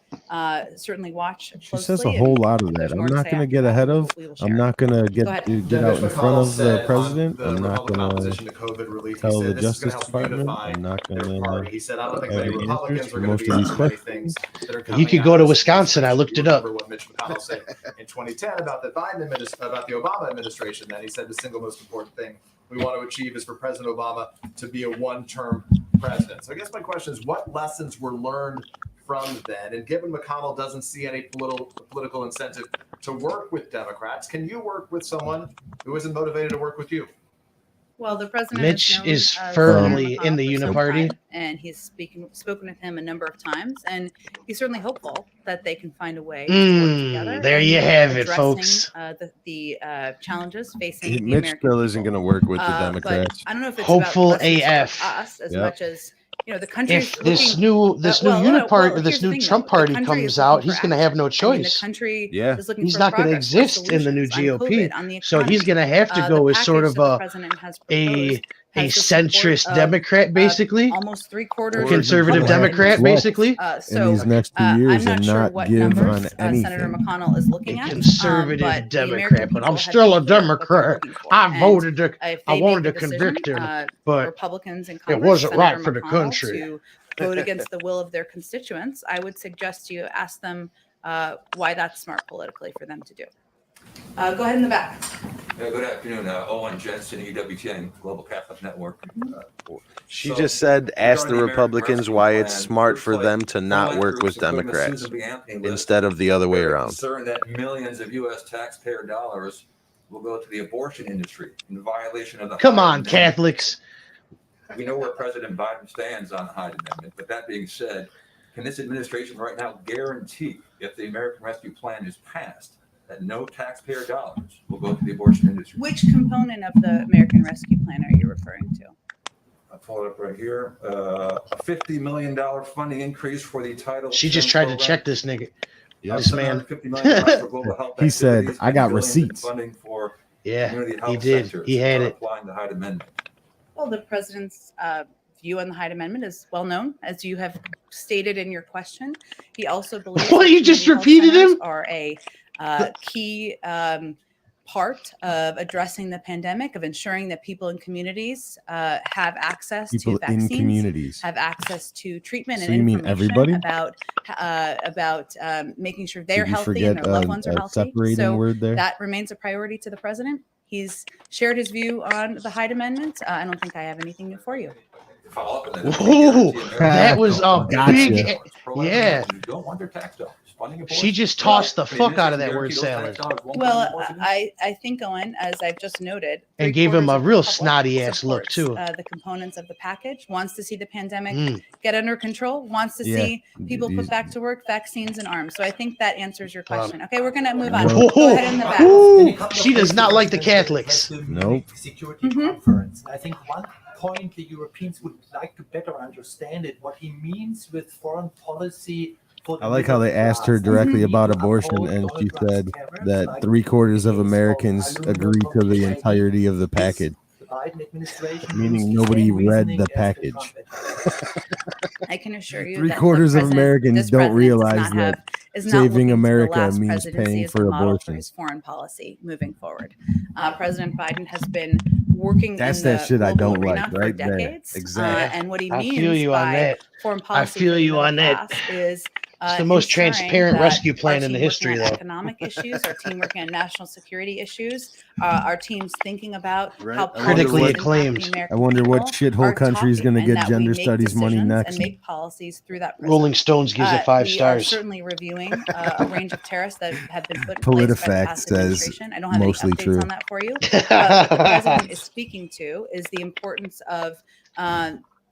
certainly watch closely. She says a whole lot of if that. there's I'm more to not say going to after get that, ahead of. we will share. I'm not going to Go ahead. get out in front of the president. I'm not Republican going opposition to to COVID relief. tell he the said this is Justice going to help Department. unify I'm not their going party. to He said, I don't think have many any Republicans answers are for going most to of be these on many questions. things that are You coming could out go of to this Wisconsin. I looked it up. Remember what Mitch McConnell said in 2010 about the about the Obama administration. Then he said the single most important thing we want to achieve is for President Obama to be a one-term president. So I guess my question is, what lessons were learned from then? And given McConnell doesn't see any political incentive to work with Democrats. Can you work with someone who isn't motivated to work with you? Well, the president Mitch known is as firmly Senator in the McConnell for some uniparty. time, and he's spoken with him a number of times, and he's certainly hopeful that they can find a way to work together. There and you have it, addressing, folks. The challenges facing the Mitch American still isn't people. going to work with the But Democrats. I don't know if it's Hopeful about lessons AF. for us as Yep. much as the country's If this looking. new Here's new the Trump thing, party the country is comes out, looking he's for going to have action. no I mean, the choice. country Yeah. is looking He's for not going to progress, for exist in the new solutions on GOP. COVID, on the So he's economy. going to have to The go as sort package of that the president has proposed a has the support centrist of, Democrat, basically. almost 3/4 A of conservative Republicans. Democrat, basically. In So these next 2 I'm years not and sure not what give numbers on Senator anything. McConnell is looking A at. conservative But the Democrat, American but I'm people have still a been clear what they're Democrat. looking for. I And voted to, if I they wanted make to a decision, convict him, but Republicans in it Congress, wasn't Senator right for the McConnell, country. to vote against the will of their constituents, I would suggest you ask them why that's smart politically for them to do. Go ahead in the back. Good afternoon, Owen Jensen, EWTN, Global Catholic Network. She just said, ask the Republicans why it's smart for them to not work with Democrats instead of the other way around. Concerned that millions of U.S. taxpayer dollars will go to the abortion industry in violation of the come Hyde on, Amendment. Catholics. We know where President Biden stands on the Hyde Amendment, but that being said, can this administration right now guarantee, if the American Rescue Plan is passed, that no taxpayer dollars will go to the abortion industry? Which component of the American Rescue Plan are you referring to? I'll pull it up right here. A $50 million funding increase for the title. She just 10 tried to program. check this nigga. Yep. This man. $750 million for global health He said, activities, I got and billions receipts. in funding for Yeah, community health he did. centers He had for it. applying the Hyde Amendment. Well, the president's view on the Hyde Amendment is well known, as you have stated in your question. He also believes What, that you just community health repeated him? centers are a key part of addressing the pandemic, of ensuring that people in communities have access People to in vaccines, communities. have access to treatment So and you mean information everybody? about making sure they're Did you healthy and forget their loved ones are a healthy. separating So word there? that remains a priority to the president. He's shared his view on the Hyde Amendment. I don't think I have anything new for you. To follow up, and then Whoa, that was a Gotcha. big, yeah. You don't want their tax dollars funding abortion. She just tossed the I mean, fuck this out of is that word guaranteed those tax salad dollars won't Well, fund abortion industry. I think, Owen, as I've just noted, and gave him a 3/4 of real the public snotty ass look supports, too. The components of the package, wants to see the pandemic Mm. get under control, wants to Yeah. see people These- put back to work vaccines and arms. So I think that answers your question. Okay, we're gonna move on. Well- Go ahead in the back. Ooh, she does not like the Catholics. Nope. Security Mhm. conference. I think one point the Europeans would like to better understand it, what he means with foreign policy. For the I like how they asked her middle directly class. about He abortion, uphold and she Donald Trump's said tariffs, that like 3/4 of the Americans aluminum agree to the company entirety of the package, the Biden administration meaning used the nobody same read reasoning the as package. Trump. I can assure you that 3/4 the of Americans this don't president does realize not that have- is not saving looking to the America last means presidency paying as for the model for abortions. his foreign policy moving forward. President Biden has been working That's in that the shit I global don't like, arena for right there. decades. Exactly. And what he I means feel you on by that. foreign I policy feel for the you middle on that. class is It's the most ensuring transparent that rescue our plan in the team history, working on though. economic issues, our team working on national security issues, our teams thinking about Right. how I wonder Critically what- policies impact acclaimed. the American I wonder what people, shithole are country is talking, going to and get that we gender make studies money decisions next. and make policies through that prism. Rolling Stones gives it 5 We are stars. certainly reviewing a range of tariffs that have been put in place by the PolitiFact past says administration. I don't have any mostly updates true. on that for you. What the president is speaking to is the importance of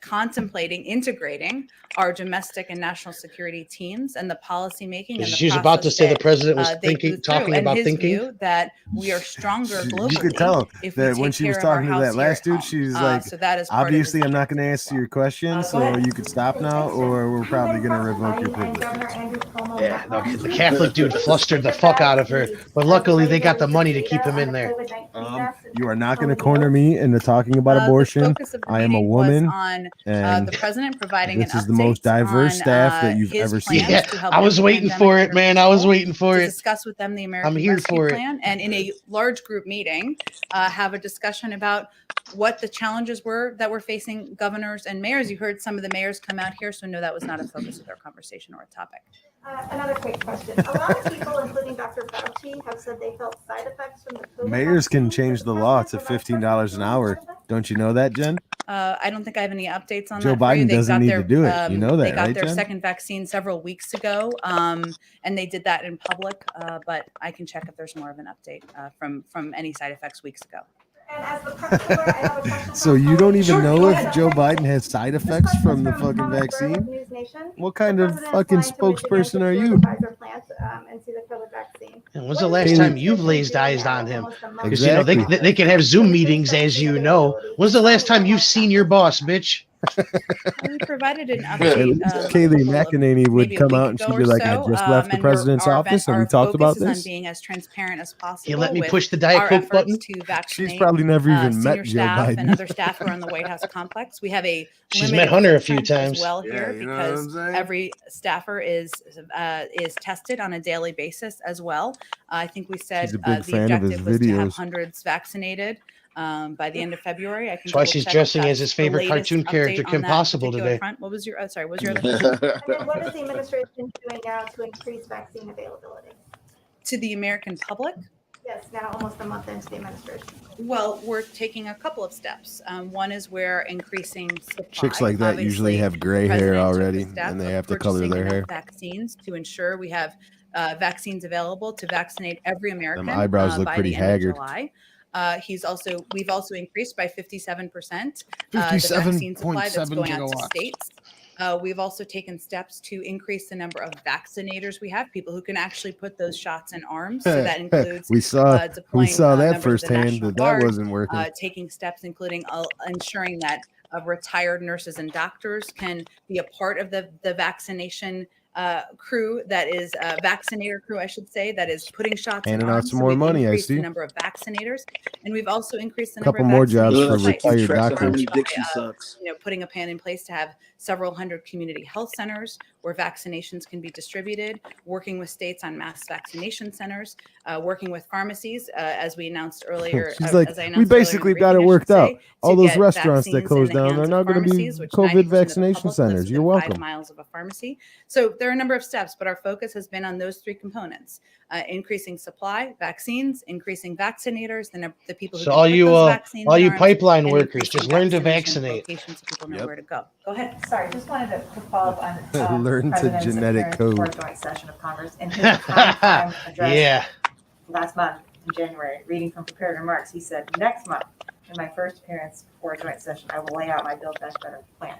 contemplating integrating our domestic and national security teams and the policy making. And the She was about to process say the that, president was they thinking, go through, talking and about his thinking. view that we are stronger globally. You could tell if we that when take she was care of our talking to house that here last at dude, home. she's like, So that is part of obviously, his I'm not going to agenda as answer well. your question, so you could stop now, or we're probably going to revoke your privilege. Yeah, the Catholic dude flustered the fuck out of her, but luckily they got the money to keep him in there. You are not going to corner me into talking about The abortion. focus of the I am a meeting was woman, on and the president providing this an is the most update diverse on, staff that you've his ever plans seen. Yeah, to help I was end the waiting for pandemic it, man. I was under waiting for to it. discuss with them the American here Rescue for it. Plan, and in a large group meeting, have a discussion about what the challenges were that were facing governors and mayors. You heard some of the mayors come out here, so no, that was not a focus of their conversation or a topic. Another quick question. A lot of people, including Dr. Fauci, have said they felt side effects from the COVID Mayors can vaccine. change the law to $15 an hour. Don't you know that, Jen? I don't think I have any updates on Joe that. for you. Biden They doesn't got need their, to do it. You know They that, got right, their Jen? second vaccine several weeks ago, and they did that in public. But I can check if there's more of an update from any side effects weeks ago. And as the principal, I have a question. So you don't even Sure, know go if ahead. Joe Biden has side effects This from the question's fucking Thomas Burr with vaccine? News Nation. What kind The of president's fucking flying to Michigan spokesperson to are tour you? the Pfizer plant and see the COVID vaccine. And when's What the is last the time you've administration laid doing eyes now, on him? almost a month Because you know Exactly. they can have Zoom meetings, as you know. When's the last time you've seen your boss, bitch? We provided an At update. least a Kayleigh couple of- McEnany would maybe a come week out and ago she'd or be like, I so, just left the and we're- president's our office and we our talked focus about is on this. being as transparent as possible. You let me with push the Diet our Coke efforts button? to vaccinate. She's probably never even senior met Joe staff and Biden. other staff who are on the White House complex. We have a She's limited met Hunter a few footprint times. as well Yeah, here you know what I'm because saying? every staffer is tested on a daily basis as well. I think we said She's a big the fan of his objective was to have videos. hundreds vaccinated by the end of February. I can That's why double she's check if dressing as that's his the favorite latest cartoon character, update on Kim that Possible, particular today. front. What was your? Sorry, what was your other question? And then what is the administration doing now to increase vaccine availability? To the American public? Yes, now almost a month into the administration. Well, we're taking a couple of steps. One is we're increasing supply. Chicks like that usually Obviously, have gray the hair president took the already step and they of have to color purchasing their enough hair. vaccines to ensure we have vaccines available to vaccinate every American eyebrows look by pretty the end haggard. of July. We've also increased by 57% the vaccine supply that's 57.7 going out to gigawatts. states. We've also taken steps to increase the number of vaccinators we have, people who can actually put those shots in arms. So that includes we saw deploying that members of the firsthand National that Guard, wasn't working. taking steps including ensuring that retired nurses and doctors can be a part of the vaccination crew, that is vaccinator crew, I should say, that is putting shots Handing in out arms. some So more we've money, I increased see. the number of vaccinators, and we've also increased the number Couple of more jobs vaccination for sites. retired Tracks of how doctors. many Dixie sucks. Putting a plan in place to have several hundred community health centers where vaccinations can be distributed, working with states on mass vaccination centers, working with pharmacies, as we announced earlier. She's like, as I we announced earlier in the basically got briefing, it I worked should out. say, All to those get restaurants that vaccines in closed the down hands are of now going to be pharmacies, which 90% COVID of the vaccination public lives centers. You're within 5 welcome. miles of a pharmacy. So there are a number of steps, but our focus has been on those three components: increasing supply, vaccines, increasing vaccinators, the people who So can all put you those vaccines all in you arms, pipeline and workers, increasing just learn to vaccination vaccinate. locations so people know Yep. where to go. Go ahead. Sorry, just wanted to follow up on Learn to President's genetic appearance before code. joint session of Congress in his prime address Yeah. last month in January. Reading from prepared remarks, he said, "Next month, in my first appearance before a joint session, I will lay out my Build Back Better plan."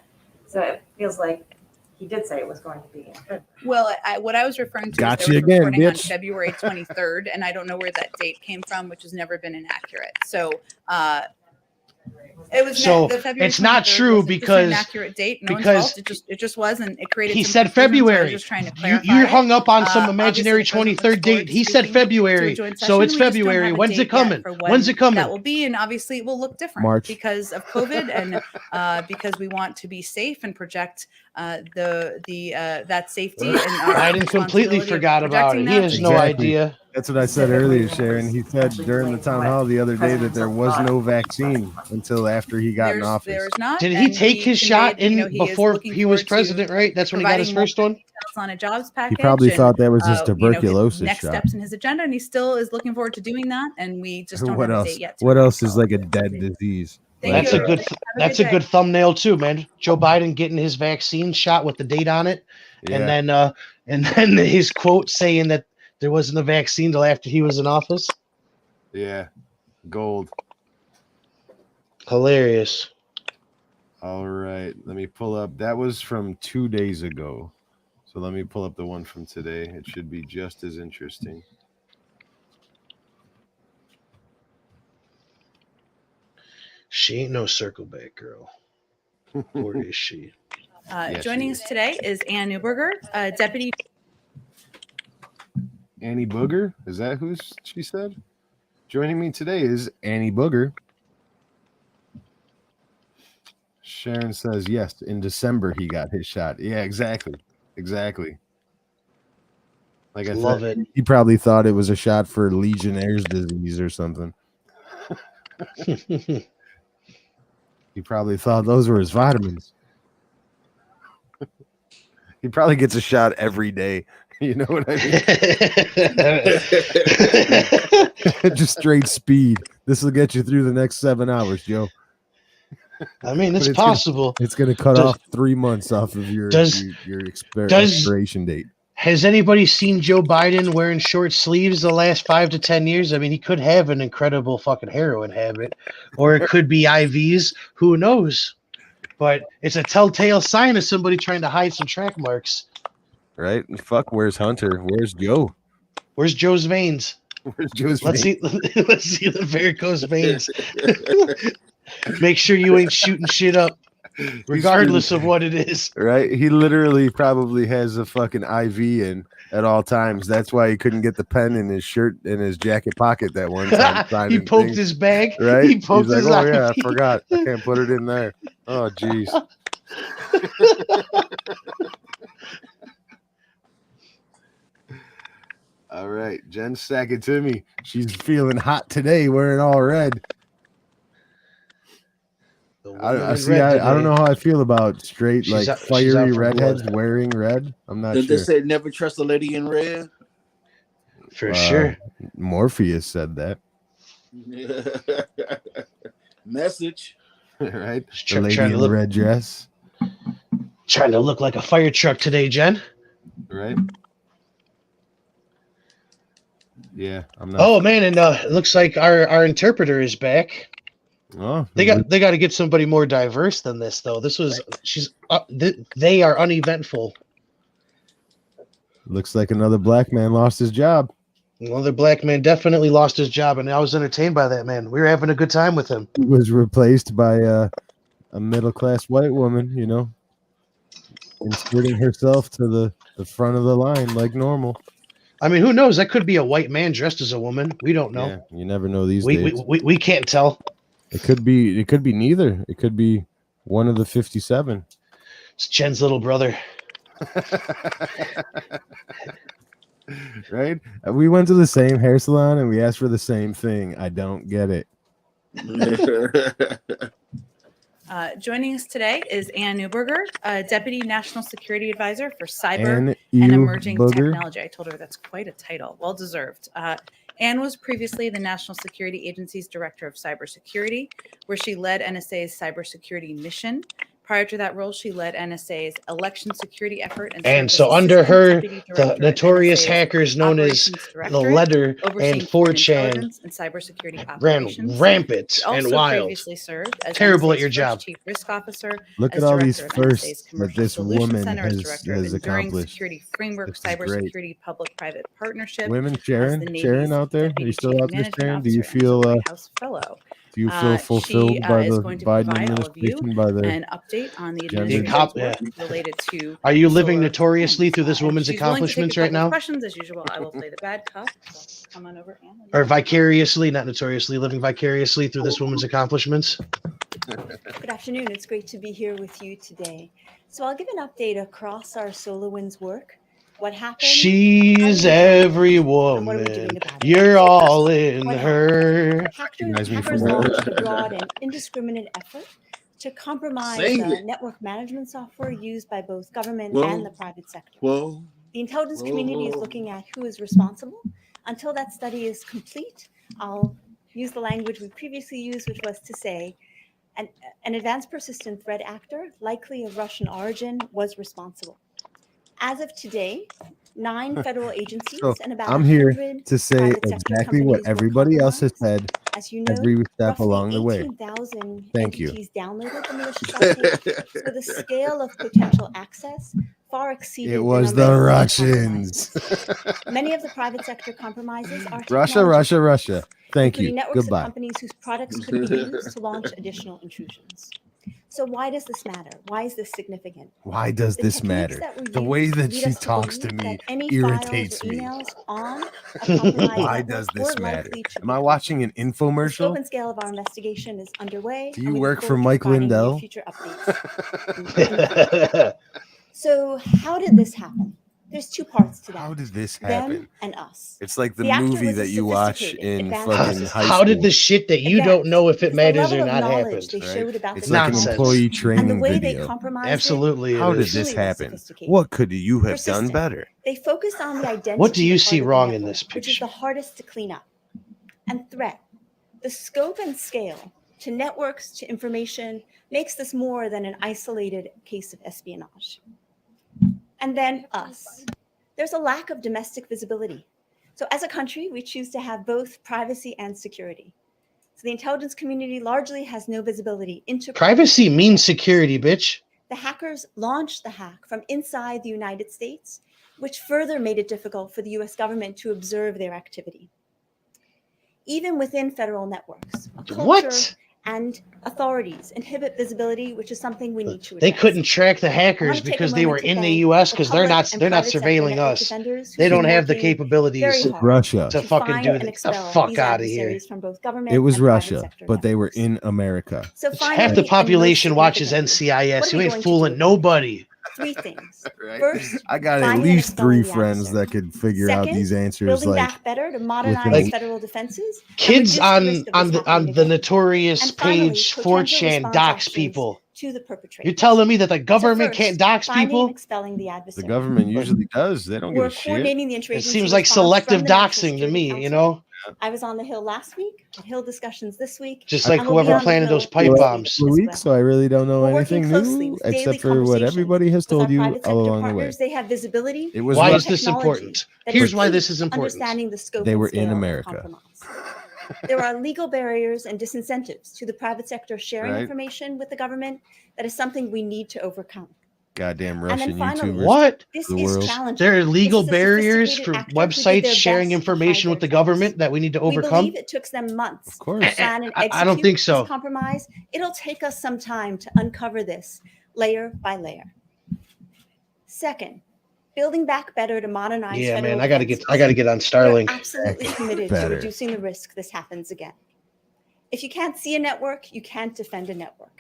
So it feels like he did say it was going to be. Well, what I was referring to Got is there you was again, reporting on bitch. February 23rd, and I don't know where that date came from, which has never been inaccurate. So it was So the February it's not 23rd true was just an because inaccurate date. No because one's fault. It just wasn't. It created. he some said confusion, so I was February. just trying to You clarify it. hung up on some Obviously, imaginary the president 23rd looks forward date. to He said speaking to a February. joint So session. it's We just don't February. have a When's it date yet coming? for when When's it coming? That will be, and obviously it will look different March. because of COVID and because we want to be safe and project that safety. And our Biden completely responsibility of forgot about it. projecting He that. has no Exactly. idea. That's what I said earlier, Sharon. He said during the town hall the other day that there was no vaccine until after he got in office. There's not. Did he and take his conveyed, shot in he is before looking he was forward to president, right? That's when he got his providing more first one? details on a jobs He package. probably and, thought that was his his tuberculosis next shot. steps in his agenda, and he still is looking forward to doing that. And we just don't What have a else? date yet. to What announce. else is like a dead disease? Thank Like, That's you, a good. everybody. Have a That's a day. good thumbnail too, man. Joe Biden getting his vaccine shot with the date on it, yeah. and then his quote saying that there wasn't a vaccine till after he was in office. Yeah. Gold. Hilarious. All right. Let me pull up. That was from 2 days ago. So let me pull up the one from today. It should be just as interesting. She ain't no circle back girl. Or is she? Yeah, Joining us today is Ann Newberger, Deputy. Annie Booger? Is that who she said? Joining me today is Annie Booger. Sharon says, yes, in December he got his shot. Yeah, exactly. Exactly. Like I Love said, it. he probably thought it was a shot for Legionnaire's disease or something. He probably thought those were his vitamins. He probably gets a shot every day. You know what I mean? Just straight speed. This will get you through the next 7 hours, Joe. I mean, it's But possible. It's going to cut off 3 months off of your expiration date. Has anybody seen Joe Biden wearing short sleeves the last 5 to 10 years? I mean, he could have an incredible fucking heroin habit, or it could be IVs. Who knows? But it's a telltale sign of somebody trying to hide some track marks. Right? And fuck, where's Hunter? Where's Joe? Where's Joe's veins? Where's Joe's Let's veins? see. Let's see the varicose veins. Make sure you ain't shooting shit up, regardless of what it is. Right? He literally probably has a fucking IV in at all times. That's why he couldn't get the pen in his shirt in his jacket pocket that one time. He poked his bag. Right? He poked He's his like, oh yeah, I IV. forgot. I can't put it in there. Oh jeez. All right, Jen, sack it to me. She's feeling hot today, wearing all red. I see. I don't know how I feel about straight, She's like out- she's fiery out for redheads blood. wearing red. I'm not Did sure. they say never trust a lady in red? For sure. Morpheus said that. Message. Right? Try- The lady trying to in look- red dress. Trying to look like a fire truck today, Jen. Right? Yeah, I'm not. Oh man, and it looks like our interpreter is back. Oh, They got to get somebody more diverse than this, though. This was they are uneventful. Looks like another black man lost his job. Another black man definitely lost his job, and I was entertained by that man. We were having a good time with him. He was replaced by a middle-class white woman, you know, inserting herself to the front of the line like normal. I mean, who knows? That could be a white man dressed as a woman. We don't know. Yeah, you never know these we, days. we can't tell. It could be neither. It could be one of the 57. It's Jen's little brother. Right? We went to the same hair salon and we asked for the same thing. I don't get it. Joining us today is Ann Neuberger, Deputy National Security Advisor for Cyber Ann and Emerging Neuberger? Technology. I told her that's quite a title. Well deserved. Ann was previously the National Security Agency's Director of Cybersecurity, where she led NSA's cybersecurity mission. Prior to that role, she led NSA's election security effort. And served so as under Assistant her, Deputy the Director at notorious NSA's hackers known as Operations the Directorate, Letter overseeing and foreign 4chan intelligence and cybersecurity ran operations. rampant She and also wild. previously served as Terrible at NSA's your first job. Chief Risk Officer, Look as at all these Director of NSA's firsts that Commercial this Solutions woman Center, as has Director of Enduring accomplished. Security Framework, This is great. Cybersecurity Public-Private Partnership. Women as sharing the sharing Navy's out there? Are Deputy you still Chief out there Management sharing? Do you Officer and is a feel White House Fellow. do you feel fulfilled She by is the going to Biden provide all of you administration, by the an update on the gender? administration's Yeah. work related to. Are you living solar notoriously through this and woman's she's willing to take a accomplishments right couple of now? Questions as usual. I will play the bad cop. So come on over, Ann. Or vicariously, not notoriously, living vicariously through this woman's accomplishments? Good afternoon. It's great to be here with you today. So I'll give an update across our SolarWinds work. What happened? She's every woman. You're all in her. Recognize me Hackers from where? launched a broad and indiscriminate effort to compromise Sing the it. network management software used by both government Whoa. and the private sector. Whoa. The intelligence community is Whoa. looking at who is responsible. Until that study is complete, I'll use the language we previously used, which was to say an advanced persistent threat actor, likely of Russian origin, was responsible. As of today, 9 federal agencies So and about I'm here 100 to say private sector exactly what companies were everybody else has said As you know, every step roughly along the way. 18,000 Thank you. entities downloaded the malicious update, so the scale of potential access far exceeded It was number the of Russians. Many of the private sector compromises are Russia, technology Russia, Russia. Thank including you. networks of Goodbye. companies whose products could be used to launch additional intrusions. So why does this matter? Why is this significant? Why does The this techniques matter? that were The way used that lead she us to talks to believe me that any irritates files or me. emails on a compromised Why network does this were matter? likely to Am I watching an The scope infomercial? and scale of our investigation is underway. Do and you we work look for forward to Mike providing you Lindell? future updates. So how did this happen? There's 2 parts to that. How did this Them happen? and us. It's like the The actor movie was a that you watch sophisticated, in advanced fucking narcissist. high How school. did the shit that you don't know if it The matters level or of not knowledge happened? they showed about It's the like an Nonsense. employee and the training way they video. compromised Absolutely, it How did is. this truly was happen? sophisticated. What could you have done Persistent. better? They focused on the identity. What do you see part of the wrong in network, this which is the hardest to clean up. And threat. The scope and scale to networks to information makes this more than an isolated case of espionage. And then us. There's a lack of domestic visibility. So as a country, we choose to have both privacy and security. So the intelligence community largely has no visibility into Privacy means security, bitch. The hackers launched the hack from inside the United States, which further made it difficult for the US government to observe their activity. Even within federal networks, a culture and authorities inhibit visibility, which is something we need to address. They couldn't track the hackers because they were in the US because they're not surveilling us. They don't have the capabilities Russia to fucking do the fuck out of here. It was Russia, but they were in America. So half the population watches NCIS. You ain't fooling nobody. 3 things. Right? First, I got at find and least expel 3 the friends that could figure out Second, these answers. building Like back better to modernize within- federal defenses. and Kids reduce the risk of this on happening the again. notorious And finally, page potential 4chan response dox actions people. to the perpetrators. You're telling me that the government first, can't dox finding people? and expelling the the adversary. government usually does. They don't give We're a shit. coordinating the It interagency seems like response selective from the National doxing to Security me, Council. you know? I was on the Hill last week, at Hill discussions this week. Just like and we'll be whoever on the planted Hill those pipe next bombs. week as Week, so I really don't know We're working anything closely new with daily except for what conversations everybody has with our told you private all sector along the way. partners. They have visibility. It was Why Russia. is this technology important? that Here's is why key this is to important. understanding the scope They and were in scale of America. compromise. There are legal barriers and disincentives to the private sector sharing Right. information with the government. That is something we need to overcome. Goddamn And then Russian finally, YouTubers. What? This The is world. challenging. There are legal This is a barriers sophisticated for actor who did websites their sharing best to information hide with the their tracks. government that we need to We overcome? believe it took them months Of course. to plan and I execute don't think so. this compromise. It'll take us some time to uncover this layer by layer. Second, building back better to modernize Yeah, federal man, I gotta defenses. get on We're Starlink. absolutely committed to better. reducing the risk this happens again. If you can't see a network, you can't defend a network.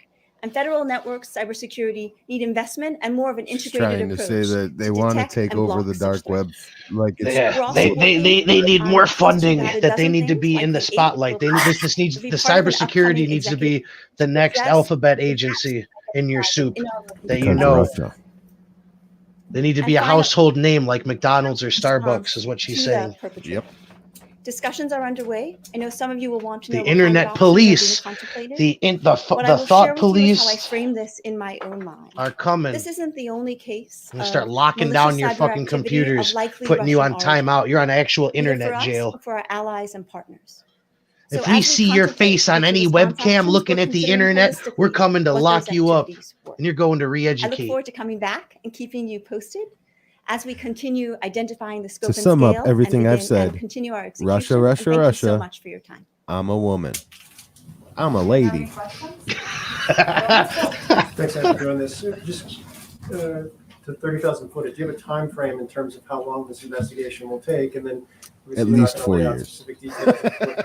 And federal networks, cybersecurity need investment and more of an Just integrated trying to approach. say that they want to detect take and over block the such dark web like it's Yeah, We're also working they need on more just funding. about a That they dozen need to things, be in the likely 8 spotlight. They need this needs will be the part of an cybersecurity upcoming needs to be executive the next address alphabet the agency in your soup in our that you because know. Russia. They need to And be a finally, household name like McDonald's or response Starbucks is what she's to saying. the perpetrator. Yep. Discussions are underway. I know some of you will want to know The what kind of internet options police, are being contemplated. the What I will share thought with you is how I police frame this in my own mind. are coming. This isn't the only case I'm gonna of start locking malicious down your cyber fucking activity of computers, likely putting you on Russian origin, timeout. You're on actual either for internet us jail. or for our allies and partners. So If we as see your contemplate face on future any response webcam actions, looking we're at the considering internet, we're holistically coming to what lock those you up, activities were. and you're going to I look re-educate. forward to coming back and keeping you posted as we continue identifying the scope To and sum up scale everything and I've begin and said, continue our execution. Russia, And Russia, thank you so Russia. much for your time. I'm a woman. I'm a lady. Thanks for doing this. Just to 30,000 foot, do you have a time frame in terms of how long this investigation will take? And then At least 4 years. specific details of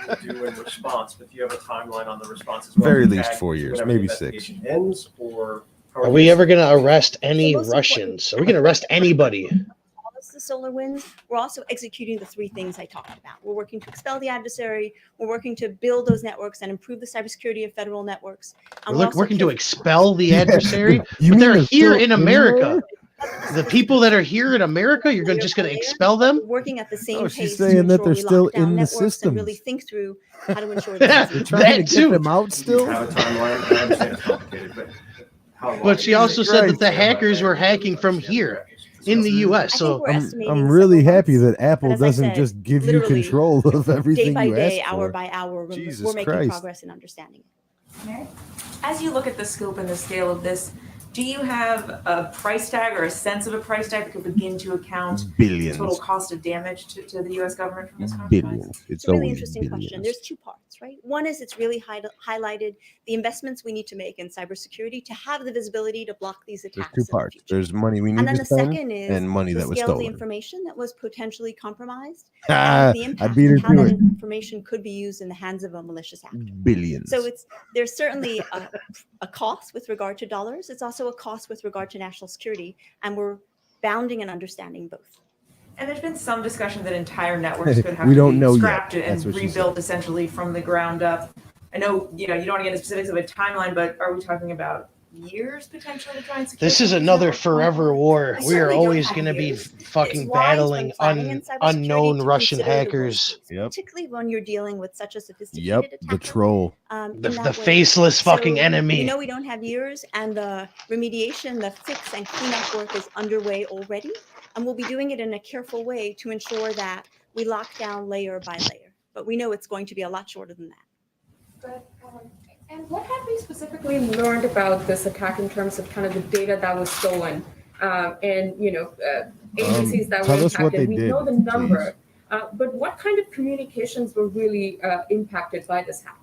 what you do in response, but do you have a timeline on the response as well? Very From least tag 4 to years, whenever maybe the 6. investigation ends, or how Are we you- ever going to arrest any most important- Russians? Are we going to arrest anybody? As the solar winds, we're also executing the 3 things I talked about. We're working to expel the adversary. We're working to build those networks and improve the cybersecurity of federal networks. And We're also working to pivoting- expel the Yeah. adversary? You But mean they're they're here still in in America. there? The people that are here in America, you're just going to expel them? We're working at the same No, pace she's to saying that ensure they're we still lock down in the networks and really systems. think through how to ensure this That- is You're trying to That get too. them out Do you still? have a timeline? I understand it's complicated, but how long? But she also said that the Christ. hackers were hacking from here in the U.S. I think So we're estimating I'm really several happy months, that Apple but as I doesn't said, just give you literally, control of day everything by you day, ask hour for. by hour, Jesus we're making Christ. progress in understanding it. Mary? As you look at the scope and the scale of this, do you have a price tag or a sense of a price tag that could begin to account Billions. the total cost of damage to the US government from this compromise? Billions. It's It's a really always interesting question. billions. There's 2 parts, right? One is it's really highlighted the investments we need to make in cybersecurity to have the visibility to block these There's attacks. 2 in the parts. future. There's money we And need then to the spend second is and money the that was scale of the stolen. information that was potentially compromised Ah, and the I impact beat her of how to that it. information could be used in the hands of a malicious actor. Billions. So there's certainly a cost with regard to dollars. It's also a cost with regard to national security, and we're bounding and understanding both. And there's been some discussion that entire networks could have We to don't be know yet. scrapped That's and what she rebuilt essentially from the ground up. I know, you don't want to get into specifics of a timeline, but are we talking about years potentially to try and secure? This is something another now? forever war. We We are certainly don't always have going to be years. fucking It's wise battling when planning in cybersecurity unknown to Russian consider the worst hackers. case, particularly when you're dealing with such a sophisticated Yep, attacker. the troll. The in that way. faceless fucking So enemy. We know we don't have years, and the remediation, the fix and cleanup work is underway already, and we'll be doing it in a careful way to ensure that we lock down layer by layer. But we know it's going to be a lot shorter than that. But, and what have we specifically learned about this attack in terms of kind of the data that was stolen, and agencies that were tell us what impacted? they We did, know the number, please. but what kind of communications were really impacted by this hack?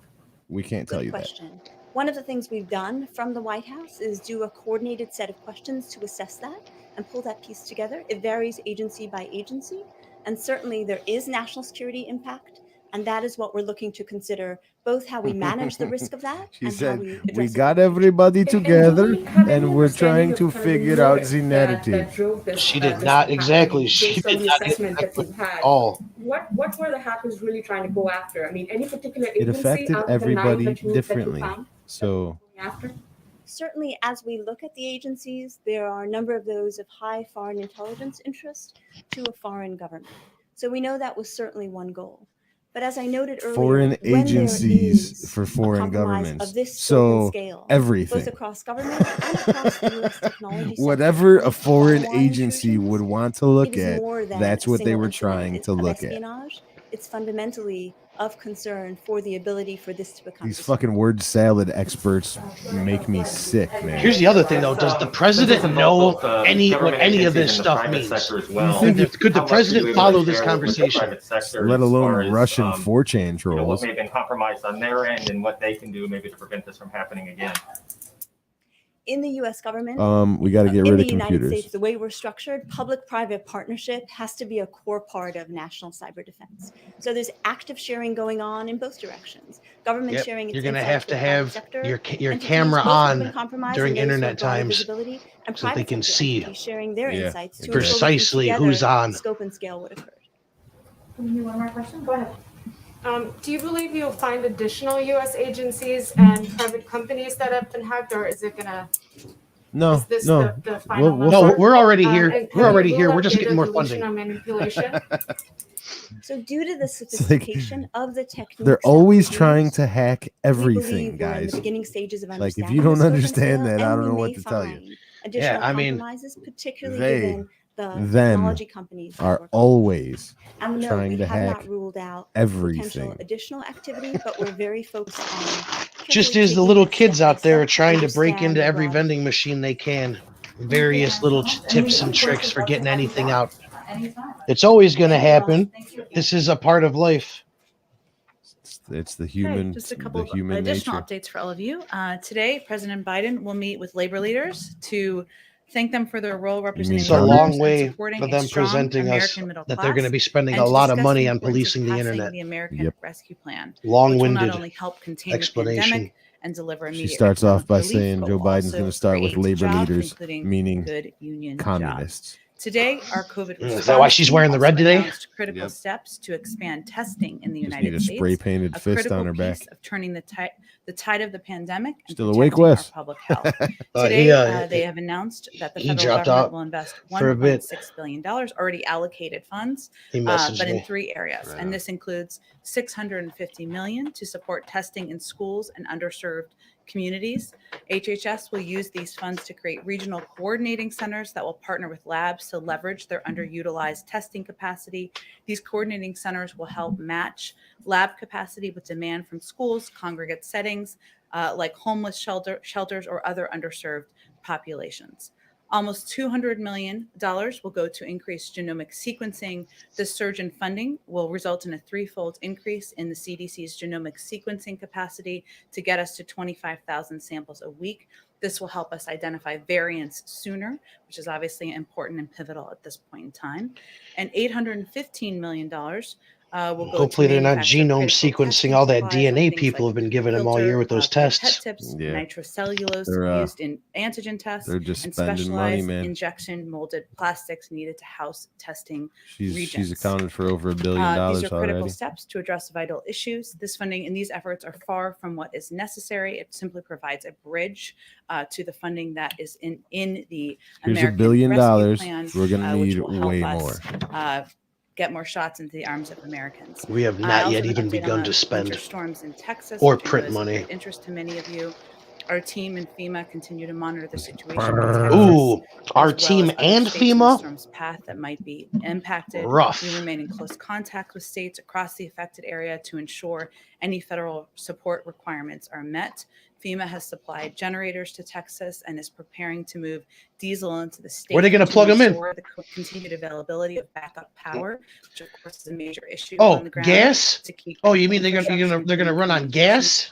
We can't tell Good you that. question. One of the things we've done from the White House is do a coordinated set of questions to assess that and pull that piece together. It varies agency by agency, and certainly there is national security impact, and that is what we're looking to consider, both how we manage the risk of that She and said, how we we address it. got everybody together and we're trying to figure out the That narrative. drove this. She did not exactly. She Based on did the not assessment that you had. all. What were the hackers really trying to go after? I mean, any particular It agency affected out of the 9 everybody that you differently. found So after? Certainly, as we look at the agencies, there are a number of those of high foreign intelligence interest to a foreign government. So we know that was certainly one goal. But as I noted earlier, foreign when there agencies is for a foreign compromise governments. of this scope and So scale, everything. both across government and across the U.S. technology sector, Whatever a with foreign firewall agency intrusions, would want to it look is at, more than that's a what they single were incident trying to of look at. espionage. It's fundamentally of concern for the ability for this to become These fucking word salad experts make me sick, man. Here's the other thing, though. Does the president know what any of this stuff means? Could the president follow this conversation? Let alone Russian 4chan What trolls. may have been compromised on their end and what they can do maybe to prevent this from happening again. In the U.S. government, We got to get in rid the of United computers. States, the way we're structured, public-private partnership has to be a core part of national cyber defense. So there's active sharing going on in both directions. Government Yep. sharing its You're gonna insights have to with private have sector your entities, camera most have been on compromised, during and those who have internet broader times visibility, and so they private can sector see entities sharing their insights to ensure precisely working who's together, on. scope and scale would occur. One more question? Go ahead. Do you believe you'll find additional U.S. agencies and private companies that have been hacked, or is it gonna? No, Is this no. the final We'll- No, number? we're already here. And We're have you already ruled here. out We're just data getting more deletion funding. or manipulation? So due to the sophistication of the techniques, They're that always we trying use, to hack we everything, believe we're in the guys. beginning stages of Like, if understanding you don't the scope and understand scale, that, I and don't know we what may to tell you. find additional I mean, compromises, particularly They, given the them, technology companies that are work on this. always And no, trying we to have hack not ruled out potential everything. additional activity, but we're very focused on Just carefully as the taking little this kids step by out there are step to trying to break understand into the every broader vending machine they can. Various little tips and tricks for getting anything out. It's always going to happen. This is a part of life. It's the Okay, human, just a couple the of human additional nature. updates for all of you. Today, President Biden will meet with labor leaders to thank them for their role representing It's a workers long and way supporting for a them strong presenting us American middle that they're going to class, be spending and a to lot of discuss money the on importance of policing the passing internet. the American Yep. Rescue Plan, which will Long-winded not only help contain the explanation. pandemic and deliver She immediate starts off economic by relief, saying but Joe will Biden's also going to start with create labor jobs, leaders, including meaning good union communists. jobs. Today, our COVID response Is that why she's team wearing the red also today? announced critical Yep. steps to expand testing in the Just need United a spray States, painted a fist critical on her back. piece of turning the tide of the pandemic and Still awake, protecting our Wes? public health. He, Today, they have announced that the he federal dropped government out will invest for a bit. $1.6 billion, already allocated funds, He messaged but in me. 3 areas. Right And on. this includes $650 million to support testing in schools and underserved communities. HHS will use these funds to create regional coordinating centers that will partner with labs to leverage their underutilized testing capacity. These coordinating centers will help match lab capacity with demand from schools, congregate settings, like homeless shelters or other underserved populations. Almost $200 million will go to increase genomic sequencing. This surge in funding will result in a 3-fold increase in the CDC's genomic sequencing capacity to get us to 25,000 samples a week. This will help us identify variants sooner, which is obviously important and pivotal at this point in time. And $815 million will go Hopefully to they're not manufacture genome critical sequencing testing all that supplies DNA like things people like have been giving them all year with those pipette tests. tips, Yeah. nitrocellulose They're, used in antigen tests, They're just and spending money, specialized man. injection molded plastics needed to house testing She's regions. accounted for over $1 billion These are critical already. steps to address vital issues. This funding and these efforts are far from what is necessary. It simply provides a bridge to the funding that is in the Here's American $1 billion. Rescue Plan, We're gonna which need will help way us more. get more shots into the arms of Americans. We have I not also yet have an even update on begun the to spend winter storms in Texas, or which I know print is of money. great interest to many of you. Our team and FEMA continue to monitor the situation in Ooh, Texas, our as well team as other and states in the FEMA? storm's path that might be impacted. Rough. We remain in close contact with states across the affected area to ensure any federal support requirements are met. FEMA has supplied generators to Texas and is preparing to move diesel into the state. Where are they gonna to plug 'em in? ensure the continued availability of backup power, which of course is a major issue Oh, on the ground. gas? To keep Oh, you mean they're infrastructure gonna run on gas?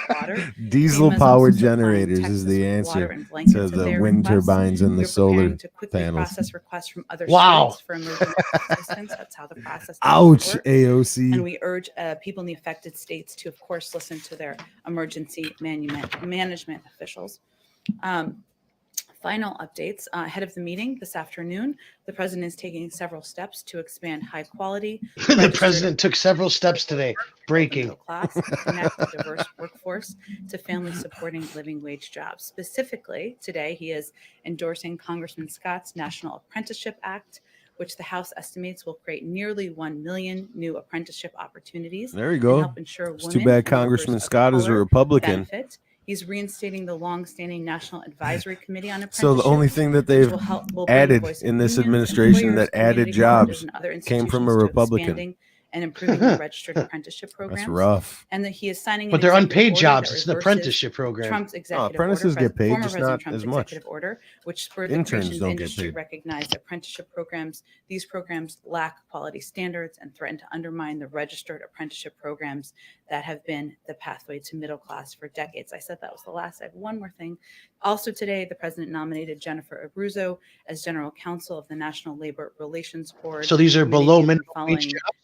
water. Diesel FEMA is powered also supplying generators Texas is the with answer water and blankets to at the their wind request. turbines and the We're solar preparing to quickly panels. process requests from other Wow. states for emergency assistance. That's how the process Ouch, works. AOC. And we urge people in the affected states to, of course, listen to their emergency management officials. Final updates ahead of the meeting this afternoon. The president is taking several steps to expand high quality. The president took several steps today. Breaking. Class and connect the diverse workforce to family supporting living wage jobs. Specifically, today he is endorsing Congressman Scott's National Apprenticeship Act, which the House estimates will create nearly 1 million new apprenticeship opportunities. There you and go. help ensure It's too women bad and workers Congressman of Scott is a color Republican. benefit. He's reinstating the long-standing National Advisory Committee on Apprenticeship. So the only thing that they've added in this administration that added jobs came from a Republican. And improving the registered apprenticeship programs. That's rough. And that he is signing But an they're executive unpaid order jobs. that It's an reverses apprenticeship program. Trump's executive apprentices order, get paid, former just President not Trump's as much. executive order, which spurred the Interns creation of don't get industry paid. recognized apprenticeship programs. These programs lack quality standards and threaten to undermine the registered apprenticeship programs that have been the pathway to middle class for decades. I said that was the last. I have one more thing. Also today, the president nominated Jennifer Abruzzo as general counsel of the National Labor Relations Board. So these are Many of below you have been minimum following wage jobs?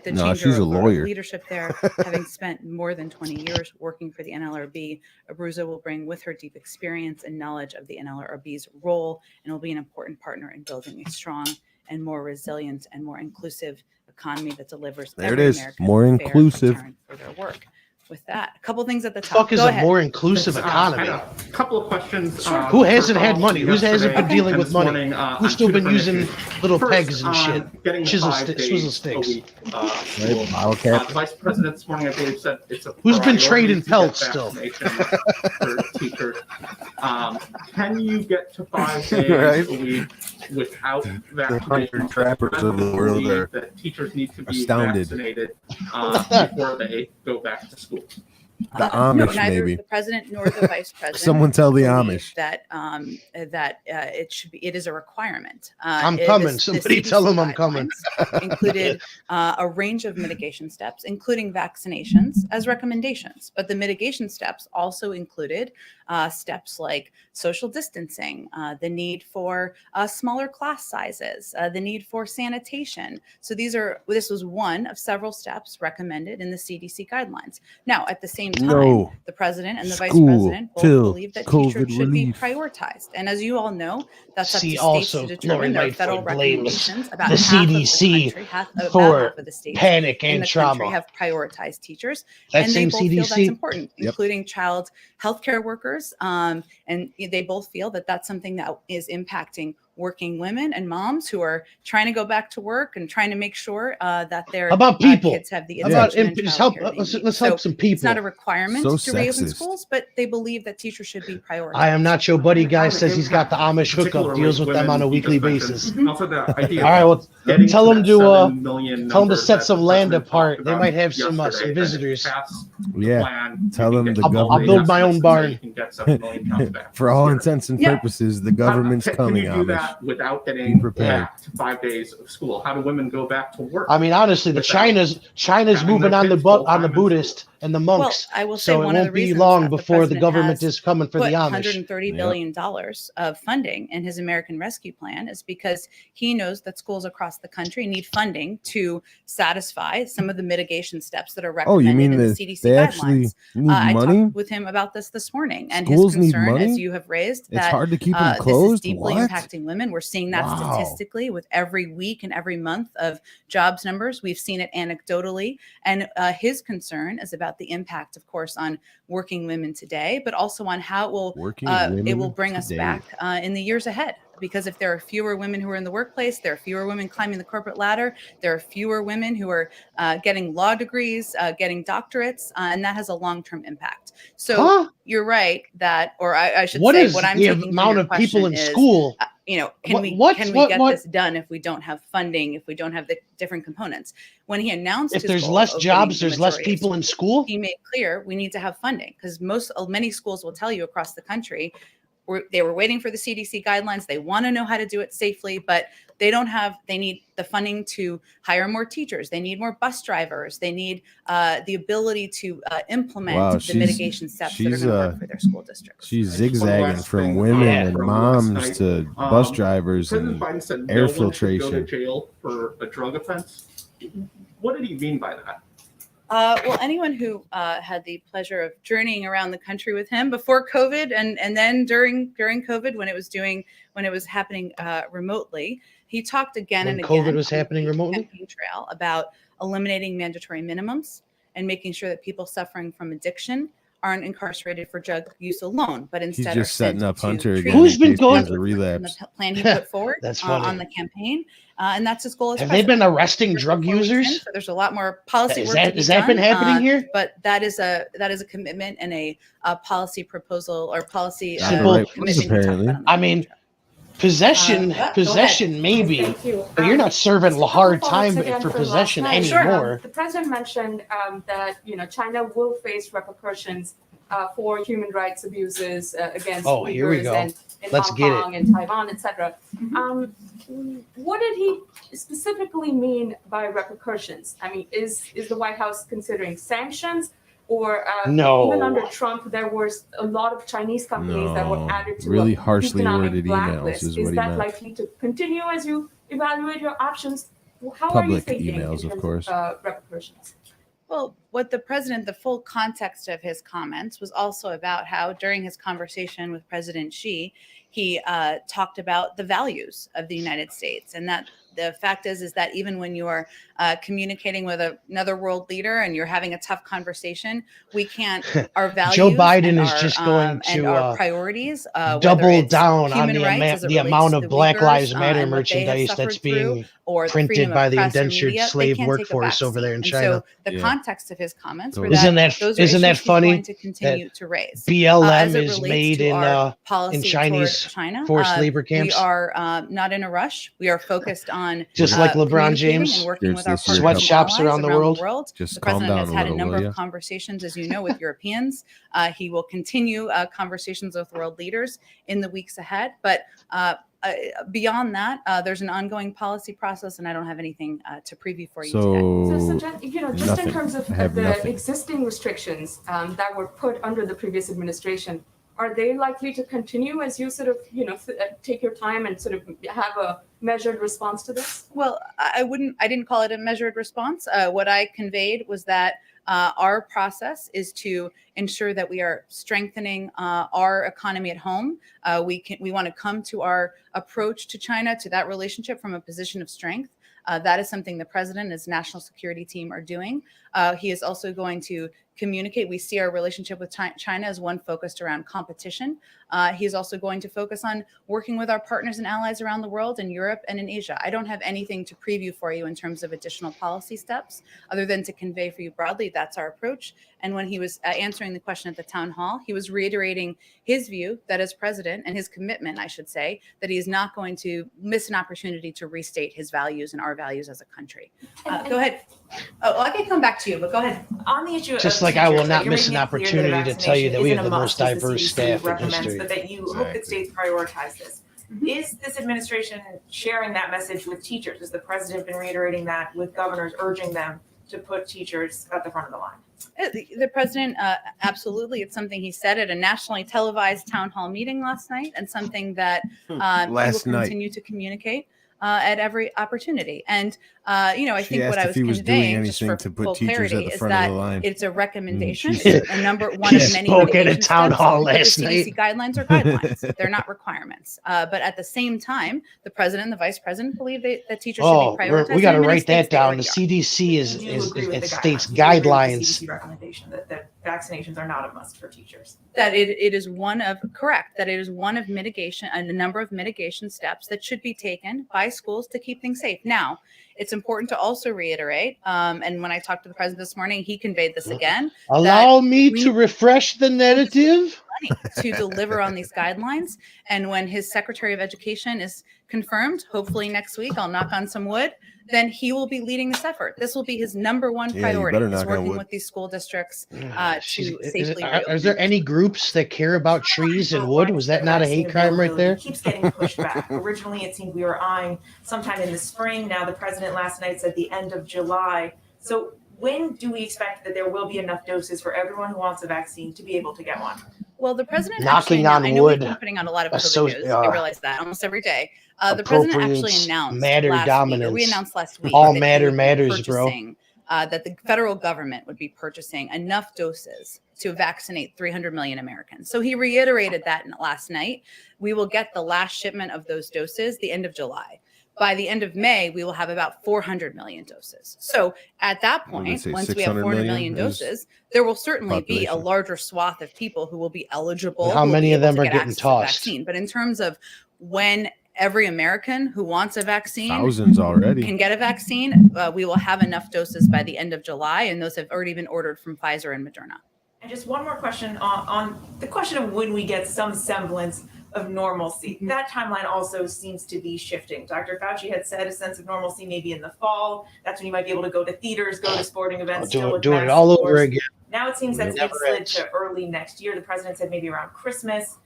the No, changeover she's a of lawyer. leadership there. Having spent more than 20 years working for the NLRB, Abruzzo will bring with her deep experience and knowledge of the NLRB's role and will be an important partner in building a strong and more resilient and more inclusive economy that delivers There it every is. American More a fair inclusive. return for their work. With that, a couple things at the top. Fuck is Go a ahead. more inclusive economy? A couple of questions. Who hasn't had money? Who hasn't been yesterday dealing and with this money? morning, Who's on still two been different using issues. little First, pegs and on shit? getting the Swizzle 5 days swizzle a sticks. week, Right, bottle cap. The vice president this morning, I believe, said it's a Who's been priority trading to get pelts still? vaccinations for teachers. Can you get to 5 days Right. a week without The vaccination? hunter trappers of the world are That teachers need to be astounded. vaccinated before they go back to school. The No, Amish, neither maybe. the president nor the vice president. Someone tell the believe Amish. that it is a requirement. I'm coming. Somebody tell them I'm coming. Included a range of mitigation steps, including vaccinations, as recommendations. But the mitigation steps also included steps like social distancing, the need for smaller class sizes, the need for sanitation. So this was one of several steps recommended in the CDC guidelines. Now, at the same time, No. the president and the vice School president both till believe that COVID teachers should be relief. prioritized. And as you all know, that's up See, to states also, to determine. There are Lori federal Lightfoot blames recommendations. About the half of the CDC country, about for half of the states panic in and the country trauma. have prioritized teachers, That and they same both feel that's CDC? important, Yep. including child healthcare workers. And they both feel that that's something that is impacting working women and moms who are trying to go back to work and trying to make sure that their How about people? kids have the How about attention and just help? childcare they Let's need. help So some people. it's not a requirement So to reopen sexist. schools, but they believe that teachers should be prioritized. I am not your buddy guy says he's got the Amish hookup, deals with them on a weekly basis. Also, the idea All right, well, getting tell to them that to 7 million tell them number to set that some the land president apart. talked They about might have some yesterday, visitors. that pass the Yeah. plan, Tell you them can the get I'll government. build my own estimates so barn. you can get 7 million jobs back. For all intents and Yeah. purposes, the government's Can coming, you do Amish. that without Be getting prepared. back to 5 days of school? How do women go back to work? I mean, honestly, the Without China's having moving their on the kids full-time on the in Buddhist. and the monks. Well, I will say So it one of the won't be reasons long that the before the president government has is coming for the put Amish. $130 billion of funding in his American Rescue Plan is because he knows that schools across the country need funding to satisfy some of the mitigation steps that are Oh, you recommended mean in the that CDC they actually guidelines. need I money? talked with him about this morning, and Schools his need concern, as money? you have raised, It's that hard to keep them this is closed? deeply What? impacting women. We're seeing that Wow. statistically with every week and every month of jobs numbers. We've seen it anecdotally, and his concern is about the impact, of course, on working women today, but also on how it will bring us back in the years ahead. Because if there are fewer women who are in the workplace, there are fewer women climbing the corporate ladder, there are fewer women who are getting law degrees, getting doctorates, and that has a long-term impact. So you're right that, or I should What say, is what I'm the taking from amount your of people question in is, school? Can we get this done if we don't have funding, if we don't have the different components? When he announced If his there's goal less of jobs, opening the there's less majority of people in schools, school? he made clear we need to have funding, because many schools will tell you across the country they were waiting for the CDC guidelines. They want to know how to do it safely, but they need the funding to hire more teachers. They need more bus drivers. They need the ability to implement the mitigation steps that are going to work for their school districts. She's zigzagging from women and moms to bus drivers President and Biden said air no one should go to filtration. jail for a drug offense. What did he mean by that? Well, anyone who had the pleasure of journeying around the country with him before COVID and then during COVID when it was happening remotely, he talked again When and COVID again was on happening the remotely? campaign trail about eliminating mandatory minimums and making sure that people suffering from addiction aren't incarcerated for drug use alone, but He's instead are just setting sent up to Hunter again. Who's in been case going- he has a relapse. the plan he put forward That's funny. on the campaign, and that's his goal as Have they president. been arresting We're drug 4 weeks in, users? so there's a lot more policy Is work that- to be has that been done, happening here? But that is a commitment and a policy proposal or policy Simple. commission he talked about on the I mean, possession, maybe, Thank you. but you're not serving Just a hard couple time follow-ups again for from possession last night. anymore. The president mentioned that China will face repercussions for human rights abuses against Oh, here we Uyghurs go. and in Let's Hong get it. Kong and Taiwan, etc. What did he specifically mean by repercussions? I mean, is the White House considering sanctions? Or No. even under Trump, there was a lot of Chinese companies that were No. added to Really a harshly economic worded blacklist. emails is what he that meant. likely to continue as you evaluate your options? How are you Public thinking emails, in of terms course. repercussions? Well, what the full context of his comments was also about how during his conversation with President Xi, he talked about the values of the United States, and that the fact is that even when you are communicating with another world leader and you're having a tough conversation, we can't, our values Joe Biden and is our, just going and to our priorities, whether double it's down on human rights as it the relates amount to of the Black Uyghurs, Lives Matter and what they have merchandise suffered that's through, being or the printed freedom by of the press or indentured media, they slave can't take a workforce over backseat. there in And China. so the context of his comments were Isn't that that those are isn't that issues he's funny going to continue to raise. BLM As it is relates made to our in policy Chinese toward China, forced labor we camps? are not in a rush. We are focused on Just like LeBron communicating James, and working with our this year, partners and sweatshops allies around the world. Just The calm president down has a had a little, number will of ya? conversations, as you know, with Europeans. He will continue conversations with world leaders in the weeks ahead. But beyond that, there's an ongoing policy process, and I don't have anything to preview for you today. So just nothing. in terms of I have the nothing. existing restrictions that were put under the previous administration, are they likely to continue as you sort of, take your time and sort of have a measured response to this? Well, I didn't call it a measured response. What I conveyed was that our process is to ensure that we are strengthening our economy at home. We want to come to our approach to China, to that relationship, from a position of strength. That is something the president and his national security team are doing. He is also going to communicate. We see our relationship with China as one focused around competition. He is also going to focus on working with our partners and allies around the world, in Europe and in Asia. I don't have anything to preview for you in terms of additional policy steps, other than to convey for you broadly that's our approach. And when he was answering the question at the town hall, he was reiterating his view that as president, and his commitment, I should say, that he is not going to miss an opportunity to restate his values and our values as a country. Go ahead. Oh, I can come back to you, but go ahead. On the issue Just of like I will teachers, not you're miss making an it clear that opportunity to tell you that we have vaccination the most isn't a must, as diverse CDC staff in recommends, history. But that you hope that states prioritize this. Is this administration sharing that message with teachers? Has the president been reiterating that with governors, urging them to put teachers at the front of the line? The president, absolutely. It's something he said at a nationally televised town hall meeting last night, and something that he will continue to communicate at every opportunity. And I think what I was conveying, just for full clarity, is that it's a recommendation, a number one of many spoke at a mitigation town steps, hall but the last CDC night. guidelines are guidelines; they're not requirements. But at the same time, the president and the vice president believe that teachers should be prioritized. We got to in many write that states they down. already The are. CDC is You agree with it the states You agree with the guidelines. CDC recommendation that vaccinations are not a must for teachers. That it is one of that it is one of mitigation, a number of mitigation steps that should be taken by schools to keep things safe. Now, it's important to also reiterate, and when I talked to the president this morning, he conveyed this again. Allow me to refresh the narrative. To deliver on these guidelines, and when his Secretary of Education is confirmed, hopefully next week, I'll knock on some wood, then he will be leading this effort. This will be his number one priority, is working with these school districts to safely reopen. Is there any groups that care about trees and wood? Was that not a hate crime right there? Keeps getting pushed back. Originally, it seemed we were eyeing sometime in the spring. Now, the president last night said the end of July. So when do we expect that there will be enough doses for everyone who wants a vaccine to be able to get one? Well, the president Knocking on I know wood. we've been putting out a lot of COVID news. I realize that almost every day. The president actually announced we announced last week all that matter matters, bro. That the federal government would be purchasing enough doses to vaccinate 300 million Americans. So he reiterated that last night. We will get the last shipment of those doses the end of July. By the end of May, we will have about 400 million doses. So at that point, once we have 400 million doses, there will certainly be a larger swath of people who will be eligible. How many of them are getting tossed? But in terms of when every American who wants a vaccine thousands already can get a vaccine, we will have enough doses by the end of July, and those have already been ordered from Pfizer and Moderna. And just one more question on the question of when we get some semblance of normalcy. That timeline also seems to be shifting. Dr. Fauci had said a sense of normalcy maybe in the fall. That's when you might be able to go to theaters, go to sporting events. Doing it all over again. Now it seems that's slid to early next year. The president said maybe around Christmas.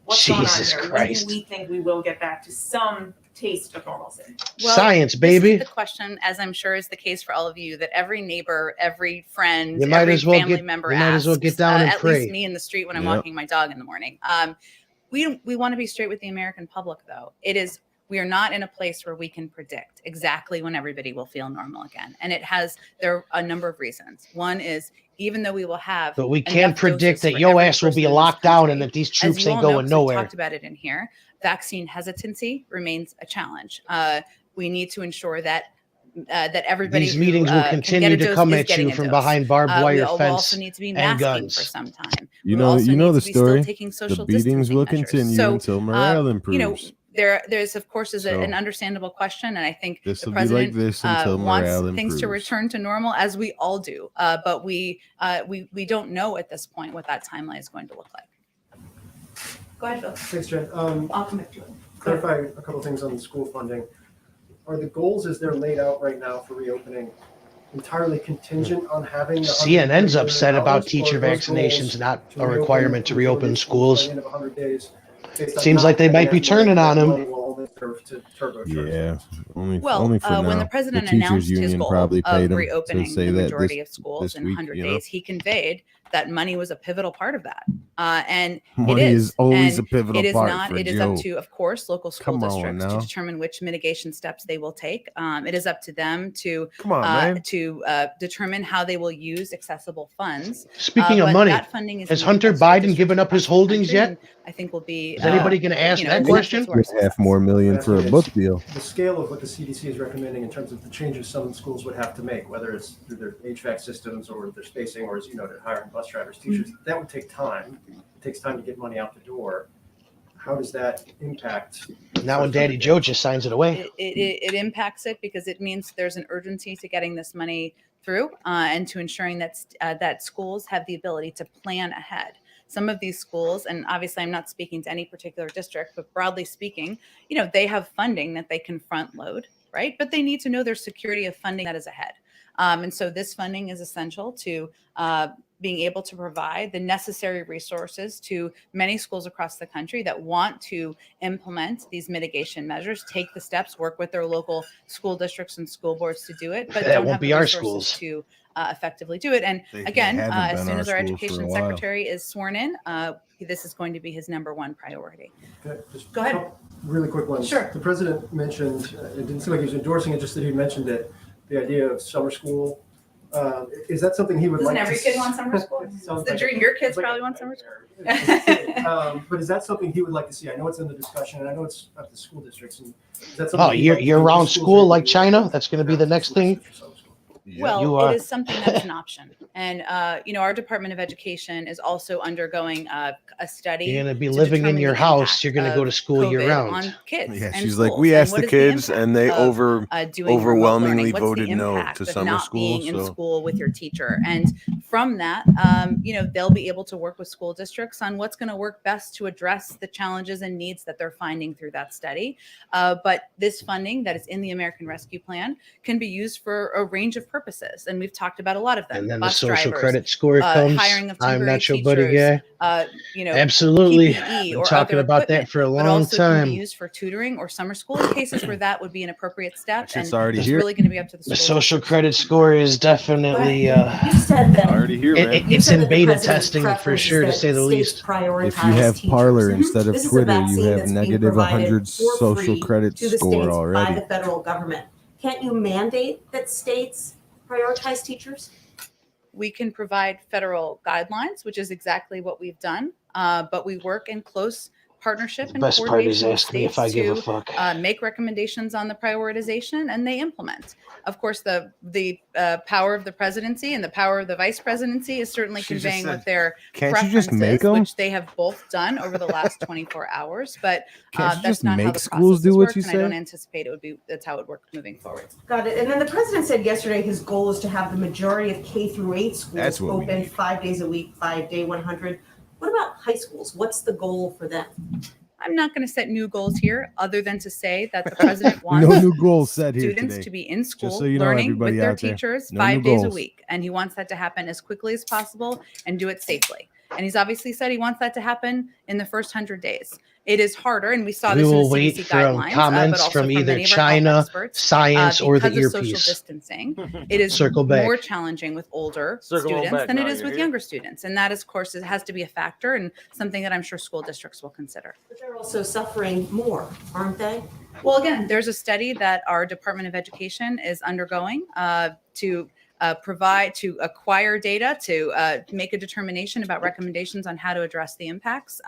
What's going on here? When do we think we will get back to some taste of normalcy? Well, science, baby. This is the question, as I'm sure is the case for all of you, that every neighbor, every friend, you might every as well family get, member you might asks. as well get down and at pray. least me in the street when I'm walking my dog in the morning. We want to be straight with the American public, though. We are not in a place where we can predict exactly when everybody will feel normal again. And there are a number of reasons. One is, even though we will have, but we can't predict that your ass will be locked down and that these troops ain't going nowhere. We talked about it in here. Vaccine hesitancy remains a challenge. We need to ensure that everybody these meetings will continue to come at you from behind barbed wire fence also need to be and masking guns for some time. You know the story. The beatings will continue until morale improves. There's of course an understandable question, and I think the president wants things to return to normal, as we all do. But we don't know at this point what that timeline is going to look like. Go ahead, Bill. Thanks, Jen. I'll come back to it. Clarify a couple things on the school funding. Are the goals as they're laid out right now for reopening entirely contingent on having CNN's upset about teacher vaccinations not a requirement to reopen schools? Seems like they might be turning on him. Yeah, only when for the president the announced his union goal probably paid of him to reopening say the that majority of this schools in week, 100 you know? days, he conveyed that money was a pivotal part of that. And Money it is always and a pivotal it is part not. for It is Joe. up to, of course, local school Come on districts to now. determine which mitigation steps they will take. It is up to them to determine how they will use accessible funds. Speaking of but money, that funding is has being Hunter invested in Biden given up his holdings yet? and I think will be. Is anybody going to ask that question? With $500,000 for a book deal. The scale of what the CDC is recommending in terms of the changes some schools would have to make, whether it's through their HVAC systems or their spacing, or as you noted, hiring bus drivers, teachers, that would take time. It takes time to get money out the door. How does that impact? Not when Daddy Joe just signs it away. It impacts it because it means there's an urgency to getting this money through and to ensuring that schools have the ability to plan ahead. Some of these schools, and obviously I'm not speaking to any particular district, but broadly speaking, they have funding that they can front load, right? But they need to know their security of funding that is ahead. And so this funding is essential to being able to provide the necessary resources to many schools across the country that want to implement these mitigation measures, take the steps, work with their local school districts and school boards to do it, but That don't won't have be the our resources schools. to effectively do it. And They again, haven't as been soon our as our schools for a education while. secretary is sworn in, this is going to be his number one priority. Okay, just Go ahead. a couple Really quick ones. Sure. The president mentioned, it didn't seem like he was endorsing it, just that he mentioned that the idea of summer school, is that something he would Doesn't like every to kid want summer school? It's the dream. Your kids probably want summer school. But is that something he would like to see? I know it's in the discussion, and I know it's up to school districts. And is that something Oh, he'd like to see year-round in schools school that- like China? That's going to be the next thing. Well, it is something that's an option. And, our Department of Education is also undergoing a study. You're going to be to living in determine your the house. You're going to go of to school year COVID round. on kids Yeah, and she's like, schools. we And asked what the is the kids, impact and they of, doing remote overwhelmingly learning? What's the voted no impact to of summer not school. being in So school with your teacher? And from that, they'll be able to work with school districts on what's going to work best to address the challenges and needs that they're finding through that study. But this funding that is in the American Rescue Plan can be used for a range of purposes, and we've talked about a lot of them. And then the Bus social drivers, credit score comes. hiring of I'm temporary not your buddy teachers, guy. PPE Absolutely. Been or talking other about that equipment, for a but long also can time. be used for tutoring or summer school in cases where that would be an appropriate step. And it's already it's here. really going to be up to the The school. social credit score is definitely You said that already here, man. it's in the beta president's testing for preference is sure, to that say the states least. prioritize If you have teachers. Parler instead of This is a Twitter, you vaccine have that's being negative provided 100 for social free credit to the score states by already. the federal government. Can't you mandate that states prioritize teachers? We can provide federal guidelines, which is exactly what we've done. But we work in close partnership and Best part is coordination with ask me if states I give a to fuck. make recommendations on the prioritization, and they implement. Of course, the power of the presidency and the power of the vice presidency is certainly She just conveying said, what their "Can't you preferences, just make 'em?" which they have both done over the last 24 hours. But Can't you that's just not how make the schools do processes what work, you and I don't say? anticipate that's how it would work moving forward. Got it. And then the president said yesterday his goal is to have the majority of K through 8 schools That's what we open need. 5 days a week, 5-day 100. What about high schools? What's the goal for them? I'm not going to set new goals here, other than to say that the president No wants new goals set here students today. to be in school Just so you know, learning with everybody their out there, teachers no 5 new days a goals. week, and he wants that to happen as quickly as possible and do it safely. And he's obviously said he wants that to happen in the first 100 days. It is harder, and we saw We this in will the wait CDC for guidelines, comments but also from either many of our health China, experts, science, or the because of social earpiece. distancing. It is Circle back. more challenging with older Circle students back than it now, is you with hear? younger students, and that, of course, it has to be a factor and something that I'm sure school districts will consider. But they're also suffering more, aren't they? Well, again, there's a study that our Department of Education is undergoing to acquire data to make a determination about recommendations on how to address the impacts.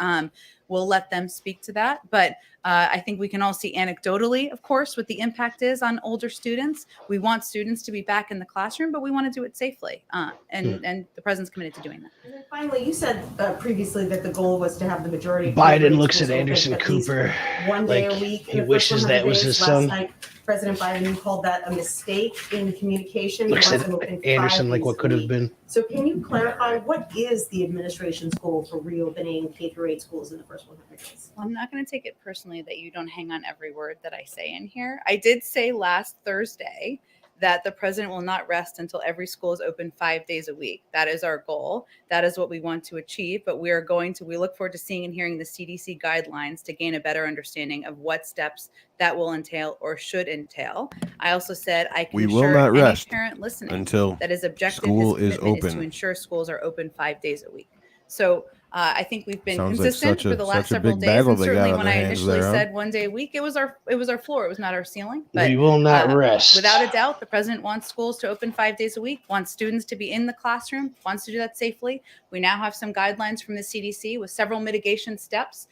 We'll let them speak to that. But I think we can all see anecdotally, of course, what the impact is on older students. We want students to be back in the classroom, but we want to do it safely. And the president's committed to doing that. And then finally, you said previously that the goal was to have the majority of Biden grade looks schools at open Anderson at least Cooper 1 day like a week. he in the first wishes 100 that was days. his Last son. night, President Biden called that a mistake in communication. He Looks wants at them open Anderson 5 like days what a could have week. been. So can you clarify what is the administration's goal for reopening K through 8 schools in the first 100 days? Well, I'm not going to take it personally that you don't hang on every word that I say in here. I did say last Thursday that the president will not rest until every school is open 5 days a week. That is our goal. That is what we want to achieve. But we look forward to seeing and hearing the CDC guidelines to gain a better understanding of what steps that will entail or should entail. I also said I can We will assure not any rest parent listening until that his objective, school his is commitment is to open. ensure schools are open 5 days a week. So I think we've been Sounds like consistent such for the last a several big days, battle and they certainly got on when their I hands initially there, huh? said 1 day a week, it was our floor, it was not our ceiling. But We will not rest. without a doubt, the president wants schools to open 5 days a week, wants students to be in the classroom, wants to do that safely. We now have some guidelines from the CDC with several mitigation steps.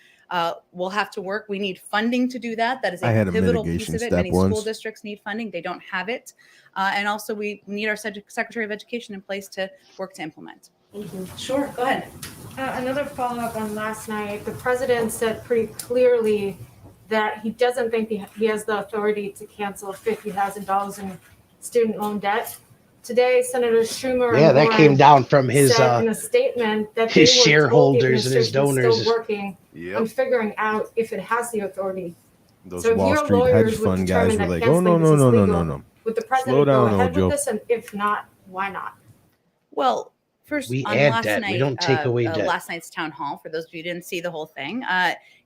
We'll have to work. We need funding to do that. That is I had a a pivotal piece mitigation of it. step Many school once. districts need funding. They don't have it. And also we need our Secretary of Education in place to work to implement. Thank you. Sure, go ahead. Another follow-up on last night. The president said pretty clearly that he doesn't think he has the authority to cancel $50,000 in student loan debt. Today, Senator Schumer Yeah, and that Warren came down from his said in a statement that his they were shareholders told and his the administration is donors. still working Yep. on figuring out if it has the authority. Those So if Wall your Street lawyers hedge would fund guys determine were that like, "Oh no, canceling no, this no, is no, legal, no, no." Would the Slow president go down, ahead Ojo. with this? And if not, why not? Well, First, We on add last debt. night, We don't take away debt. last night's town hall, for those of you who didn't see the whole thing,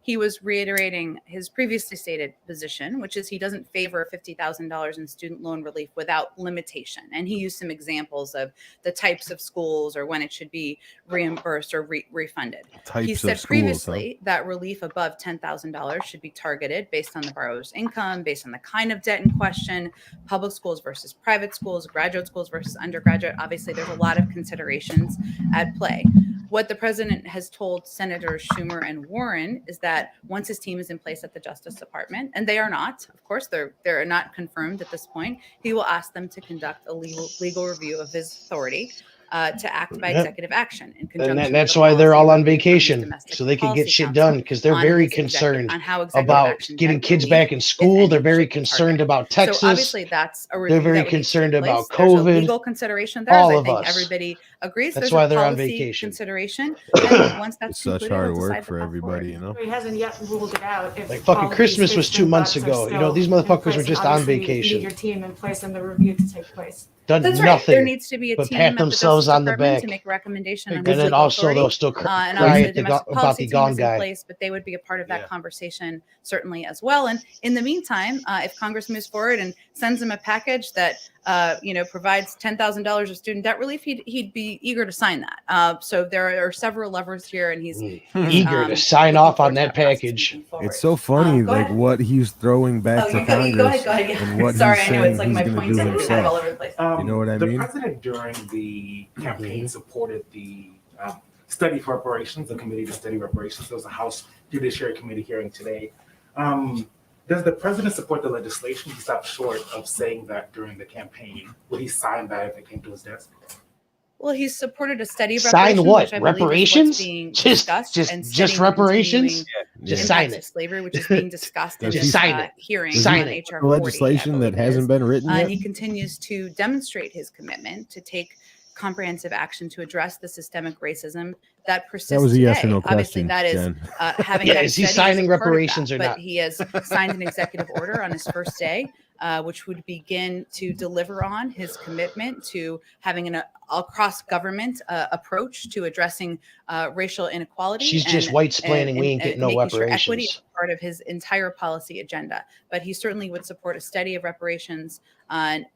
he was reiterating his previously stated position, which is he doesn't favor $50,000 in student loan relief without limitation. And he used some examples of the types of schools or when it should be reimbursed or refunded. He said previously that relief above $10,000 should be targeted based on the borrower's income, based on the kind of debt in question, public schools versus private schools, graduate schools versus undergraduate. Obviously, there's a lot of considerations at play. What the president has told Senators Schumer and Warren is that once his team is in place at the Justice Department, and they are not, of course, they're not confirmed at this point, he will ask them to conduct a legal review of his authority to act by executive action in conjunction. And that's why they're all on vacation, so they can get shit done, because they're very concerned about getting kids back in school. They're very concerned about Texas. So obviously that's a review. They're very concerned about There's a COVID. legal consideration there. All I of think us. everybody agrees. That's There's why a they're on policy vacation. consideration. And once that's It's such concluded, hard we'll work decide the for path everybody, you know. He hasn't yet ruled it out. If Like fucking all Christmas these was 2 fixed months butts are ago. You know, these still in motherfuckers place, were and just on obviously you vacation. need your team in place and the review to take place. Done That's right. nothing. There needs to be a but team pat at the themselves Justice on the Department back. to make a recommendation on And who's then legal also authority. they'll still And cry obviously at the the domestic about policy the team gone is in guy. place, but they would be a part of that conversation certainly as well. And in the meantime, if Congress moves forward and sends him a package that provides $10,000 of student debt relief, he'd be eager to sign that. So there are several levers here, and he's eager to sign off on that package. It's so funny, Go like ahead. what he's throwing back to Congress Go ahead. and what Sorry, he's I know saying it's like he's my going to points do are kind of all himself. over the place. You know what I The mean? president during the campaign supported the study for reparations, the committee to study reparations. There was a House Judiciary Committee hearing today. Does the president support the legislation? He stopped short of saying that during the campaign. Would he sign that if it came to his desk? Well, he's supported a study of Sign reparations, what? which I believe is Reparations? what's being Just discussed, and just studying the reparations? continuing Just impacts sign of it. slavery, which is being discussed in Does this he- sign it. hearing Sign on it. HR The 40, legislation I that believe it hasn't is. been written yet? And he continues to demonstrate his commitment to take comprehensive action to address the systemic racism that persists That was a today. yes or no Obviously, question, that is Jen. having Yeah, that is he study signing a part of reparations that, or but not? he has signed an executive order on his first day, which would begin to deliver on his commitment to having an across government approach to addressing racial inequality. She's just white-splaining, we ain't getting no making sure equity reparations. is part of his entire policy agenda. But he certainly would support a study of reparations.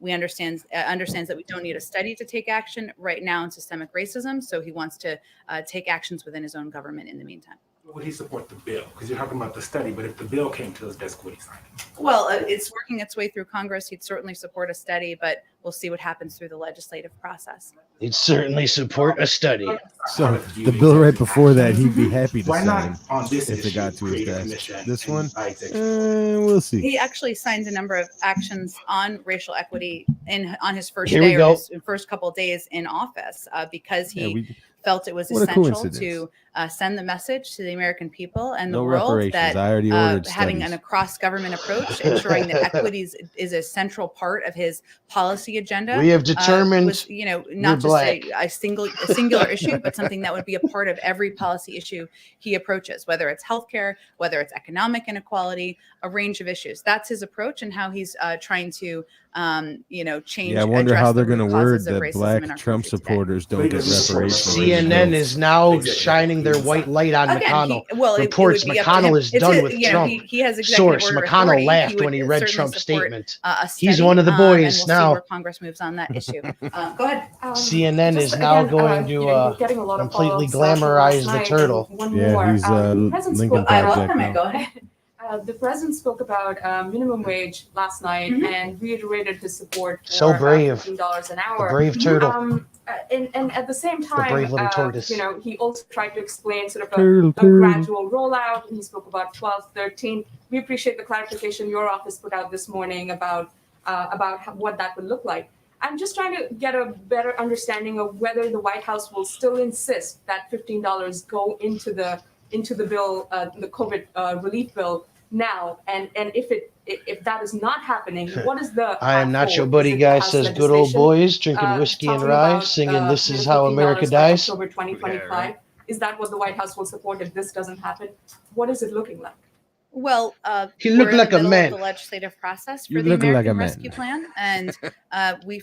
We understands that we don't need a study to take action right now in systemic racism. So he wants to take actions within his own government in the meantime. Would he support the bill? Because you're talking about the study, but if the bill came to his desk, would he sign it? Well, it's working its way through Congress. He'd certainly support a study, but we'll see what happens through the legislative process. He'd certainly support a study. So the bill right before that, he'd be happy to Why not sign on this if it issue got to his create a desk. commission This and one, by executive we'll see. He actually signed a number of actions on racial equity on his first Here we day or go. his first couple of days in office because he felt it was What a essential coincidence. to send the message to the American people and the No world reparations. that I already ordered having studies. an across-government approach, ensuring that equities is a central part of his policy agenda. We have determined was, not you're just black. a singular issue, but something that would be a part of every policy issue he approaches, whether it's healthcare, whether it's economic inequality, a range of issues. That's his approach and how he's trying to, change. Yeah, I wonder address how the they're going to root word causes of that racism in black our Trump country today. supporters don't get reparations. CNN is now shining their white light on Again, McConnell. it Reports would be up to McConnell him. is It's done a- with you know, Trump. he has executive Source: order McConnell authority. laughed would when he read certainly Trump's support, statement. A He's study, one of the and boys we'll see now. where Congress moves on that issue. Go ahead. CNN just is now again, going to getting a lot of completely follow-ups after last glamorize the night, turtle. and one Yeah, more. he's The president Lincoln spoke- Project now. Go ahead. The president spoke about minimum wage last night and reiterated his support for So brave. $15 an The hour. brave turtle. And at the same time, brave little tortoise. he also tried to explain sort of Turtle, a turtle. gradual rollout. And he spoke about 12, 13. We appreciate the clarification your office put out this morning about what that would look like. I'm just trying to get a better understanding of whether the White House will still insist that $15 go into the bill, the COVID relief bill now, and if that is not happening, what is the I am path not your forward? buddy Is it guy, House says good old legislation, boys drinking whiskey and talking rye, about, singing "This is how America $15 by dies." October 2025. Is that what the White House will support if this doesn't happen? What is it looking like? Well, He we're looked in like the a middle man. of the legislative process You for the look like American a man. Rescue Plan, and we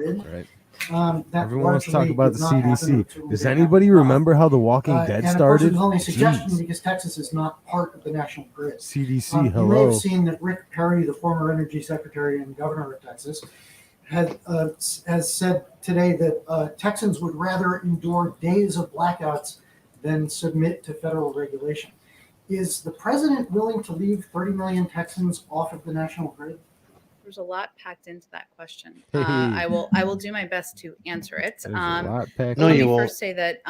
put in. Right. That Everyone wants to talk largely about did the not happen CDC. until Does they anybody happened. remember how The Walking Dead And of course, started? it was only a suggestion Jeez. because Texas is not part of the national grid. CDC, You may hello. have seen that Rick Perry, the former energy secretary and governor of Texas, has said today that Texans would rather endure days of blackouts than submit to federal regulation. Is the president willing to leave 30 million Texans off of the national grid? There's a lot packed into that question. Hey. I will do my best to answer it. There's a lot packed No, Let you me won't. first say that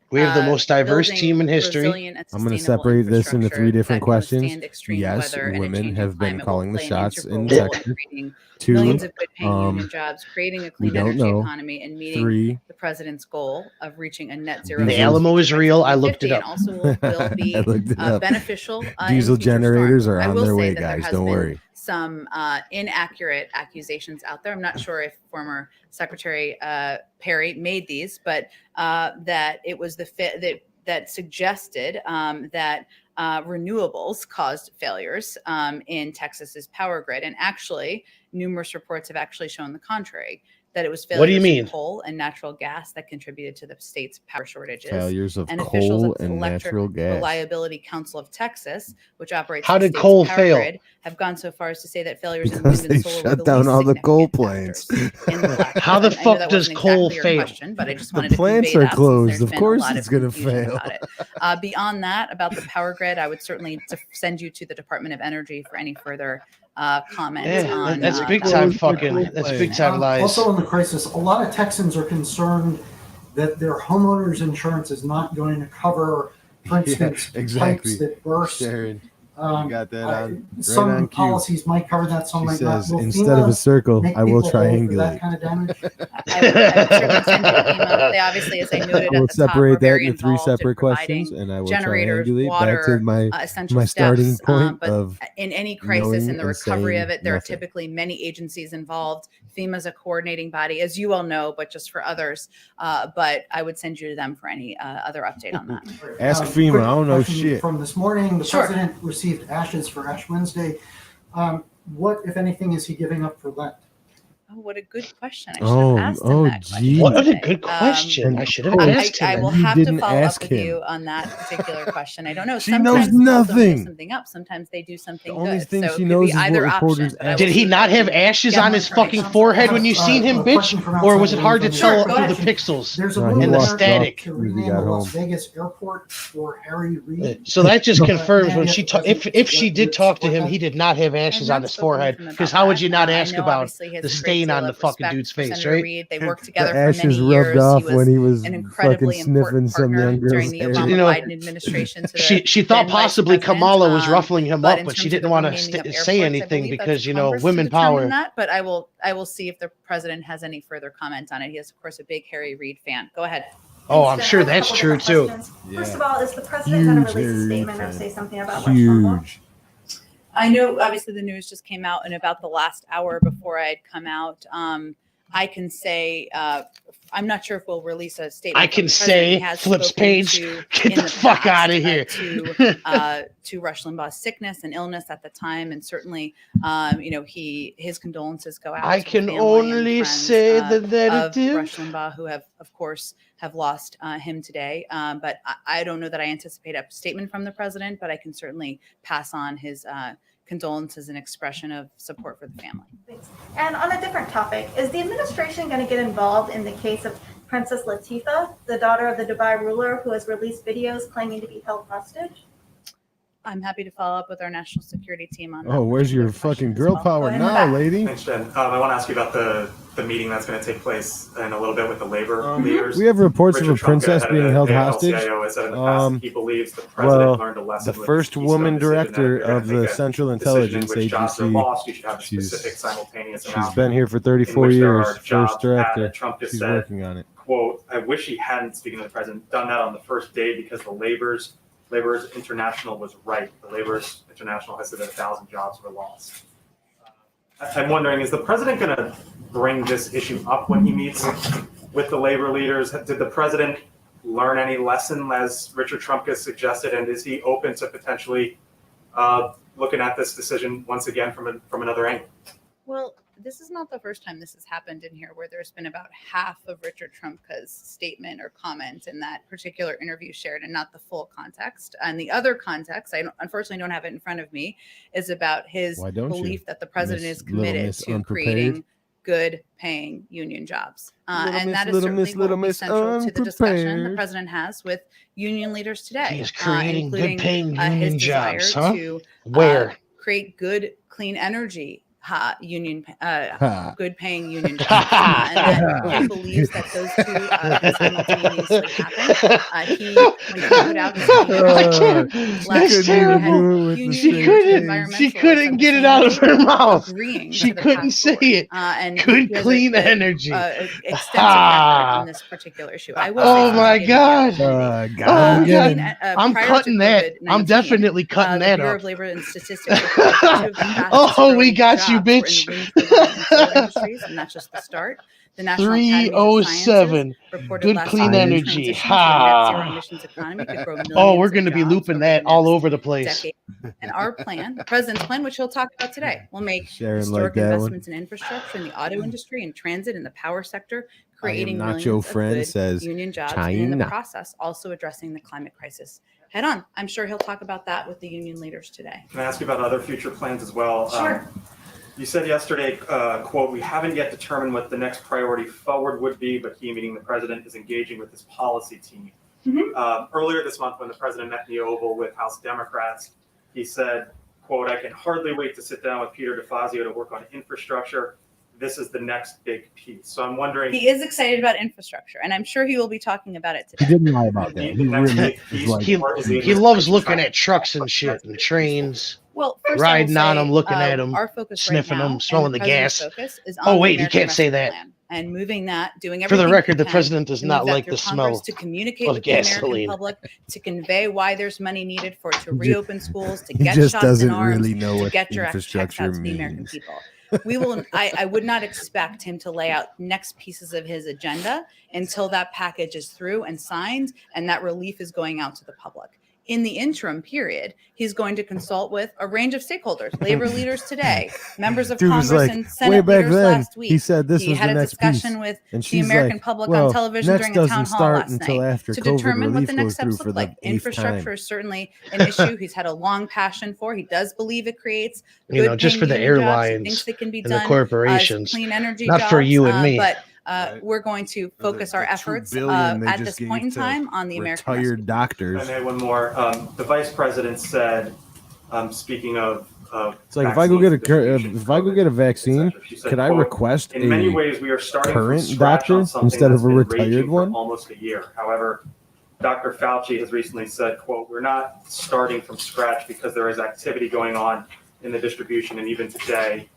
We have the most diverse building team in history. resilient and I'm going to sustainable separate this into 3 different infrastructure that can withstand questions. extreme Yes, weather and a women changing have been climate will calling the play an shots integral in role in Texas. creating 2, millions of good-paying union jobs, creating a we clean don't energy know. economy, and meeting 3, the president's goal of reaching a net zero. The Diesel. Alamo is real. I looked it 2050, up. and also will be I looked it up. beneficial Diesel in future generators storms. are I on will their say way, that there guys. has Don't been worry. some inaccurate accusations out there. I'm not sure if former Secretary Perry made these, but that it was that suggested that renewables caused failures in Texas's power grid, and actually, numerous reports have actually shown the contrary. That it was failures What do you mean? of coal and natural gas that contributed to the state's power shortages. Failures of and officials coal at the and Electric natural gas. Reliability Council of Texas, which operates How the did state's coal power fail? grid, have gone so far as to say that failures in Because wind they and solar were shut the down least all the coal significant plants. factors in the black. How the I know fuck that does wasn't coal exactly your fail? question, but I just The wanted to plants convey are that closed. since Of there's course been a lot it's of gonna confusion fail. about it. Beyond that, about the power grid, I would certainly send you to the Department of Energy for any further comments Yeah, on that's that big one. time fucking. That's big time lies. Also in the crisis, a lot of Texans are concerned that their homeowners insurance is not going to cover, for instance, exactly. pipes that burst. Sharon, you got that on right Some on cue. policies might cover that, some She might not. says, Will instead of a FEMA circle, make I will people whole for triangulate. that kind of damage? I would certainly send you to FEMA. They obviously, as I noted I will at the top, separate are that very into 3 involved in separate questions, providing and I will generators, triangulate back to water, my essential starting steps. point But of in any crisis, knowing in the and recovery saying of it, there nothing. are typically many agencies involved. FEMA is a coordinating body, as you all know, but just for others. But I would send you to them for any other update on that. Ask FEMA. Quick I don't know question shit. From this morning, the Sure. president received ashes for Ash Wednesday. What, if anything, is he giving up for Lent? Oh, what a good question. I should have asked him that question. gee. What a good question. I should have asked him. I will You have to didn't follow up ask with him. you on that particular question. I don't know. She knows Sometimes people don't nothing. do something up. Sometimes they do something The only good. thing so she it could knows be is what either reporters option. But I will Did he see if not I have can ashes get on more his fucking information. forehead when you seen him, bitch? Or was it hard to tell Sure, go through the ahead. pixels There's a No, he move and the walked static? to off when he rename got the Las home. Vegas airport for Harry Reid. So that just confirms when And she if if she President did would talk to support him, that. he did not have I have ashes on not his spoken to forehead. him Because about how would that. you not I ask know about obviously he has the a great stain deal on the of fucking respect dude's for face, Senator right? Reid. They worked together The for many ashes rubbed years. off He was when he was an fucking incredibly sniffing important some partner young girl's during the hair. Obama You know, Biden administration. To the she thought then Vice possibly President. Kamala was ruffling him But up, in but she terms of didn't the want renaming of to airports, say I anything believe that's because, you know, Congress to women determine power. that. But I will see if the president has any further comment on it. He is, of course, a big Harry Reid fan. Go ahead. Oh, I'm Thanks, sure Jen. I have a that's couple true different too. questions. First of all, is the president going to Huge release a Harry Reid statement or fan. say something about Rush Limbaugh? Huge. I know obviously the news just came out in about the last hour before I had come out. I can say I'm not sure if we'll release a statement. I can from the president. He say, has flips spoken page, to, get in the fuck past, out of here. To Rush Limbaugh's sickness and illness at the time, and certainly, you know, his condolences go out. I to the can family only and friends, say the of negative. Rush Limbaugh, who have, of course, have lost him today. But I don't know that I anticipate a statement from the president, but I can certainly pass on his condolences and expression of support for the family. Thanks. And on a different topic, is the administration going to get involved in the case of Princess Latifah, the daughter of the Dubai ruler who has released videos claiming to be held hostage? I'm happy to follow up with our national security team on that. Oh, where's your fucking girl power now, lady? Thanks, Jen. I want to ask you about the meeting that's going to take place in a little bit with the labor leaders. We have reports of a Richard Trumka, princess head of being the held hostage. AFL-CIO, has said in the past he believes the president Well, learned a lesson the with first his woman Keystone decision that director if you're of gonna the make a Central decision in Intelligence which jobs are Agency. lost, you should have a specific simultaneous She's announcement been here for in 34 which there years. are jobs First director. added. Trump just She's said, working on it. quote, I wish he hadn't, speaking to the president, done that on the first day because the Laborers International was right. The Laborers International has said that 1,000 jobs were lost. I'm wondering, is the president going to bring this issue up when he meets with the labor leaders? Did the president learn any lesson, as Richard Trumka suggested, and is he open to potentially looking at this decision once again from another angle? Well, this is not the first time this has happened in here, where there's been about half of Richard Trumka's statement or comment in that particular interview shared and not the full context. And the other context, unfortunately don't have it in front of me, is about his belief that the president is committed to creating good paying union jobs. And that is certainly what will be central to the discussion the president has with union leaders today. He is creating including, good paying his union desire jobs, huh? to Where? Create good clean energy good paying union jobs. And that he believes that those two can simultaneously happen. He, when he put out his That's terrible. She couldn't get it out of her mouth. She couldn't say it. And good clean energy. Extensive record on this particular issue. I will Oh my God. Oh God. I'm cutting that. I'm definitely cutting that Bureau up. of Labor and Statistics reported that two of the fastest Oh, we growing got you, jobs were in bitch. the wind turbine and solar industries, and that's just the start. The National Academy of Sciences 307. reported Good last clean week energy. transition to a net zero Ha. emissions economy could grow millions Oh, we're of going to be jobs looping over that the all next over the place. decade. And our plan, the president's plan, which he'll talk about today, will make Sharon historic like that one. investments in infrastructure in the auto industry and transit and the power sector, creating not millions your of friend, good says union jobs, and in the China. process also addressing the climate crisis head on. I'm sure he'll talk about that with the union leaders today. Can I ask you about other future plans as well? Sure. You said yesterday, quote, "We haven't yet determined what the next priority forward would be, but he," meaning the president, "is engaging with his policy team." Earlier this month, when the president met in the Oval with House Democrats, he said, quote, "I can hardly wait to sit down with Peter DeFazio to work on infrastructure. This is the next big piece." So I'm wondering. He is excited about infrastructure, and I'm sure he will be talking about it today. He didn't lie about that. He really is like, He loves looking at trucks and shit and trains. Well, first I will riding on say, them, looking at them, our focus sniffing right now, them, smelling the and president's gas. focus is Oh on wait, the you American can't say Rescue that. Plan and moving that, doing For everything the we record, the can president does to not move that like through the Congress smell to communicate of with the American gasoline. public, to convey why there's money needed for it to reopen schools, to he get just shots in doesn't arms, really know to what get direct checks infrastructure out to the American means. people. We will. I would not expect him to lay out next pieces of his agenda until that package is through and signed, and that relief is going out to the public. In the interim period, he's going to consult with a range of stakeholders, labor leaders today, members of Dude was Congress like, and way Senate back leaders then, last week. he said this he was had the a next discussion piece. with And the she's American like, public well, on television next during a town doesn't hall start last until night after to COVID determine what relief the goes next steps through look for the like. 8th Infrastructure time. is certainly an issue he's had a long passion for. He does believe it creates You know, just for the airlines. airlines Thinks it can be and the done corporations, clean energy not jobs, for you and me. but we're going to focus our efforts at this point in time on the American Rescue. Retired doctors. If I may, one more. The vice president said, speaking of It's like if I go get a vaccine, she said, could I quote, request "In many a ways, we are starting from current scratch on doctor something instead that's of a been retired raging for one? almost a year." However, Dr. Fauci has recently said, quote, "We're not starting from scratch because there is activity going on in the distribution." And even today,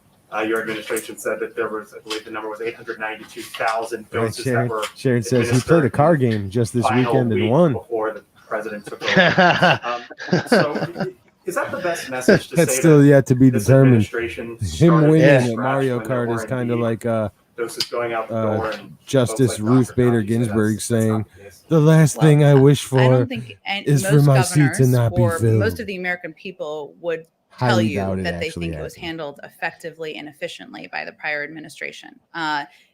your administration said that there was, I believe the number was 892,000 Right, doses that were Sharon says he played a car game just this final weekend and week won. before the president took over. So is that the best message to That's say still that yet to be this determined. administration Him started winning from at scratch Mario when there Kart is were kind of indeed like doses going out the door and Justice folks like Ruth Dr. Bader Fauci say Ginsburg that's saying, not the case. "The last thing I wish I for don't think is most for my seat to governors not be or filled." most of the American people would tell Highly you doubt it that they actually think it was happened. handled effectively and efficiently by the prior administration,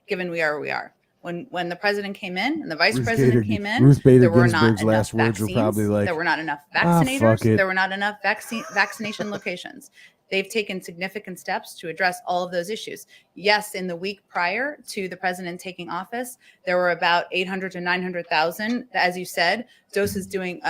given we are where we are. When the president came in and the vice president came in, Ruth Bader there were not Ginsburg's enough last words were vaccines, probably like, there were not enough "Ah, vaccinators, fuck it." there were not enough vaccination locations. They've taken significant steps to address all of those issues. Yes, in the week prior to the president taking office, there were about 800 to 900,000, as you said, doses being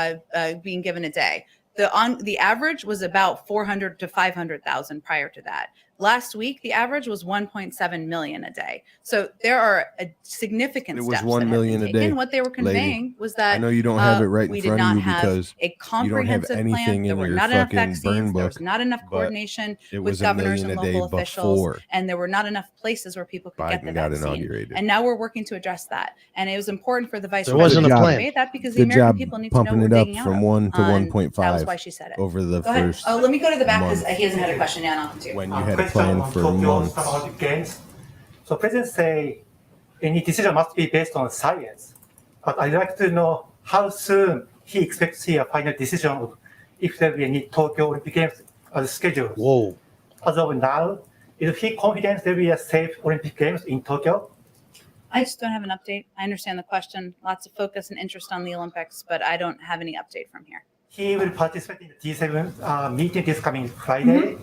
given a day. The average was about 400 to 500,000 prior to that. Last week, the average was 1.7 million a day. So there are significant It steps was 1 that have million been a taken. day, What they were conveying lady. was that I know you don't have it right in we did front of not you have because a you don't have comprehensive anything plan. There in were your not enough fucking vaccines. burn There was book, not enough but coordination it with was a governors million and a day local officials, before and there were not enough places where people could get the Biden got vaccine. inaugurated. And now we're working to address that. And it was important for the vice There wasn't president a to plan. convey that because the Good American job people need to know pumping what it we're up digging out from of. 1 to And 1.5 that was why she said it. over the Go ahead. first Oh, let me go to the back because month he hasn't had a question yet. I'll continue. when you had a plan for months. About games. So President say any decision must be based on science. But I'd like to know how soon he expects to see a final decision of if there will be any Tokyo Olympic Games as scheduled. Whoa. As of now, is he confident there will be a safe Olympic Games in Tokyo? I just don't have an update. I understand the question. Lots of focus and interest on the Olympics, but I don't have any update from here. He will participate in the G7 meeting this coming Friday.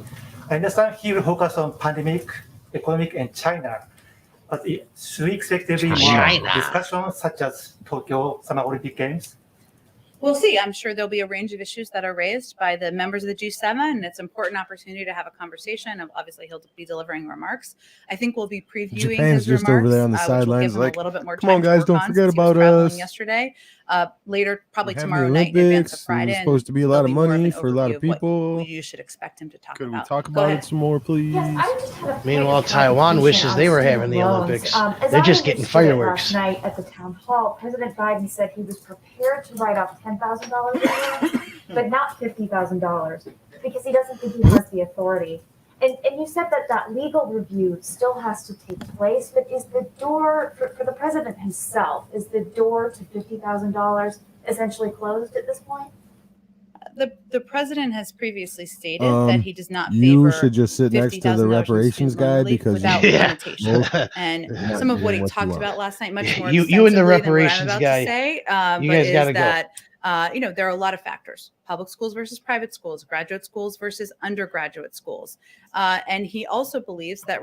I understand he will focus on pandemic, economic, and China. But should we expect there will be more discussions such as Tokyo Summer Olympic Games? We'll see. I'm sure there'll be a range of issues that are raised by the members of the G7, and it's an important opportunity to have a conversation. And obviously, he'll be delivering remarks. I think we'll be previewing Japan's his just remarks, over there on the which will sidelines, give him like, a little bit more come on, time to guys, work don't on forget since he was about traveling us. yesterday. Later, probably We have tomorrow the night in advance of Olympics. Friday. It's supposed to be a lot of there'll be more money an for a lot overview of people. What you should expect him to talk Could we about. talk Go about ahead. it some more, please? I just had a point Meanwhile, of Taiwan wishes they were having the loans. Olympics. As They're I just getting understood it fireworks. Last night at the town hall, President Biden said he was prepared to write off $10,000 in loans, but not $50,000 because he doesn't think he has the authority. And you said that that legal review still has to take place, but is the door for the president himself, is the door to $50,000 essentially closed at this point? The president has previously stated that he does not You favor should just sit next to the $50,000 in reparations student loan guy relief because without you limitation. both And want some of what doing he what you talked want. about last night, much more You and the extensively than what I'm reparations about guy, to say, you but guys is gotta go. that there are a lot of factors: public schools versus private schools, graduate schools versus undergraduate schools. And he also believes that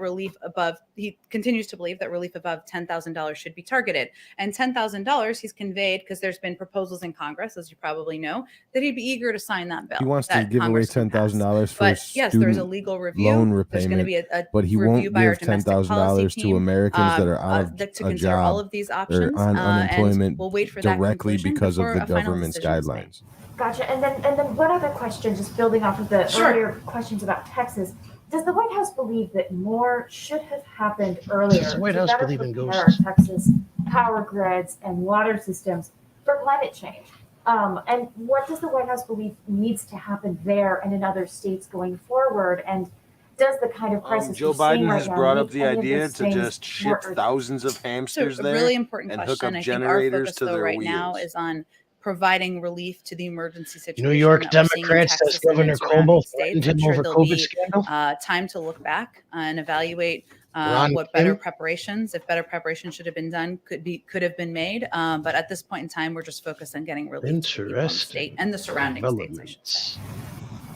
he continues to believe that relief above $10,000 should be targeted. And $10,000 he's conveyed, because there's been proposals in Congress, as you probably know, that he'd be eager to sign that bill. He wants to that give away Congress can pass. $10,000 for But yes, there's a student legal review. loan There's going to repayment, be a but he review won't by our give domestic policy $10,000 to team Americans that are out of to a consider all job of these or options. on And unemployment we'll wait for that directly conclusion because of before the a final government's decision is made. guidelines. Gotcha. And then one other question, just building off of the earlier questions about Texas. Does the White House believe that more should have happened earlier Does the White to House better believe in prepare our ghosts? Texas power grids and water systems for climate change? And what does the White House believe needs to happen there and in other states going forward? And does the kind of crisis Joe we're seeing Biden right has now brought make up the any of idea those to things just more ship urgent? thousands of So hamsters a there really important and question. hook up I think our generators focus to though their right now wheels. is on providing relief to the emergency situation New York that we're seeing in Democrats says Texas and in Governor surrounding Cuomo states. threatened I'm him sure over there'll COVID be scandal. time to look back and evaluate Ron what better Kim? preparations, if better preparation should have been done, could have been made. But at this point in time, we're just focused on getting relief to the people in the state and the surrounding states, I should say.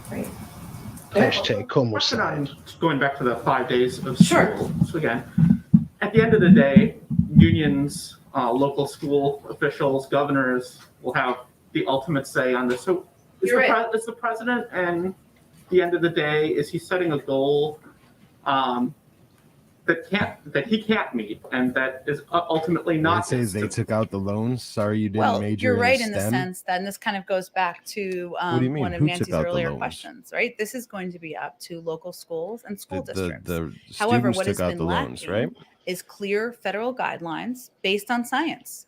Great. Hashtag Como Question side. on going back to the 5 days of school. So again, at the end of the day, unions, local school officials, governors will have the ultimate say on this. So is is the president, and at the end of the day, is he setting a goal that he can't meet, and that is ultimately It not? says they took out the loans. Sorry you didn't Well, major you're right in in the STEM. sense that, and this kind of goes back to What do you mean? one of Who took Nancy's out the earlier loans? questions, right? This is going to be up to local schools and school districts. The However, students what has took out been the loans, lacking right? is clear federal guidelines based on science,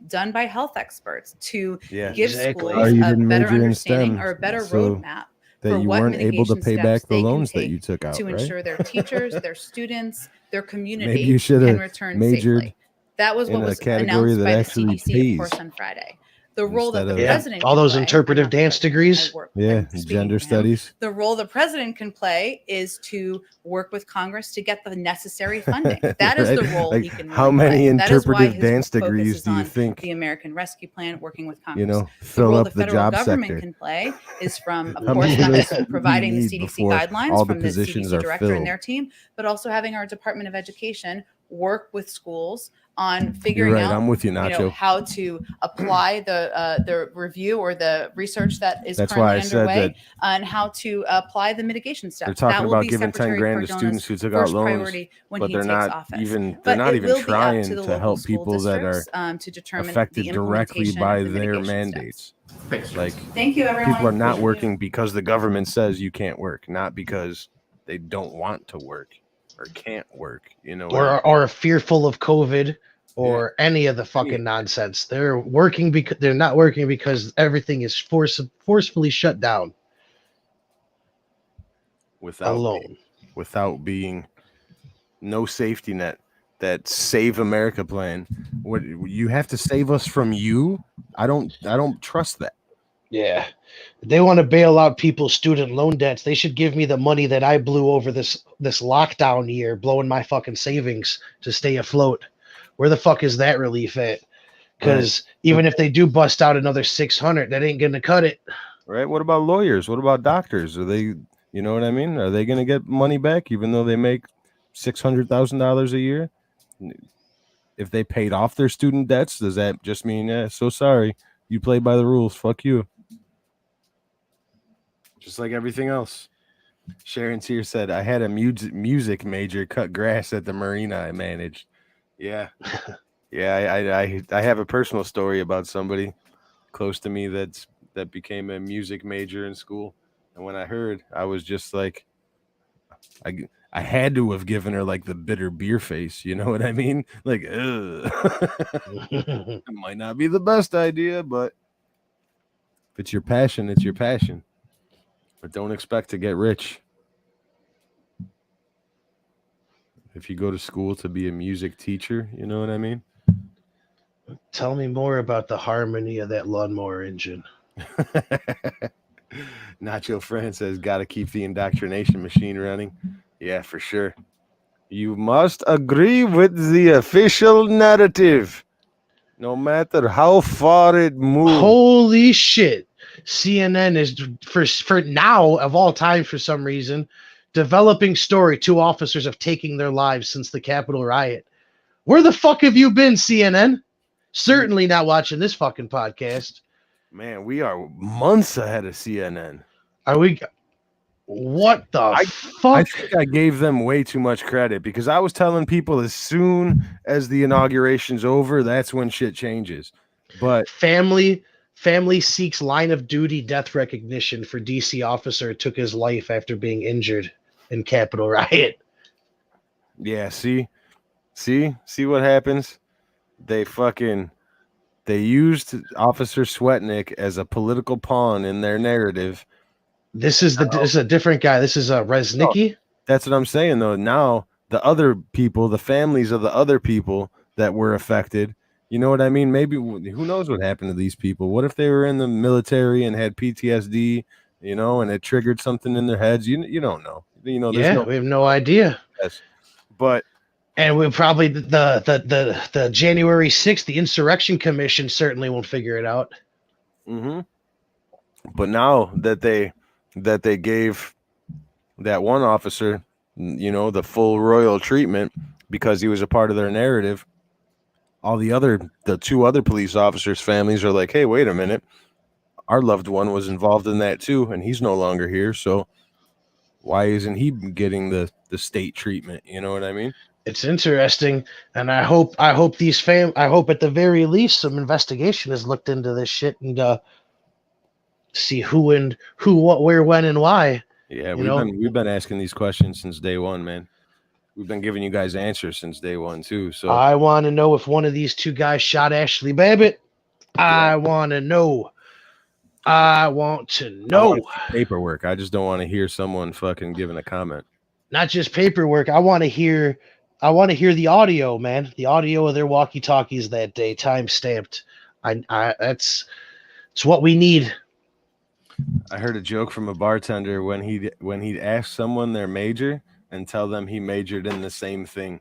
done by health experts to Yeah. give Exactly. schools Or you a didn't better major in understanding STEM, or a better so roadmap that for you what weren't able to mitigation pay back steps the they can loans that take you took out, to right? ensure their teachers, their students, their Maybe community you should can have return majored safely. That was in what a was category announced that by the actually CDC, of course, pays on Friday. The role that instead the of president all can those play, interpretive I'm not the dance president, degrees. I work, yeah I'm speaking gender for him. studies. The role the president can play is to work with Congress to get the necessary funding. That is Right? the role Like, he can really how many play. That is why interpretive his dance focus degrees is do you on think, the American Rescue Plan, working with you Congress. know, The fill role up the the federal job government sector? can play is from, of How course, many not of just those do you providing the need CDC before guidelines all the from the positions CDC are director and filled? their team, but also having our Department of Education work with schools on You're figuring right. out, I'm with you, Nacho. how to apply the review or the research that is That's why currently I said underway, that and how to apply the mitigation steps. they're talking That will about be giving 10 Secretary grand to Cardona's students who took out first loans, priority when but he they're takes not office. even But it will be up trying to the to local help school people that are districts to determine affected the directly implementation by of the their mitigation mandates. Thanks. Like, Thank you, everyone. people are not Thank you. working because the government says you can't work, not because they don't want to work or can't work. You know, what I mean? Or are fearful of COVID or any of the fucking nonsense. They're working because they're not working because everything is forcefully shut down. without being no safety net. That Save America plan. What, you have to save us from you? I don't trust that. Yeah. They want to bail out people's student loan debts. They should give me the money that I blew over this lockdown year, blowing my fucking savings to stay afloat. Where the fuck is that relief at? Because even if they do bust out another 600, that ain't gonna cut it. Right? What about lawyers? What about doctors? Are they, you know what I mean? Are they going to get money back even though they make $600,000 a year? If they paid off their student debts, does that just mean, so sorry, you play by the rules, fuck you? Just like everything else. Sharon Sear said, I had a music major cut grass at the marina I managed. Yeah. Yeah, I have a personal story about somebody close to me that became a music major in school. And when I heard, I was just like, I had to have given her like the bitter beer face. You know what I mean? Like, ugh. It might not be the best idea, but if it's your passion, it's your passion. But don't expect to get rich. If you go to school to be a music teacher, you know what I mean? Tell me more about the harmony of that lawnmower engine. Nacho Fran says, gotta keep the indoctrination machine running. Yeah, for sure. You must agree with the official narrative, no matter how far it moves. Holy shit. CNN is, for now, of all time, for some reason, developing story 2 officers have taken their lives since the Capitol riot. Where the fuck have you been, CNN? Certainly not watching this fucking podcast. Man, we are months ahead of CNN. Are we? What the fuck? I think I gave them way too much credit because I was telling people as soon as the inauguration's over, that's when shit changes. But family seeks line of duty death recognition for DC officer who took his life after being injured in Capitol riot. Yeah, see what happens? They used Officer Swetnick as a political pawn in their narrative. This is a different guy. This is Resnicki. That's what I'm saying, though. Now, the other people, the families of the other people that were affected, you know what I mean? Maybe, who knows what happened to these people? What if they were in the military and had PTSD, you know, and it triggered something in their heads? You don't know. You know, we have no idea. Yes. But and we probably the January 6th, the Insurrection Commission certainly won't figure it out. Mm-hmm. But now that they gave that one officer, you know, the full royal treatment because he was a part of their narrative, the 2 other police officers' families are like, hey, wait a minute. Our loved one was involved in that too, and he's no longer here. So why isn't he getting the state treatment? You know what I mean? It's interesting, and I hope at the very least some investigation has looked into this shit and see who, what, where, when, and why. Yeah, we've been asking these questions since day one, man. We've been giving you guys answers since day one too. So I want to know if one of these 2 guys shot Ashley Babbitt. I want to know. I want to know. Paperwork. I just don't want to hear someone fucking giving a comment. Not just paperwork. I want to hear the audio, man. The audio of their walkie-talkies that day, time stamped. It's what we need. I heard a joke from a bartender when he'd ask someone their major and tell them he majored in the same thing.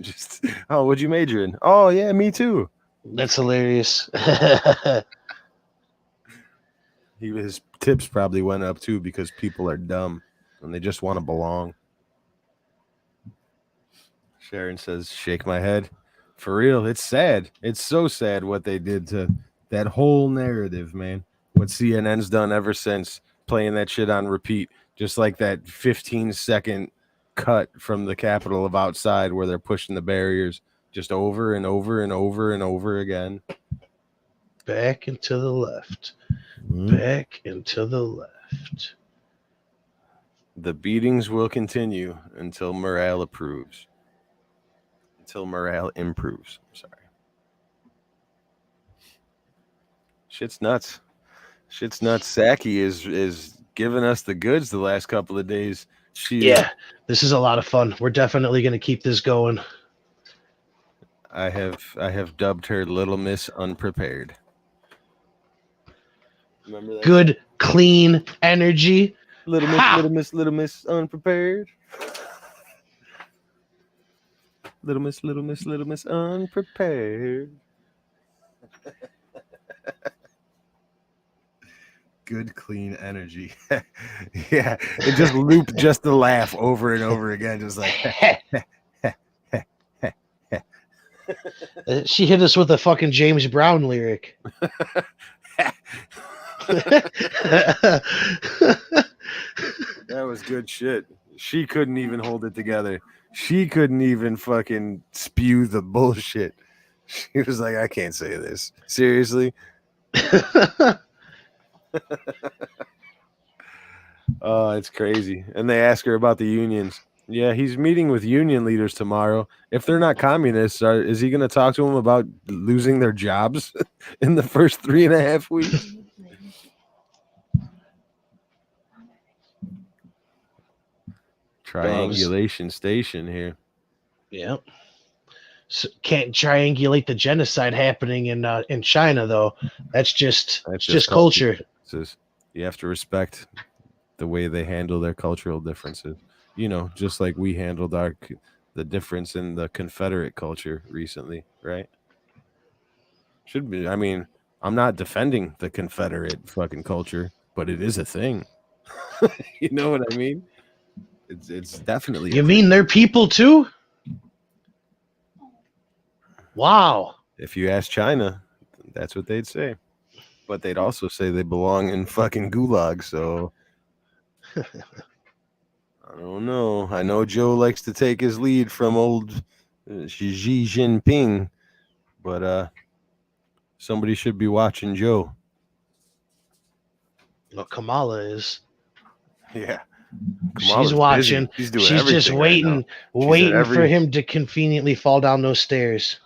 Just, oh, what'd you major in? Oh, yeah, me too. That's hilarious. His tips probably went up too because people are dumb and they just want to belong. Sharon says, shake my head. For real, it's sad. It's so sad what they did to that whole narrative, man. What CNN's done ever since, playing that shit on repeat, just like that 15-second cut from the Capitol of outside where they're pushing the barriers just over and over and over and over again. Back and to the left. Back and to the left. The beatings will continue until morale improves. Until morale improves. Sorry. Shit's nuts. Shit's nuts. Saki is giving us the goods the last couple of days. This is a lot of fun. We're definitely going to keep this going. I have dubbed her Little Miss Unprepared. Remember that? Good, clean energy. Little Miss unprepared. Little Miss unprepared. Good, clean energy. Yeah, it just looped just the laugh over and over again, just like. She hit us with a fucking James Brown lyric. That was good shit. She couldn't even hold it together. She couldn't even fucking spew the bullshit. She was like, I can't say this. Seriously? Oh, it's crazy. And they ask her about the unions. Yeah, he's meeting with union leaders tomorrow. If they're not communists, is he going to talk to them about losing their jobs in the first 3.5 weeks? Triangulation station here. Yep. So can't triangulate the genocide happening in China though. That's just culture. You have to respect the way they handle their cultural differences. You know, just like we handled the difference in the Confederate culture recently, right? Should be. I mean, I'm not defending the Confederate fucking culture, but it is a thing. You know what I mean? It's definitely. You mean they're people too? Wow. If you ask China, that's what they'd say. But they'd also say they belong in fucking gulags, so I don't know. I know Joe likes to take his lead from old Xi Jinping, but somebody should be watching Joe. Well, Kamala is. Yeah. She's watching. She's doing She's just waiting, waiting for him to conveniently fall down those stairs.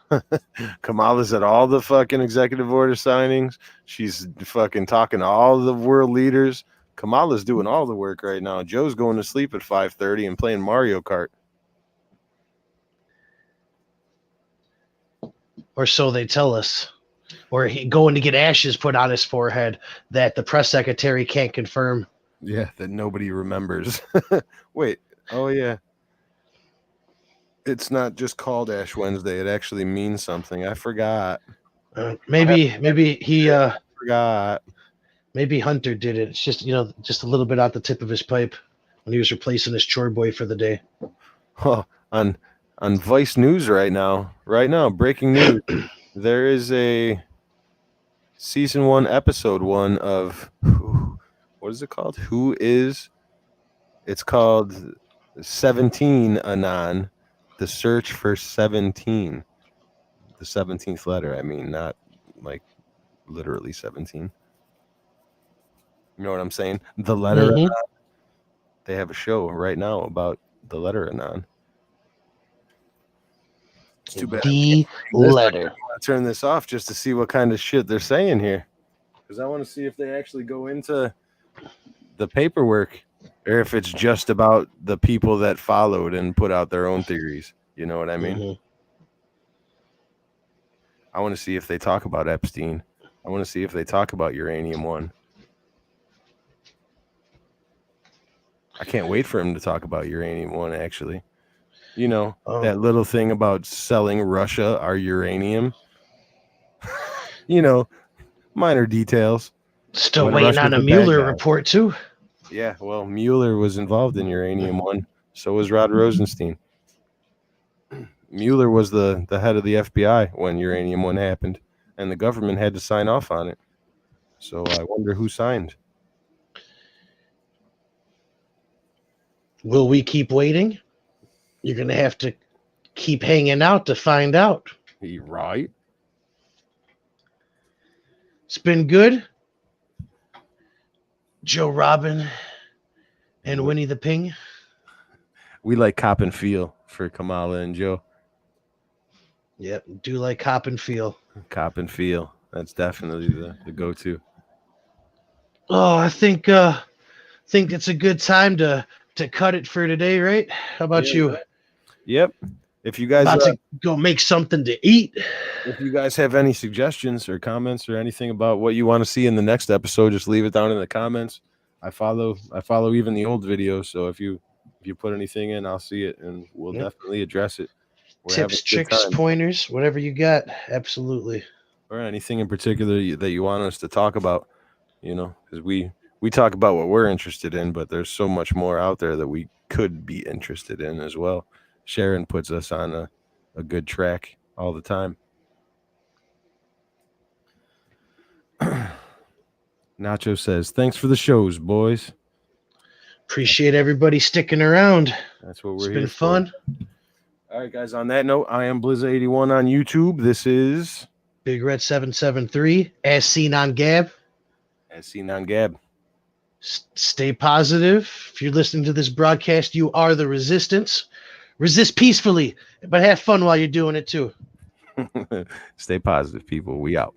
Kamala's at all the fucking executive order signings. She's fucking talking to all the world leaders. Kamala's doing all the work right now. Joe's going to sleep at 5:30 and playing Mario Kart. Or so they tell us. Or he going to get ashes put on his forehead that the press secretary can't confirm. Yeah, that nobody remembers. Wait. Oh, yeah. It's not just called Ash Wednesday. It actually means something. I forgot. Maybe he forgot. Maybe Hunter did it. It's just, just a little bit out the tip of his pipe when he was replacing his chore boy for the day. Oh, on Vice News right now, breaking news. There is a season 1, episode 1 of what is it called? It's called 17 Anon, the search for 17. The 17th letter, I mean, not like literally 17. You know what I'm saying? The letter Anon. They have a show right now about the letter Anon. It's too bad. The letter. I want to turn this off just to see what kind of shit they're saying here. Because I want to see if they actually go into the paperwork or if it's just about the people that followed and put out their own theories. You know what I mean? I want to see if they talk about Epstein. I want to see if they talk about Uranium One. I can't wait for him to talk about Uranium One, actually. You know, that little thing about selling Russia our uranium. You know, minor details. Still waiting on a Mueller report, too. Yeah, well, Mueller was involved in Uranium One. So was Rod Rosenstein. Mueller was the head of the FBI when Uranium One happened, and the government had to sign off on it. So I wonder who signed. Will we keep waiting? You're going to have to keep hanging out to find out. Right. It's been good. Joe Robin and Winnie the Ping. We like cop and feel for Kamala and Joe. Yep, do like cop and feel. Cop and feel. That's definitely the go-to. Oh, I think it's a good time to cut it for today, right? How about you? Yep. if you guys about to go make something to eat. If you guys have any suggestions or comments or anything about what you want to see in the next episode, just leave it down in the comments. I follow even the old videos, so if you put anything in, I'll see it and we'll definitely address it. Tips, tricks, pointers, whatever you got, absolutely. Or anything in particular that you want us to talk about, because we talk about what we're interested in, but there's so much more out there that we could be interested in as well. Sharon puts us on a good track all the time. Nacho says, thanks for the shows, boys. Appreciate everybody sticking around. That's what we're It's here been for. fun. All right, guys, on that note, I am Blizza81 on YouTube. This is Big Red 773, as seen on Gab. As seen on Gab. Stay positive. If you're listening to this broadcast, you are the resistance. Resist peacefully, but have fun while you're doing it too. Stay positive, people. We out.